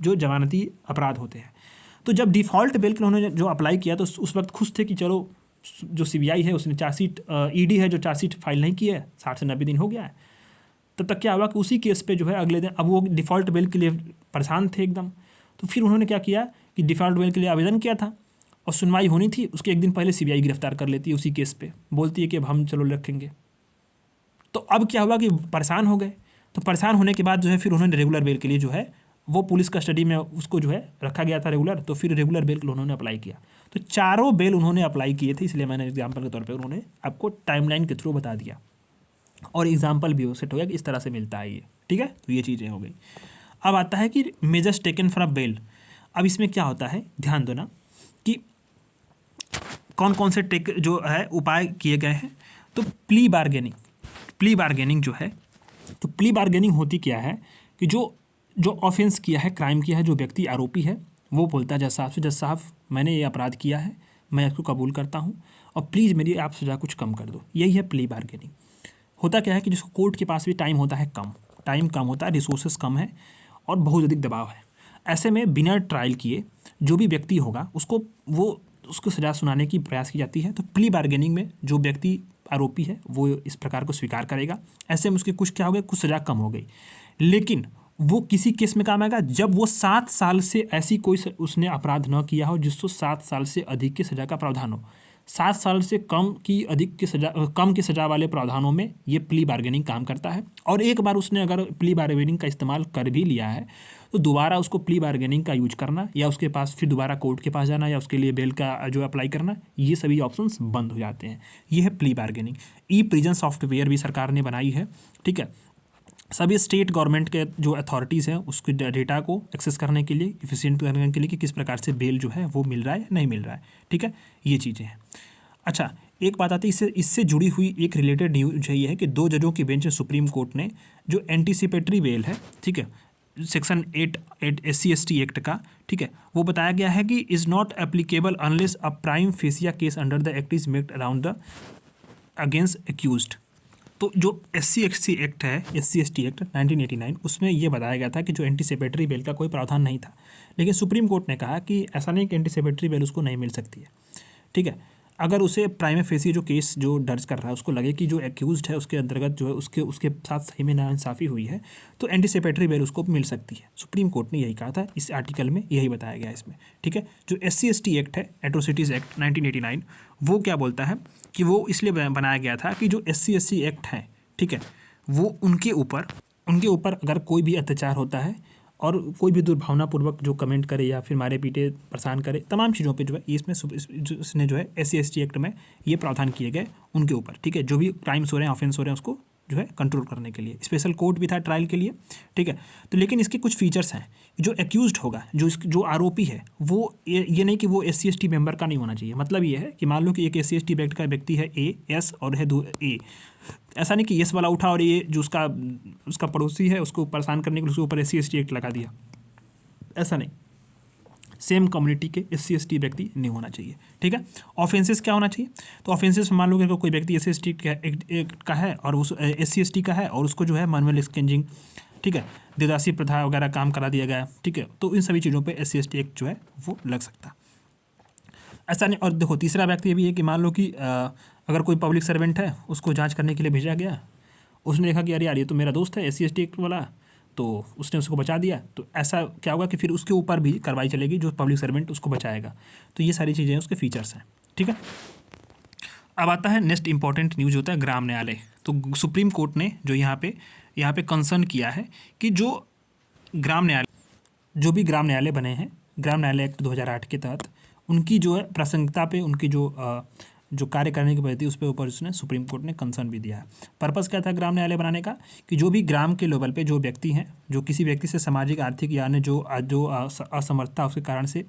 [SPEAKER 1] जो जमानती अपराध होते हैं। तो जब डिफ़ॉल्ट बेल के उन्होंने जो अप्लाई किया तो उस वक्त खुश थे कि चलो जो सीबीआई है उसने चार्जशीट, ईडी है जो चार्जशीट फाइल नहीं की है, 60 से 90 दिन हो गया है। तब तक क्या हुआ कि उसी केस पे जो है अगले दिन, अब वो डिफ़ॉल्ट बेल के लिए परेशान थे एकदम। तो फिर उन्होंने क्या किया कि डिफ़ॉल्ट बेल के लिए आवेदन किया था और सुनवाई होनी थी, उसके एक दिन पहले सीबीआई गिरफ्तार कर लेती है उसी केस पे, बोलती है कि अब हम चलो रखेंगे। तो अब क्या हुआ कि परेशान हो गए। तो परेशान होने के बाद जो है फिर उन्होंने रेगुलर बेल के लिए जो है वो पुलिस कस्टडी में उसको जो है रखा गया था रेगुलर, तो फिर रेगुलर बेल के लिए उन्होंने अप्लाई किया। तो चारों बेल उन्होंने अप्लाई किए थे, इसलिए मैंने एग्जाम्पल के तौर पे उन्होंने आपको टाइमलाइन के थ्रू बता दिया और एग्जाम्पल भी सेट हो गया कि इस तरह से मिलता है ये, ठीक है। तो ये चीज़ें हो गई। अब आता है कि मेजर्स टेकन फॉर बेल। अब इसमें क्या होता है, ध्यान देना कि कौन कौन से जो है उपाय किए गए हैं। तो प्ली बार्गेनिंग जो है, तो प्ली बार्गेनिंग होती क्या है कि जो ऑफेंस किया है, क्राइम किया है, जो व्यक्ति आरोपी है वो बोलता है जज साहब से, जज साहब मैंने ये अपराध किया है, मैं इसको कबूल करता हूँ और प्लीज़ मेरी आप सज़ा कुछ कम कर दो। यही है प्ली बार्गेनिंग। होता क्या है कि जिसको कोर्ट के पास भी टाइम होता है टाइम कम होता है, रिसोर्सेज कम है और बहुत अधिक दबाव है। ऐसे में बिना ट्रायल किए जो भी व्यक्ति होगा उसको सज़ा सुनाने की प्रयास की जाती है। तो प्ली बार्गेनिंग में जो व्यक्ति आरोपी है वो इस प्रकार को स्वीकार करेगा। ऐसे में उसके कुछ क्या हो गया, कुछ सज़ा कम हो गई। लेकिन वो किसी केस में काम आएगा जब वो 7 साल से ऐसी कोई उसने अपराध न किया हो जिसको 7 साल से अधिक की सज़ा का प्रावधान हो। 7 साल से कम की सज़ा वाले प्रावधानों में ये प्ली बार्गेनिंग काम करता है। और एक बार उसने अगर प्ली बार्गेनिंग का इस्तेमाल कर भी लिया है तो दोबारा उसको प्ली बार्गेनिंग का यूज करना या उसके पास फिर दोबारा कोर्ट के पास जाना या उसके लिए बेल का जो अप्लाई करना, ये सभी ऑप्शंस बंद हो जाते हैं। ये है plea bargaining. E prison software भी सरकार ने बनाई है, ठीक है। सभी स्टेट गवर्नमेंट के जो अथॉरिटीज़ हैं उसके डेटा को एक्सेस करने के लिए, इफिशिएंट करने के लिए कि किस प्रकार से बेल जो है वो मिल रहा है या नहीं मिल रहा है, ठीक है। ये चीज़ें हैं। अच्छा, एक बात आती है इससे जुड़ी हुई एक रिलेटेड न्यूज है, ये है कि 2 जजों की बेंच सुप्रीम कोर्ट ने जो एंटीसिपेटरी बेल है, ठीक है, सेक्शन 8 SC/ST एक्ट का, ठीक है, वो बताया गया है कि is not applicable unless a prime fascia case under the act is made around the against accused. तो जो SC एक्ट है, SC/ST एक्ट 1989, उसमें ये बताया गया था कि जो एंटीसिपेटरी बेल का कोई प्रावधान नहीं था, लेकिन सुप्रीम कोर्ट ने कहा कि ऐसा नहीं कि एंटीसिपेटरी बेल उसको नहीं मिल सकती है। ठीक है, अगर उसे प्राइमा फेसी जो केस जो दर्ज कर रहा है उसको लगे कि जो एक्यूज्ड है उसके अंतर्गत जो है उसके साथ सही में नाइंसाफ़ी हुई है, तो एंटीसिपेटरी बेल उसको मिल सकती है। सुप्रीम कोर्ट ने यही कहा था, इस आर्टिकल में यही बताया गया है इसमें। ठीक है, जो SC/ST एक्ट है, एट्रोसिटीज़ एक्ट 1989, वो क्या बोलता है कि वो इसलिए बनाया गया था कि जो SC/ST एक्ट है, ठीक है, वो उनके ऊपर अगर कोई भी अत्याचार होता है और कोई भी दुर्भावनापूर्वक जो कमेंट करे या फिर मारे पीटे परेशान करे, तमाम चीज़ों पे जो है इसने जो है SC/ST एक्ट में ये प्रावधान किए गए उनके ऊपर। ठीक है, जो भी क्राइम्स हो रहे हैं, ऑफेंस हो रहे हैं, उसको जो है कंट्रोल करने के लिए स्पेशल कोर्ट भी था ट्रायल के लिए। ठीक है, तो लेकिन इसके कुछ फीचर्स हैं। जो एक्यूज्ड होगा, जो आरोपी है, वो ये नहीं कि वो SC/ST मेंबर का नहीं होना चाहिए। मतलब ये है कि मान लो कि एक SC/ST एक्ट का व्यक्ति है एस और है ए, ऐसा नहीं कि यस वाला उठा और ये जो उसका पड़ोसी है उसको परेशान करने के लिए उसके ऊपर SC/ST एक्ट लगा दिया, ऐसा नहीं। सेम कम्युनिटी के SC/ST व्यक्ति नहीं होना चाहिए। ठीक है, ऑफेंसेस क्या होना चाहिए? तो ऑफेंसेस मान लो कि कोई व्यक्ति SC/ST का है और उस SC/ST का है और उसको जो है मैनुअल एक्सचेंजिंग, ठीक है, देवदासी प्रथा वगैरह काम करा दिया गया। ठीक है, तो इन सभी चीज़ों पे SC/ST एक्ट जो है वो लग सकता है, ऐसा नहीं। और देखो, तीसरा व्यक्ति ये भी है कि मान लो कि अगर कोई पब्लिक सर्वेंट है, उसको जांच करने के लिए भेजा गया, उसने देखा कि अरे यार ये तो मेरा दोस्त है SC/ST एक्ट वाला, तो उसने उसको बचा दिया, तो ऐसा क्या होगा कि फिर उसके ऊपर भी कार्रवाई चलेगी, जो पब्लिक सर्वेंट उसको बचाएगा। तो ये सारी चीज़ें उसके फीचर्स हैं। ठीक है, अब आता है नेक्स्ट इंपॉर्टेंट न्यूज होता है ग्राम न्यायालय। तो सुप्रीम कोर्ट ने जो यहाँ पे कंसर्न किया है कि जो भी ग्राम न्यायालय बने हैं, ग्राम न्यायालय एक्ट 2008 के तहत, उनकी जो है प्रासंगिकता पे, उनकी जो कार्य करने की पद्धति उस पर ऊपर उसने सुप्रीम कोर्ट ने कंसर्न भी दिया है। पर्पस क्या था ग्राम न्यायालय बनाने का? कि जो भी ग्राम के लेवल पे जो व्यक्ति हैं, जो किसी व्यक्ति से सामाजिक, आर्थिक या अन्य जो असमर्थता उसके कारण से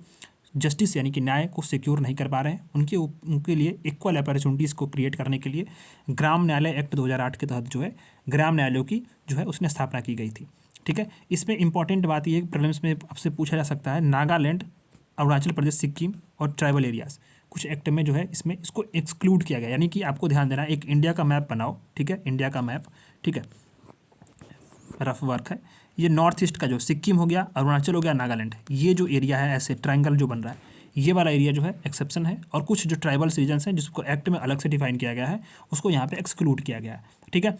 [SPEAKER 1] जस्टिस यानी कि न्याय को सिक्योर नहीं कर पा रहे हैं, उनके लिए इक्वल अपॉर्चुनिटीज़ को क्रिएट करने के लिए ग्राम न्यायालय एक्ट 2008 के तहत जो है ग्राम न्यायालयों की जो है उसने स्थापना की गई थी। ठीक है, इसमें इंपॉर्टेंट बात ये प्रीलिम्स में आपसे पूछा जा सकता है, नागालैंड, अरुणाचल प्रदेश, सिक्किम और ट्राइबल एरियाज़ कुछ एक्ट में जो है इसमें इसको एक्सक्लूड किया गया। यानी कि आपको ध्यान देना है, एक इंडिया का मैप बनाओ। ठीक है, इंडिया का मैप, ठीक है, रफ वर्क है। ये नॉर्थ ईस्ट का जो सिक्किम हो गया, अरुणाचल हो गया, नागालैंड, ये जो एरिया है ऐसे ट्रायंगल जो बन रहा है, ये वाला एरिया जो है एक्सेप्शन है, और कुछ जो ट्राइबल रीजन्स हैं जिसको एक्ट में अलग से डिफाइन किया गया है, उसको यहाँ पे एक्सक्लूड किया गया है। ठीक है,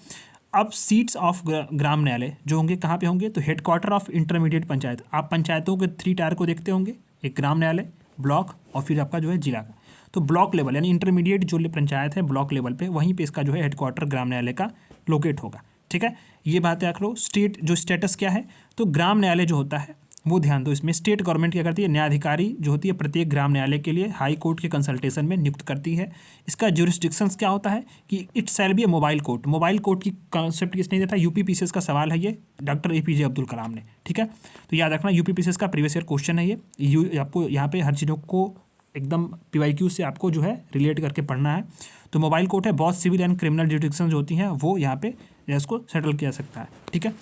[SPEAKER 1] अब सीट्स ऑफ ग्राम न्यायालय जो होंगे कहाँ पे होंगे? तो हेडक्वार्टर ऑफ इंटरमीडिएट पंचायत, आप पंचायतों के 3 टायर को देखते होंगे, एक ग्राम न्यायालय, ब्लॉक और फिर आपका जो है जिला का। तो ब्लॉक लेवल यानी इंटरमीडिएट जो पंचायत है ब्लॉक लेवल पे, वहीं पे इसका जो है हेडक्वार्टर ग्राम न्यायालय का लोकेट होगा। ठीक है, ये बात याद रखो। स्टेट जो स्टेटस क्या है? तो ग्राम न्यायालय जो होता है वो ध्यान दो, इसमें स्टेट गवर्नमेंट क्या करती है? न्यायाधिकारी जो होती है प्रत्येक ग्राम न्यायालय के लिए हाई कोर्ट के कंसल्टेशन में नियुक्त करती है। इसका ज्यूरिसडिक्शंस क्या होता है कि it shall be A mobile court. Mobile court की कॉन्सेप्ट किसने दिया था? UP PCS का सवाल है ये, डॉक्टर APJ अब्दुल कलाम ने। ठीक है, तो याद रखना UP PCS का प्रीवियस ईयर क्वेश्चन है ये, आपको यहाँ पे हर चीज़ों को एकदम PYQ से आपको जो है रिलेट करके पढ़ना है। तो मोबाइल कोर्ट है, बहुत सिविल एंड क्रिमिनल जुडिक्शन जो होती हैं वो यहाँ पे इसको सेटल किया सकता है। ठीक है,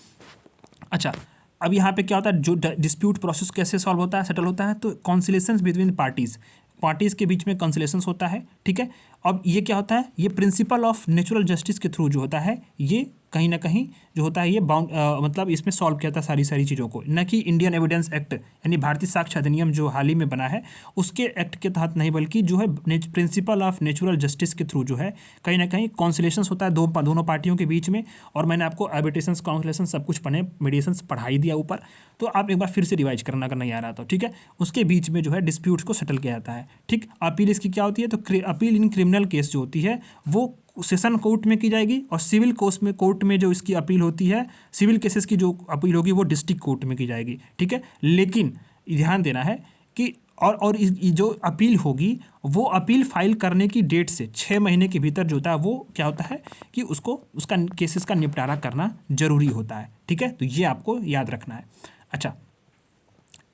[SPEAKER 1] अच्छा, अब यहाँ पे क्या होता है, जो डिस्प्यूट प्रोसेस कैसे सॉल्व होता है, सेटल होता है? तो कॉन्सिलेशंस बिटवीन पार्टीज़ के बीच में कॉन्सिलेशंस होता है। ठीक है, अब ये क्या होता है? ये प्रिंसिपल ऑफ नेचुरल जस्टिस के थ्रू जो होता है, ये कहीं ना कहीं जो होता है ये मतलब इसमें सॉल्व किया था सारी चीज़ों को, न कि इंडियन एविडेंस एक्ट यानी भारतीय साक्ष्य अधिनियम जो हाल ही में बना है उसके एक्ट के तहत नहीं, बल्कि जो है प्रिंसिपल ऑफ नेचुरल जस्टिस के थ्रू जो है कहीं ना कहीं कॉन्सिलेशंस होता है दोनों पार्टियों के बीच में। और मैंने आपको आर्बिट्रेशंस, कॉन्सिलेशन सब कुछ मीडिएशंस पढ़ा ही दिया ऊपर, तो आप एक बार फिर से रिवाइज करना अगर नहीं आ रहा तो। ठीक है, उसके बीच में जो है डिस्प्यूट्स को सेटल किया जाता है। ठीक, अपील इसकी क्या होती है? तो अपील इन क्रिमिनल केस जो होती है वो सेशन कोर्ट में की जाएगी, और सिविल कोर्ट में जो इसकी अपील होती है, सिविल केसेस की जो अपील होगी वो डिस्ट्रिक्ट कोर्ट में की जाएगी। ठीक है, लेकिन ध्यान देना है कि और जो अपील होगी वो अपील फाइल करने की डेट से 6 महीने के भीतर जो होता है वो क्या होता है कि उसका केसेस का निपटारा करना जरूरी होता है। ठीक है, तो ये आपको याद रखना है। अच्छा,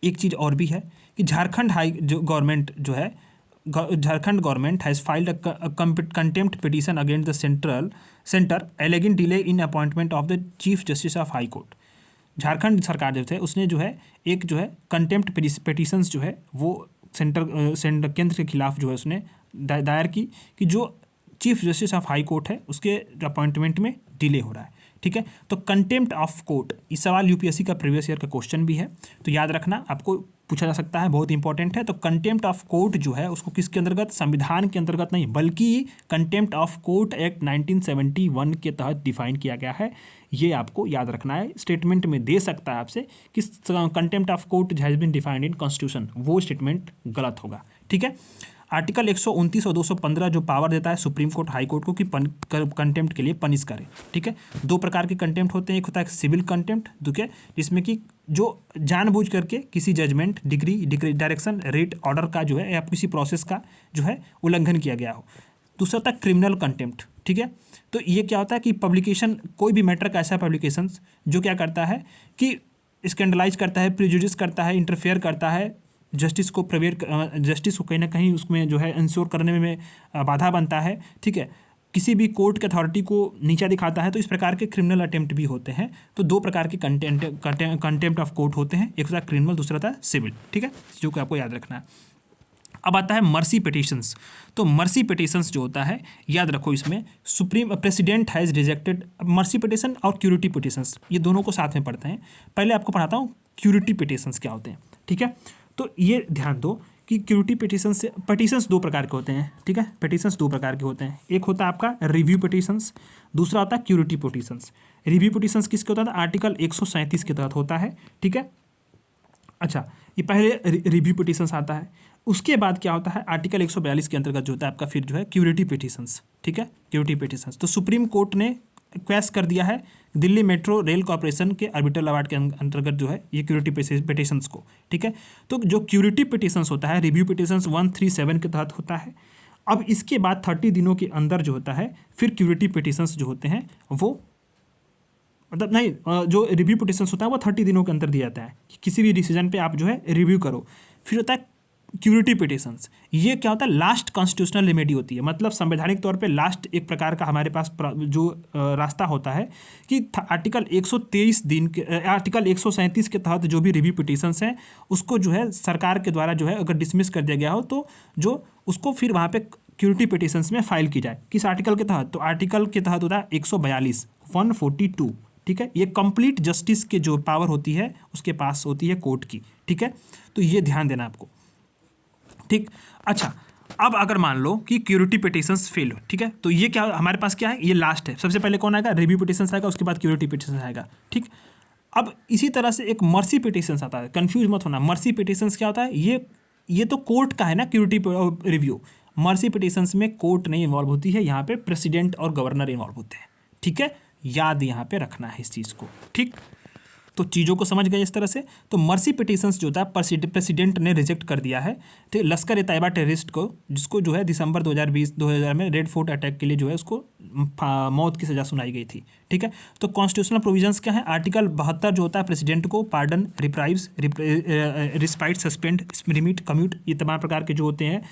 [SPEAKER 1] एक चीज़ और भी है कि Jharkhand government has filed a contempt petition against the centre aliasing delay in appointment of the chief justice of high court. Jharkhand सरकार जो थे उसने जो है एक जो है कंटेम्प्ट पिटीशंस जो है वो केंद्र के खिलाफ जो है उसने दायर की कि जो chief justice of high court है, उसके अपॉइंटमेंट में डिले हो रहा है। ठीक है, तो कंटेम्प्ट ऑफ कोर्ट, इस सवाल यूपीएससी का प्रीवियस ईयर का क्वेश्चन भी है, तो याद रखना, आपको पूछा जा सकता है, बहुत इंपॉर्टेंट है। तो कंटेम्प्ट ऑफ कोर्ट जो है उसको किसके अंतर्गत, संविधान के अंतर्गत नहीं बल्कि कंटेम्प्ट ऑफ कोर्ट एक्ट 1971 के तहत डिफाइन किया गया है। ये आपको याद रखना है, स्टेटमेंट में दे सकता है आपसे कि contempt of court has been defined in constitution, वो स्टेटमेंट गलत होगा। ठीक है, आर्टिकल 129 और 215 जो पावर देता है सुप्रीम कोर्ट हाई कोर्ट को कि कंटेम्प्ट के लिए पनिश करे। ठीक है, दो प्रकार के कंटेम्प्ट होते हैं, एक होता है सिविल कंटेम्प्ट, ठीक है, जिसमें कि जो जानबूझ करके किसी judgment, decree direction, writ, order का जो है या किसी प्रोसेस का जो है उल्लंघन किया गया हो। दूसरा होता है क्रिमिनल कंटेम्प्ट। ठीक है, तो ये क्या होता है कि पब्लिकेशन, कोई भी मैटर का ऐसा पब्लिकेशन जो क्या करता है कि स्कैंडलाइज करता है, प्रिजुडिस करता है, इंटरफेयर करता है, जस्टिस को जस्टिस को कहीं ना कहीं उसमें जो है इंश्योर करने में बाधा बनता है। ठीक है, किसी भी कोर्ट के अथॉरिटी को नीचा दिखाता है, तो इस प्रकार के क्रिमिनल अटेम्प्ट भी होते हैं। तो दो प्रकार के कंटेम्प्ट ऑफ कोर्ट होते हैं, एक होता है क्रिमिनल, दूसरा होता है सिविल। ठीक है, जो कि आपको याद रखना है। अब आता है मर्सी पिटिशंस। तो मर्सी पिटिशंस जो होता है, याद रखो, इसमें supreme president has rejected mercy petition और क्यूरिटी पिटिशंस, ये दोनों को साथ में पढ़ते हैं। पहले आपको पढ़ाता हूँ क्यूरिटी पिटिशंस क्या होते हैं। ठीक है, तो ये ध्यान दो कि क्यूरिटी पिटिशंस दो प्रकार के होते हैं। ठीक है, पिटिशंस दो प्रकार के होते हैं, एक होता है आपका रिव्यू पिटिशंस, दूसरा होता है क्यूरिटी पिटिशंस। रिव्यू पिटिशंस किसके होता है, आर्टिकल 137 के तहत होता है। ठीक है, अच्छा, ये पहले रिव्यू पिटिशंस आता है, उसके बाद क्या होता है आर्टिकल 142 के अंतर्गत जो होता है आपका फिर जो है क्यूरिटी पिटिशंस। ठीक है, क्यूरिटी पिटिशंस, तो सुप्रीम कोर्ट ने क्वेश्चन कर दिया है दिल्ली मेट्रो रेल कॉर्पोरेशन के आर्बिट्रल अवार्ड के अंतर्गत जो है ये क्यूरिटी पिटिशंस को। ठीक है, तो जो क्यूरिटी पिटिशंस होता है, रिव्यू पिटिशंस 137 के तहत होता है। अब इसके बाद 30 दिनों के अंदर जो होता है फिर क्यूरिटी पिटिशंस जो होते हैं वो, मतलब नहीं, जो रिव्यू पिटिशंस होता है वो 30 दिनों के अंदर दिया जाता है कि किसी भी डिसीजन पे आप जो है रिव्यू करो। फिर होता है क्यूरिटी पिटिशंस, ये क्या होता है, लास्ट कॉन्स्टिट्यूशनल रेमेडी होती है, मतलब संवैधानिक तौर पे लास्ट एक प्रकार का हमारे पास जो रास्ता होता है कि आर्टिकल 137 के तहत जो भी रिव्यू पिटिशंस हैं उसको जो है सरकार के द्वारा जो है अगर डिसमिस कर दिया गया हो तो जो उसको फिर वहाँ पे क्यूरिटी पिटिशंस में फाइल की जाए। किस आर्टिकल के तहत, तो आर्टिकल के तहत होता है 142। ठीक है, ये कंप्लीट जस्टिस के जो पावर होती है उसके पास होती है कोर्ट की। ठीक है, तो ये ध्यान देना आपको। ठीक, अच्छा, अब अगर मान लो कि क्यूरिटी पिटिशंस फेल हो, ठीक है, तो ये क्या हमारे पास क्या है, ये लास्ट है। सबसे पहले कौन आएगा, रिव्यू पिटिशंस आएगा, उसके बाद क्यूरिटी पिटिशंस आएगा। ठीक, अब इसी तरह से एक मर्सी पिटिशंस आता है, कंफ्यूज मत होना। मर्सी पिटिशंस क्या होता है, ये तो कोर्ट का है ना क्यूरिटी रिव्यू। मर्सी पिटिशंस में कोर्ट नहीं इन्वॉल्व होती है, यहाँ पे प्रेसिडेंट और गवर्नर इन्वॉल्व होते हैं। ठीक है, याद यहाँ पे रखना है इस चीज़ को। ठीक, तो चीज़ों को समझ गए इस तरह से। तो मर्सी पिटिशंस जो था प्रेसिडेंट ने रिजेक्ट कर दिया है, तो लश्कर-ए-तैयबा टेररिस्ट को, जिसको जो है दिसंबर 2020 में रेड फोर्ट अटैक के लिए जो है उसको मौत की सज़ा सुनाई गई थी। ठीक है, तो कॉन्स्टिट्यूशनल प्रोविजंस क्या है, आर्टिकल 72 जो होता है प्रेसिडेंट को pardon, reprieves, respite, suspend, remit, commute, ये तमाम प्रकार के जो होते हैं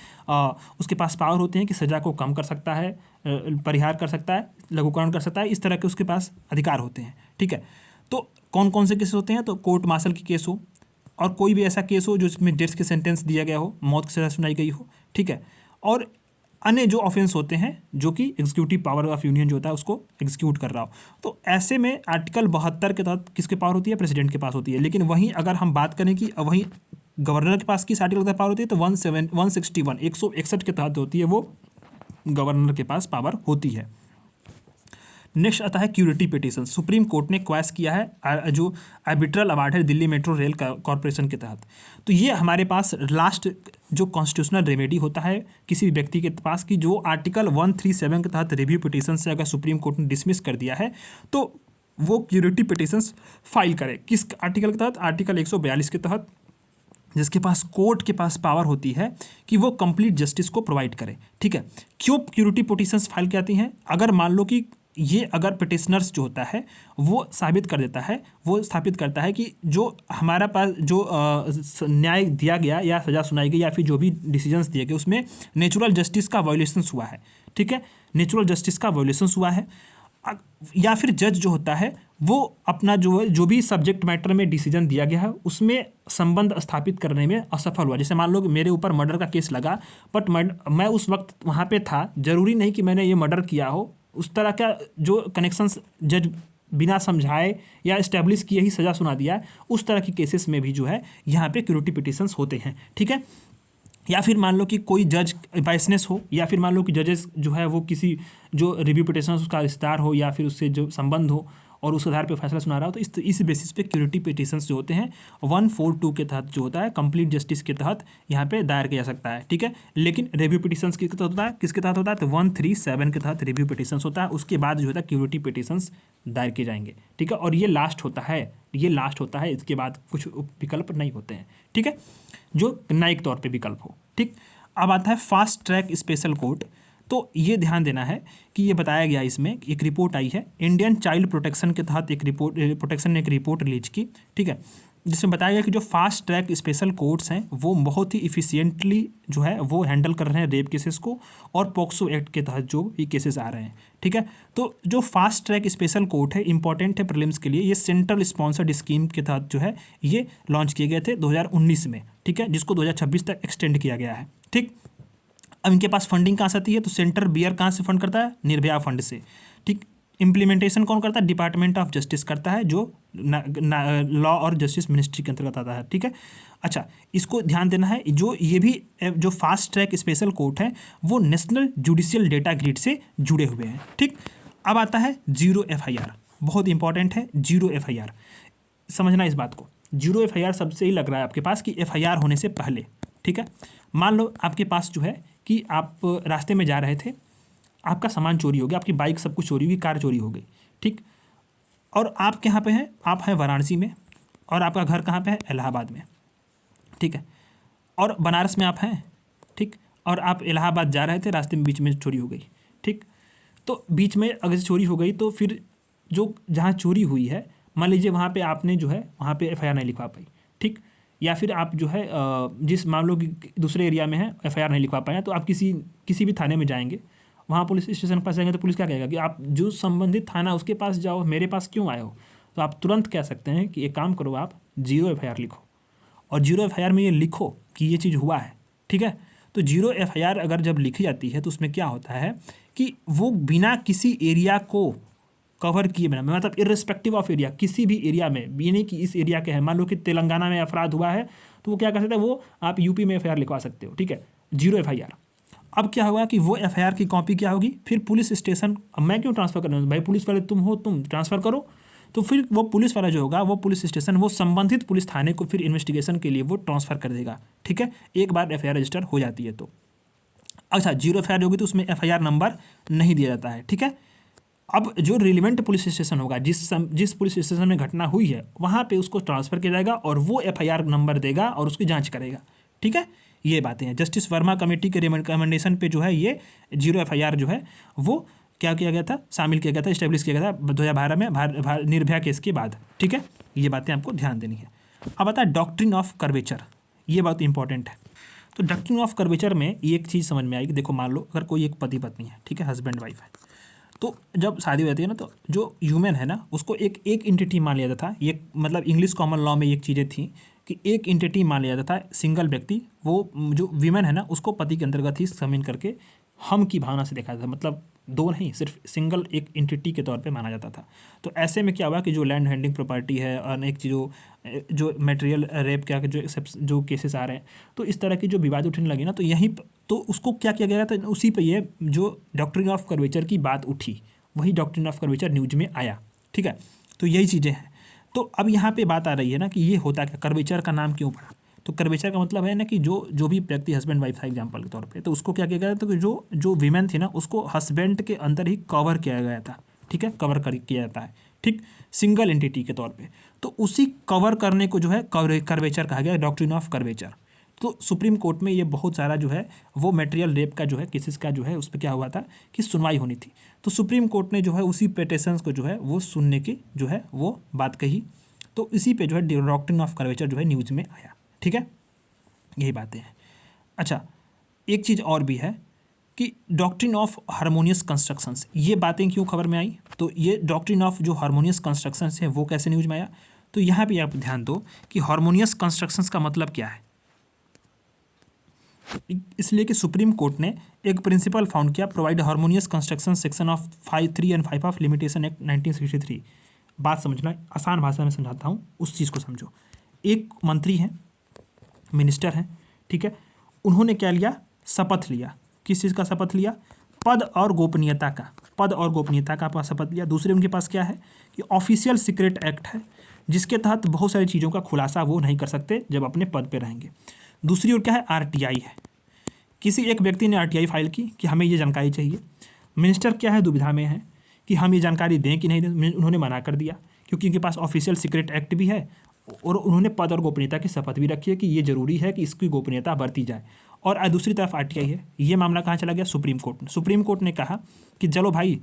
[SPEAKER 1] उसके पास पावर होते हैं कि सज़ा को कम कर सकता है, परिहार कर सकता है, लघुकरण कर सकता है, इस तरह के उसके पास अधिकार होते हैं। ठीक है, तो कौन कौन से केस होते हैं, तो कोर्ट मार्शल की केस हो और कोई भी ऐसा केस हो जो इसमें डेथ के सेंटेंस दिया गया हो, मौत की सज़ा सुनाई गई हो। ठीक है, और अन्य जो ऑफेंस होते हैं जो कि एग्जीक्यूटिव पावर ऑफ यूनियन जो होता है उसको एग्जीक्यूट कर रहा हो, तो ऐसे में आर्टिकल 72 के तहत किसके पावर होती है, प्रेसिडेंट के पास होती है। लेकिन वहीं अगर हम बात करें कि वहीं गवर्नर के पास किस आर्टिकल के पावर होती है, तो 161 के तहत होती है, वो गवर्नर के पास पावर होती है। नेक्स्ट आता है क्यूरिटी पिटिशन। सुप्रीम कोर्ट ने क्वेश्चन किया है जो आर्बिट्रल अवार्ड है दिल्ली मेट्रो रेल कॉर्पोरेशन के तहत, तो ये हमारे पास लास्ट जो कॉन्स्टिट्यूशनल रेमेडी होता है किसी भी व्यक्ति के पास कि जो आर्टिकल 137 के तहत रिव्यू पिटिशन से अगर सुप्रीम कोर्ट ने डिसमिस कर दिया है तो वो क्यूरिटी पिटिशंस फाइल करे। किस आर्टिकल के तहत, आर्टिकल 142 के तहत, जिसके पास कोर्ट के पास पावर होती है कि वो कंप्लीट जस्टिस को प्रोवाइड करे। ठीक है, क्यों क्यूरिटी पिटिशंस फाइल की आती हैं, अगर मान लो कि ये अगर पिटिशनर्स जो होता है वो साबित कर देता है, वो स्थापित करता है कि जो हमारा पास जो न्याय दिया गया या सज़ा सुनाई गई या फिर जो भी डिसीजंस दिए गए उसमें नेचुरल जस्टिस का वायोलेशंस हुआ है। ठीक है, नेचुरल जस्टिस का वायोलेशंस हुआ है, या फिर जज जो होता है वो अपना जो है जो भी सब्जेक्ट मैटर में डिसीजन दिया गया है उसमें संबंध स्थापित करने में असफल हुआ। जैसे मान लो कि मेरे ऊपर मर्डर का केस लगा, बट मैं उस वक्त वहाँ पे था, जरूरी नहीं कि मैंने ये मर्डर किया हो, उस तरह का जो कनेक्शंस जज बिना समझाए या इस्टेब्लिश किए ही सज़ा सुना दिया, उस तरह की केसेस में भी जो है यहाँ पे क्यूरेटिव पिटिशंस होते हैं। ठीक है, या फिर मान लो कि कोई जज बायसनेस हो, या फिर मान लो कि जजेस जो है वो किसी जो रिव्यू पिटिशन उसका विस्तार हो या फिर उससे जो संबंध हो और उस आधार पे फैसला सुना रहा हो, तो इस बेसिस पे क्यूरेटिव पिटिशंस जो होते हैं 142 के तहत जो होता है कंप्लीट जस्टिस के तहत यहाँ पे दायर किया जा सकता है। ठीक है, लेकिन रिव्यू पिटिशंस किसके तहत होता है, किसके तहत होता है, तो 137 के तहत रिव्यू पिटिशंस होता है। उसके बाद जो होता है क्यूरेटिव पिटिशंस दायर किए जाएंगे। ठीक है, और ये लास्ट होता है, इसके बाद कुछ विकल्प नहीं होते हैं। ठीक है, जो न्यायिक तौर पर विकल्प हो। ठीक, अब आता है फास्ट ट्रैक स्पेशल कोर्ट। तो ये ध्यान देना है कि ये बताया गया, इसमें एक रिपोर्ट आई है इंडियन चाइल्ड प्रोटेक्शन के तहत, प्रोटेक्शन ने एक रिपोर्ट रिलीज की। ठीक है, जिसमें बताया गया कि जो फास्ट ट्रैक स्पेशल कोर्ट्स हैं वो बहुत ही इफिशिएंटली जो है वो हैंडल कर रहे हैं रेप केसेस को, और पॉक्सो एक्ट के तहत जो ये केसेस आ रहे हैं। ठीक है, तो जो फास्ट ट्रैक स्पेशल कोर्ट है इंपॉर्टेंट है प्रीलिम्स के लिए। ये सेंट्रल स्पॉन्सर्ड स्कीम के तहत जो है ये लॉन्च किए गए थे 2019 में। ठीक है, जिसको 2026 तक एक्सटेंड किया गया है। ठीक, अब इनके पास फंडिंग कहाँ से आती है, तो सेंटर बियर कहाँ से फंड करता है, निर्भया फंड से। ठीक, इम्प्लीमेंटेशन कौन करता है, डिपार्टमेंट ऑफ जस्टिस करता है, जो लॉ और जस्टिस मिनिस्ट्री के अंतर्गत आता है। ठीक है, अच्छा, इसको ध्यान देना है, जो ये भी जो फास्ट ट्रैक स्पेशल कोर्ट है वो नेशनल जुडिशियल डेटा ग्रिड से जुड़े हुए हैं। ठीक, अब आता है जीरो FIR, बहुत इंपॉर्टेंट है जीरो FIR, समझना इस बात को। जीरो FIR सबसे ही लग रहा है आपके पास कि FIR होने से पहले। ठीक है, मान लो आपके पास जो है कि आप रास्ते में जा रहे थे, आपका सामान चोरी हो गया, आपकी बाइक सब कुछ चोरी हुई, कार चोरी हो गई। ठीक, और आप कहाँ पे हैं, आप हैं वाराणसी में, और आपका घर कहाँ पे है, इलाहाबाद में। ठीक है, और बनारस में आप हैं। ठीक, और आप इलाहाबाद जा रहे थे, रास्ते में बीच में चोरी हो गई। ठीक, तो बीच में अगर चोरी हो गई तो फिर जो जहाँ चोरी हुई है, मान लीजिए वहाँ पे आपने जो है वहाँ पे FIR नहीं लिखवा पाई। ठीक, या फिर आप जो है जिस मान लो कि दूसरे एरिया में है, FIR नहीं लिखवा पाए, तो आप किसी भी थाने में जाएंगे, वहाँ पुलिस स्टेशन के पास जाएंगे तो पुलिस क्या कहेगा कि आप जो संबंधित थाना उसके पास जाओ, मेरे पास क्यों आए हो। तो आप तुरंत कह सकते हैं कि एक काम करो, आप जीरो FIR लिखो, और जीरो FIR में ये लिखो कि ये चीज़ हुआ है। ठीक है, तो जीरो FIR अगर जब लिखी जाती है तो उसमें क्या होता है कि वो बिना किसी एरिया को कवर किए बिना, मतलब इर्रिस्पेक्टिव ऑफ एरिया, किसी भी एरिया में, ये नहीं कि इस एरिया के है, मान लो कि तेलंगाना में अपराध हुआ है तो वो क्या कर सकते हैं, वो आप UP में FIR लिखवा सकते हो। ठीक है, जीरो FIR। अब क्या होगा कि वो FIR की कॉपी क्या होगी, फिर पुलिस स्टेशन, अब मैं क्यों ट्रांसफ़र करना, भाई पुलिस वाले तुम हो, तुम ट्रांसफ़र करो। तो फिर वो पुलिस वाला जो होगा वो पुलिस स्टेशन वो संबंधित पुलिस थाने को फिर इन्वेस्टिगेशन के लिए वो ट्रांसफ़र कर देगा। ठीक है, एक बार FIR रजिस्टर हो जाती है तो। अच्छा, जीरो FIR होगी तो उसमें FIR नंबर नहीं दिया जाता है। ठीक है, अब जो रिलेवेंट पुलिस स्टेशन होगा, जिस पुलिस स्टेशन में घटना हुई है, वहाँ पे उसको ट्रांसफ़र किया जाएगा और वो FIR नंबर देगा और उसकी जांच करेगा। ठीक है, ये बातें हैं। जस्टिस वर्मा कमेटी के रिकमेंडेशन पे जो है ये जीरो FIR जो है वो क्या किया गया था, शामिल किया गया था, इस्टेब्लिश किया गया था 2012 में निर्भया केस के बाद। ठीक है, ये बातें आपको ध्यान देनी है। अब आता है डॉक्ट्रिन ऑफ कर्वेचर, ये बात इंपॉर्टेंट है। तो डॉक्ट्रिन ऑफ कर्वेचर में एक चीज़ समझ में आएगी, देखो मान लो अगर कोई एक पति पत्नी है, ठीक है, हस्बैंड वाइफ है, तो जब शादी हो जाती है ना, तो जो ह्यूमन है ना उसको एक एंटिटी मान लिया जाता था। ये मतलब इंग्लिश कॉमन लॉ में एक चीज़ें थी कि एक एंटिटी मान लिया जाता था, सिंगल व्यक्ति, वो जो वीमेन है ना उसको पति के अंतर्गत ही शामिल करके हम की भावना से देखा जाता था, मतलब दो नहीं, सिर्फ सिंगल एक एंटिटी के तौर पे माना जाता था। तो ऐसे में क्या हुआ कि जो लैंड हैंडिंग प्रॉपर्टी है, अनेक चीज़ों जो मटेरियल रेप क्या जो केसेस आ रहे हैं, तो इस तरह की जो विवाद उठने लगी ना, तो यहीं तो उसको क्या किया गया था, उसी पे ये जो डॉक्ट्रिन ऑफ कर्वेचर की बात उठी, वही डॉक्ट्रिन ऑफ कर्वेचर न्यूज में आया। ठीक है, तो यही चीज़ें हैं। तो अब यहाँ पे बात आ रही है ना कि ये होता क्या, कर्वेचर का नाम क्यों पड़ा। तो कर्वेचर का मतलब है ना कि जो भी व्यक्ति हस्बैंड वाइफ था एग्जाम्पल के तौर पे, तो उसको क्या किया गया था, तो जो वीमेन थी ना उसको हस्बैंड के अंदर ही कवर किया गया था। ठीक है, कवर किया जाता है। ठीक, सिंगल एंटिटी के तौर पे, तो उसी कवर करने को जो है कर्वेचर कहा गया, डॉक्ट्रिन ऑफ कर्वेचर। तो सुप्रीम कोर्ट में ये बहुत सारा जो है वो मटेरियल रेप का जो है केसेस का जो है उस पर क्या हुआ था कि सुनवाई होनी थी। तो सुप्रीम कोर्ट ने जो है उसी पिटीशंस को जो है वो सुनने की जो है वो बात कही, तो इसी पे जो है डॉक्ट्रिन ऑफ कर्वेचर जो है न्यूज़ में आया। ठीक है, यही बातें हैं। अच्छा, एक चीज़ और भी है कि डॉक्ट्रिन ऑफ हार्मोनियस कंस्ट्रक्शंस, ये बातें क्यों खबर में आई, तो ये डॉक्ट्रिन ऑफ जो हार्मोनियस कंस्ट्रक्शंस है वो कैसे न्यूज में आया। तो यहाँ पे आप ध्यान दो कि हार्मोनियस कंस्ट्रक्शंस का मतलब क्या है। इसलिए कि सुप्रीम कोर्ट ने एक प्रिंसिपल फाउंड किया, provide harmonious construction section of 5(3) and 5 of limitation act 1963। बात समझना, आसान भाषा में समझाता हूँ, उस चीज़ को समझो। एक मंत्री हैं, मिनिस्टर हैं, ठीक है, उन्होंने क्या लिया, शपथ लिया। किस चीज़ का शपथ लिया, पद और गोपनीयता का, पद और गोपनीयता का शपथ लिया। दूसरे उनके पास क्या है कि ऑफिशियल सीक्रेट एक्ट है, जिसके तहत बहुत सारी चीज़ों का खुलासा वो नहीं कर सकते जब अपने पद पे रहेंगे। दूसरी ओर क्या है, आरटीआई है, किसी एक व्यक्ति ने आरटीआई फाइल की कि हमें ये जानकारी चाहिए। मिनिस्टर क्या है, दुविधा में है कि हम ये जानकारी दें कि नहीं दें। उन्होंने मना कर दिया क्योंकि उनके पास ऑफिशियल सीक्रेट एक्ट भी है और उन्होंने पद और गोपनीयता की शपथ भी रखी है कि ये जरूरी है कि इसकी गोपनीयता बरती जाए। और दूसरी तरफ आरटीआई है। ये मामला कहाँ चला गया, सुप्रीम कोर्ट में। सुप्रीम कोर्ट ने कहा कि चलो भाई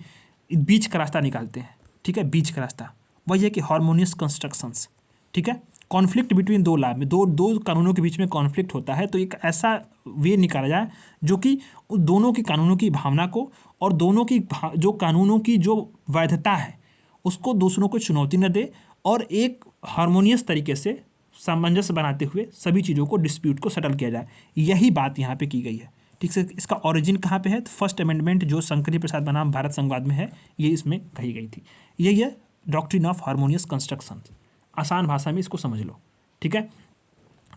[SPEAKER 1] बीच का रास्ता निकालते हैं, ठीक है, बीच का रास्ता वही है कि हार्मोनियस कंस्ट्रक्शंस, ठीक है, कॉन्फ्लिक्ट बिटवीन दो लॉ में, दो कानूनों के बीच में कॉन्फ्लिक्ट होता है, तो एक ऐसा वे निकाला जाए जो कि दोनों की कानूनों की भावना को और दोनों की जो कानूनों की जो वैधता है उसको दूसरों को चुनौती न दे और एक हार्मोनियस तरीके से सामंजस्य बनाते हुए सभी चीज़ों को, डिस्प्यूट को सेटल किया जाए। यही बात यहाँ पे की गई है, ठीक से। इसका ओरिजिन कहाँ पे है, तो फर्स्ट अमेंडमेंट जो शंकरी प्रसाद बनाम भारत संघवाद में है, ये इसमें कही गई थी। यही है डॉक्ट्रिन ऑफ हार्मोनियस कंस्ट्रक्शन। आसान भाषा में इसको समझ लो, ठीक है।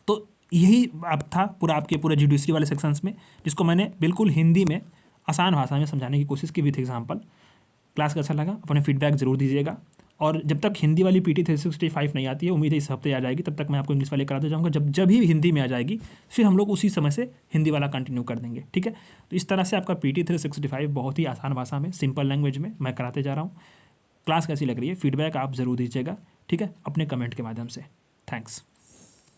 [SPEAKER 1] तो यही अब था पूरा आपके पूरे जुडिशरी वाले सेक्शंस में, जिसको मैंने बिल्कुल हिंदी में आसान भाषा में समझाने की कोशिश की विथ एग्जाम्पल। क्लास का अच्छा लगा, अपने फीडबैक जरूर दीजिएगा। और जब तक हिंदी वाली PT 365 नहीं आती है, उम्मीद है इस हफ्ते आ जाएगी, तब तक मैं आपको इंग्लिश वाले कराते जाऊँगा। जब ही हिंदी में आ जाएगी फिर हम लोग उसी समय से हिंदी वाला कंटिन्यू कर देंगे, ठीक है। तो इस तरह से आपका PT 365 बहुत ही आसान भाषा में, सिंपल लैंग्वेज में मैं कराते जा रहा हूँ। क्लास कैसी लग रही है, फीडबैक आप ज़रूर दीजिएगा, ठीक है, अपने कमेंट के माध्यम से। थैंक्स।